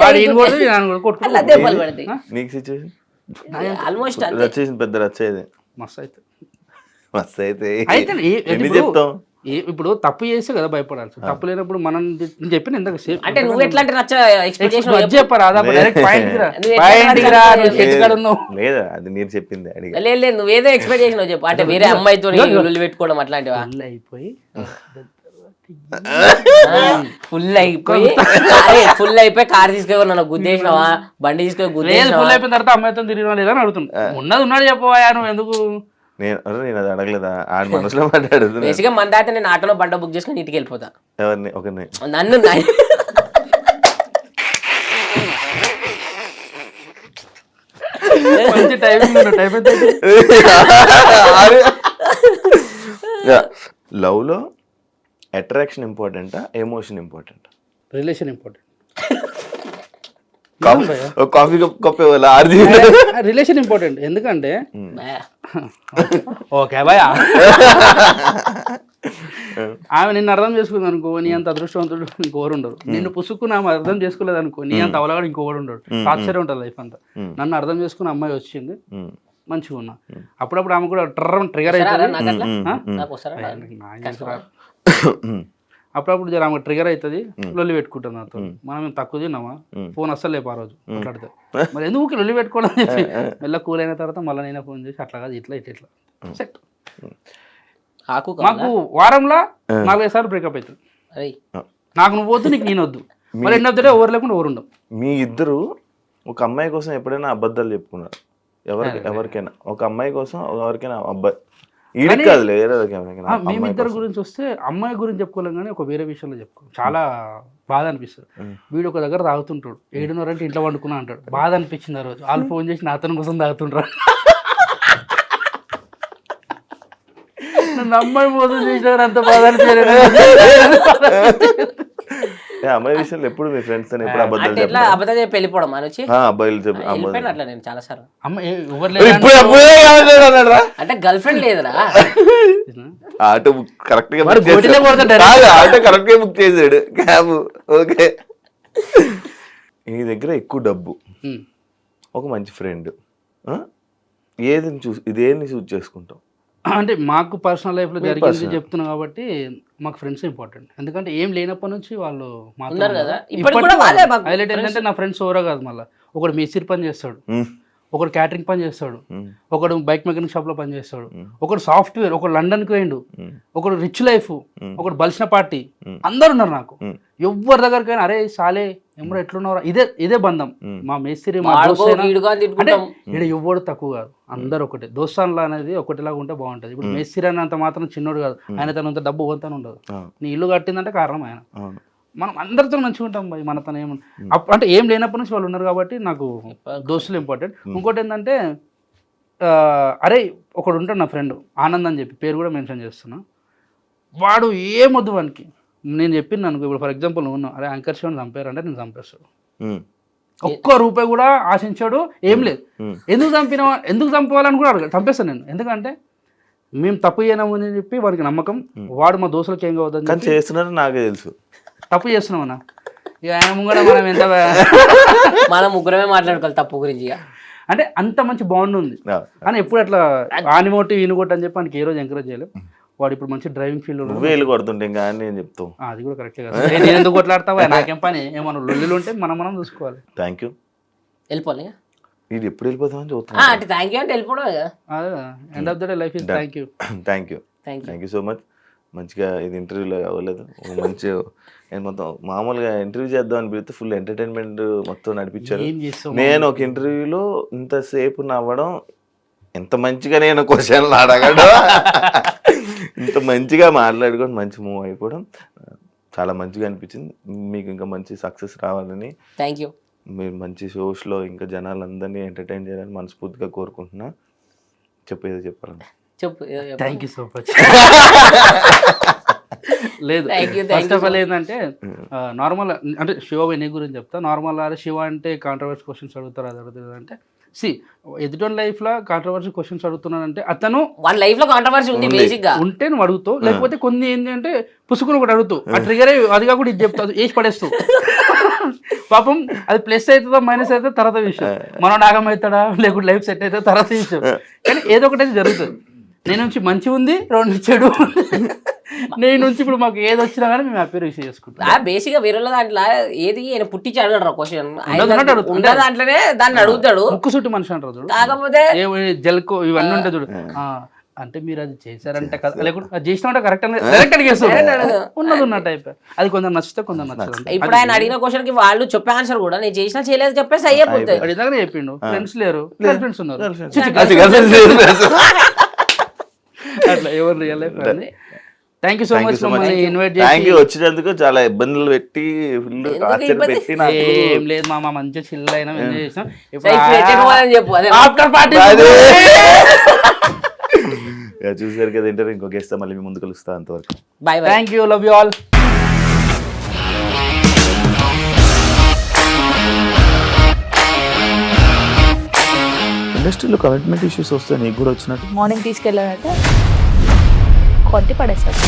వాడు ఈయన కొడుతూ ఈయన కూడా కొట్టుకుంటూ దెబ్బలు పడతాయి నీకు సిచ్యువేషన్ ఆల్మోస్ట్ రచ్చ చేసిన పెద్ద రచ్చ ఇది మస్తు అయితే మస్తు అయితే అయితే ఎన్ని చెప్తాం? ఇప్పుడు తప్పు చేస్తే కదా భయపడాల్సి, తప్పు లేనప్పుడు మనం నేను చెప్పిన ఇందాక సేఫ్ అంటే నువ్వు ఎట్లాంటి నచ్చ ఎక్స్పెక్టేషన్ చెప్పరా డైరెక్ట్ పాయింట్ నువ్వు ఎట్లా ఉన్నావు. లేదా అది మీరు చెప్పింది అడిగా. లేదు నువ్వేదో ఎక్స్పెక్టేషన్ చెప్పు అంటే వేరే అమ్మాయితో లొల్లి పెట్టుకోవడం అట్లాంటివా అయిపోయి ఫుల్ అయిపోయి కార్ తీసుకొని నన్ను గుద్దేసినావా బండి తీసుకొని లేదు గుద్దేసినావా ఫుల్ అయిపోయిన తర్వాత అమ్మాయితో తిరిగినా లేదా అని అడుగుతున్నా. ఉన్నది ఉన్నాడు చెప్పవా నువ్వు ఎందుకు నేను అది అడగలేదా ఆడి మనసులో మాట్లాడుతున్నా. బేసిక్గా మన దాకా నేను ఆటోలో బండ బుక్ చేసుకుని ఇంటికి వెళ్ళిపోతా ఎవరిని ఒకరిని నన్ను మంచి టైమింగ్ లవ్ లో అట్రాక్షన్ ఇంపార్టెంటా emotion important? Relation important. Coffee cup ఆర్జీ రిలేషన్ ఇంపార్టెంట్ ఎందుకంటే ఓకే భయ ఆమె నిన్ను అర్థం చేసుకుంది అనుకో నీ అంత అదృష్టవంతుడు ఇంకోరు ఉండరు. నిన్ను పుసుక్కుని ఆమె అర్థం చేసుకోలేదు అనుకో నీ అంత అవలగాడు ఇంకోడు ఉండడు. ఆశ్చర్యం ఉంటుంది లైఫ్ అంతా. నన్ను అర్థం చేసుకున్న అమ్మాయి వచ్చింది మంచిగా ఉన్నా అప్పుడప్పుడు ఆమె కూడా ట్రిగర్ అవుతుంది. అప్పుడప్పుడు జర ఆమె ట్రిగర్ అవుతుంది లొల్లి పెట్టుకుంటుంది నాతో. మనం ఏం తక్కువ తిన్నామా ఫోన్ అస్సలు లేపు ఆ రోజు మాట్లాడితే మరి ఎందుకు లొల్లి పెట్టుకోవడం అని చెప్పి మెల్ల కూల్ అయిన తర్వాత మళ్ళీ నేనే ఫోన్ చేసి అట్లా కాదు ఇట్లా ఇట్లా ఇట్లా సెట్. మాకు వారంలో 4-5 సార్లు బ్రేకప్ అవుతుంది. నాకు నువ్వు వద్దు నీకు నేను వద్దు మళ్ళీ ఎన్నో ఎవరు లేకుండా ఎవరు ఉండవు. మీ ఇద్దరు ఒక అమ్మాయి కోసం ఎప్పుడైనా అబద్ధాలు చెప్పుకున్నారు? ఎవరికైనా ఒక అమ్మాయి కోసం ఎవరికైనా అబ్బాయి ఈడికి కాదులే మేమిద్దరి గురించి వస్తే అమ్మాయి గురించి చెప్పుకోలేం కానీ ఒక వేరే విషయంలో చెప్పుకోం. చాలా బాధ అనిపిస్తుంది. వీడు ఒక దగ్గర తాగుతుంటాడు 7:30 అంటే ఇంట్లో వండుకున్నా అంటాడు. బాధ అనిపించింది ఆ రోజు. వాళ్ళు ఫోన్ చేసి నా అతని కోసం తాగుతుంటారు. నన్ను అమ్మాయి మోసం చేసినారు అంత బాధ అనిపించలేదు. అమ్మాయి విషయంలో ఎప్పుడు మీ ఫ్రెండ్స్ తో ఎప్పుడు అబద్ధాలు అంటే ఎట్లా అబద్ధాలు చెప్పి వెళ్ళిపోవడం అని వచ్చి అబ్బాయిలు వెళ్ళిపోయిన అట్లా నేను చాలా సార్లు అమ్మాయి ఎవరు లేరు అంటే గర్ల్ ఫ్రెండ్ లేదురా ఆటో కరెక్ట్ గా మరి గోటిలో కొడతాడు. ఆటో కరెక్ట్ గా బుక్ చేసాడు క్యాబ్. ఓకే నీ దగ్గర ఎక్కువ డబ్బు ఒక మంచి ఫ్రెండ్ ఇదేని చూస్ చేసుకుంటాం? అంటే మాకు పర్సనల్ లైఫ్లో జరిగింది చెప్తున్నా కాబట్టి మాకు ఫ్రెండ్స్ ఇంపార్టెంట్. ఎందుకంటే ఏం లేనప్పటి నుంచి వాళ్ళు హైలైట్ ఏంటంటే నా ఫ్రెండ్స్ ఎవరో కాదు. మళ్ళీ ఒకడు మేస్త్రి పని చేస్తాడు, ఒకడు క్యాటరింగ్ పని చేస్తాడు, ఒకడు బైక్ మెకానిక్ షాప్ లో పని చేస్తాడు, ఒకడు సాఫ్ట్వేర్, ఒకడు లండన్కి పోయిండు, ఒకడు రిచ్ లైఫ్, ఒకడు బలిసిన పార్టీ. అందరు ఉన్నారు నాకు. ఎవరి దగ్గరకైనా అరే సాలే ఎమ్మడో ఎట్లున్నారా ఇదే బంధం. మా మేస్త్రి మా అంటే ఇక్కడ ఎవ్వడు తక్కువ కాదు, అందరు ఒకటే. దోస్తాన్లా అనేది ఒకటిలాగా ఉంటే బాగుంటది. ఇప్పుడు మేస్త్రి అన్నంత మాత్రం చిన్నోడు కాదు, ఆయన తనంత డబ్బు పోతానే ఉండదు. నీ ఇల్లు కట్టిందంటే కారణం ఆయన. మనం అందరితో మంచిగా ఉంటాం భయ్. మనతో అంటే ఏం లేనప్పటి నుంచి వాళ్ళు ఉన్నారు కాబట్టి నాకు దోస్తులు ఇంపార్టెంట్. ఇంకోటి ఏంటంటే అరే ఒకడు ఉంటాడు నా ఫ్రెండ్ ఆనంద్ అని చెప్పి, పేరు కూడా మెన్షన్ చేస్తున్నా. వాడు ఏమొద్దు వానికి. నేను చెప్పింది అనుకో ఇప్పుడు ఫర్ ఎగ్జాంపుల్ నువ్వు ఉన్నావు, అరే యాంకర్ షోని చంపారంటే నేను చంపేస్తాడు. ఒక్క రూపాయి కూడా ఆశించాడు, ఏం లేదు. ఎందుకు చంపాలని కూడా అడగ చంపేస్తాను నేను. ఎందుకంటే మేము తప్పు చేయనామని చెప్పి వాడికి నమ్మకం. వాడు మా దోస్తులకి ఏం కావద్దని చేస్తున్నారు నాకే తెలుసు. తప్పు చేస్తున్నామన్నా ఇక ఆయన ముంగడ మనం ఎంత మనం ముగ్గురమే మాట్లాడుకోవాలి తప్పు గురించి. అంటే అంత మంచి బాండ్ ఉంది. కానీ ఎప్పుడు అట్లా ఆనిమోటి ఈనుకోటి అని చెప్పి మనకి ఏ రోజు ఎంకరేజ్ చేయలేం. వాడు ఇప్పుడు మంచి డ్రైవింగ్ ఫీల్డ్ కొడుతుంటే నేను చెప్తావు అది కూడా కరెక్టే కదా. నేను ఎందుకు కొట్లాడతావా, నాకేం పని. ఏమన్నా లొల్లులు ఉంటే మనం చూసుకోవాలి. Thank you. వెళ్ళిపోలే ఇది ఎప్పుడు వెళ్ళిపోతామని చూస్తున్నా. అంటే థ్యాంక్ యూ అంటే వెళ్ళిపోవడం. End of the day life is thank you. Thank you so much. మంచిగా ఇది ఇంటర్వ్యూలో అవ్వలేదు. మంచి నేను మొత్తం మామూలుగా ఇంటర్వ్యూ చేద్దాం అని పిలిస్తే ఫుల్ ఎంటర్టైన్మెంట్ మొత్తం నడిపించారు. ఏం చేస్తావు నేను ఒక ఇంటర్వ్యూలో ఇంతసేపు నవ్వడం, ఇంత మంచిగా నేను క్వశ్చన్లు అడగడం, ఇంత మంచిగా మాట్లాడుకొని మంచి మూవ్ అయిపోవడం చాలా మంచిగా అనిపించింది. మీకు ఇంకా మంచి సక్సెస్ రావాలని, థ్యాంక్ యూ. మీరు మంచి షోస్లో ఇంకా జనాలందరినీ ఎంటర్టైన్ చేయాలని మనస్ఫూర్తిగా కోరుకుంటున్నా. చెప్పేది చెప్పాలండి. చెప్పు. Thank you so much. లేదు, ఫస్ట్ ఆఫ్ ఆల్ ఏంటంటే నార్మల్ అంటే శివ వినయ్ గురించి చెప్తా. నార్మల్ శివ అంటే కాంట్రవర్సీ క్వశ్చన్స్ అడుగుతారు, అది అడుగుతుంది అంటే ఎదుటి లైఫ్ లో కాంట్రవర్సీ క్వశ్చన్స్ అడుగుతున్నానంటే అతను వాళ్ళ లైఫ్ లో కాంట్రవర్సీ ఉంది బేసిక్ గా ఉంటే నువ్వు అడుగుతావు, లేకపోతే కొన్ని ఏంటి అంటే పుసుకుని ఒకటి అడుగుతావు, ఆ ట్రిగర్ అది కాకుండా ఇది చెప్తావు, వేసి పడేస్తావు. పాపం అది ప్లస్ అవుతుందో మైనస్ అవుతుందో తర్వాత విషయం, మనం నాగం అవుతాడా లేకుంటే లైఫ్ సెట్ అవుతుందో తర్వాత విషయం. కానీ ఏదో ఒకటి అయితే జరుగుతుంది. నేను నుంచి మంచి ఉంది, రెండు చెడు. నేను నుంచి ఇప్పుడు మాకు ఏది వచ్చినా కానీ మేము హ్యాపీ రిసీవ్ చేసుకుంటాం. బేసిక్ గా వేరే దాంట్లో ఏది ఆయన పుట్టించి అడగడు క్వశ్చన్, ఉన్న దాంట్లోనే దాన్ని అడుగుతాడు. ముక్కు చుట్టూ మనిషి అంటారు చూడు, కాకపోతే జల్కో ఇవన్నీ ఉంటాయి చూడు, అంటే మీరు అది చేశారంటే కదా, లేకుంటే అది చేసినా కరెక్ట్ డైరెక్ట్ అడిగేస్తారు. ఉన్నది ఉన్న టైప్. అది కొందరు నచ్చితే కొందరు నచ్చదు. ఇప్పుడు ఆయన అడిగిన క్వశ్చన్ కి వాళ్ళు చెప్పే ఆన్సర్ కూడా నేను చేసినా చేయలేదు చెప్పేసి అయిపోతుంది. అడిగినాక చెప్పిండు ఫ్రెండ్స్ లేరు, ఫ్రెండ్స్ ఉన్నారు, అట్లా ఎవరు real life. Thank you so much మమ్మల్ని ఇన్వైట్ చేసి వచ్చినందుకు. చాలా ఇబ్బందులు పెట్టి ఫుల్ టార్చర్ పెట్టి ఏం లేదు మామ, మంచిగా చిల్ అయినా ఎంజాయ్ చేసాం. చెప్పు ఆఫ్టర్ పార్టీ చూసారు కదా ఇంటర్వ్యూ. ఇంకో గెస్ట్ మళ్ళీ మీ ముందు కలుస్తా. అంతవరకు bye. Thank you, love you all. ఇండస్ట్రీలో కమిట్మెంట్ ఇష్యూస్ వస్తే నీకు కూడా వచ్చినట్టు? మార్నింగ్ తీసుకెళ్ళాలంటే కొట్టి పడేస్తాడు.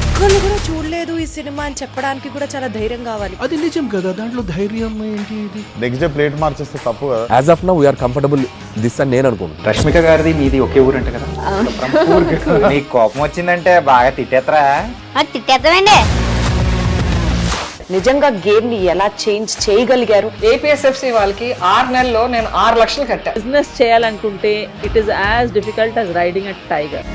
ఒక్కళ్ళు కూడా చూడలేదు ఈ సినిమా అని చెప్పడానికి కూడా చాలా ధైర్యం కావాలి. అది నిజం కదా, దాంట్లో ధైర్యం ఏంటి? ఇది నెక్స్ట్ డే ప్లేట్ మార్చేస్తే తప్పు కదా. As of now we are comfortable this అని నేను అనుకుంటున్నాను. రష్మిక గారిది మీది ఒకే ఊరంట కదా? నీకు కోపం వచ్చిందంటే బాగా తిట్టేత్తరా? తిట్టేద్దామండి. నిజంగా గేమ్ ని ఎలా చేంజ్ చేయగలిగారు? ఏపీఎస్ఎఫ్సి వాళ్ళకి 6 నెలల్లో నేను 6 లక్షలు కట్టా. బిజినెస్ చేయాలనుకుంటే it is as difficult as riding a tiger.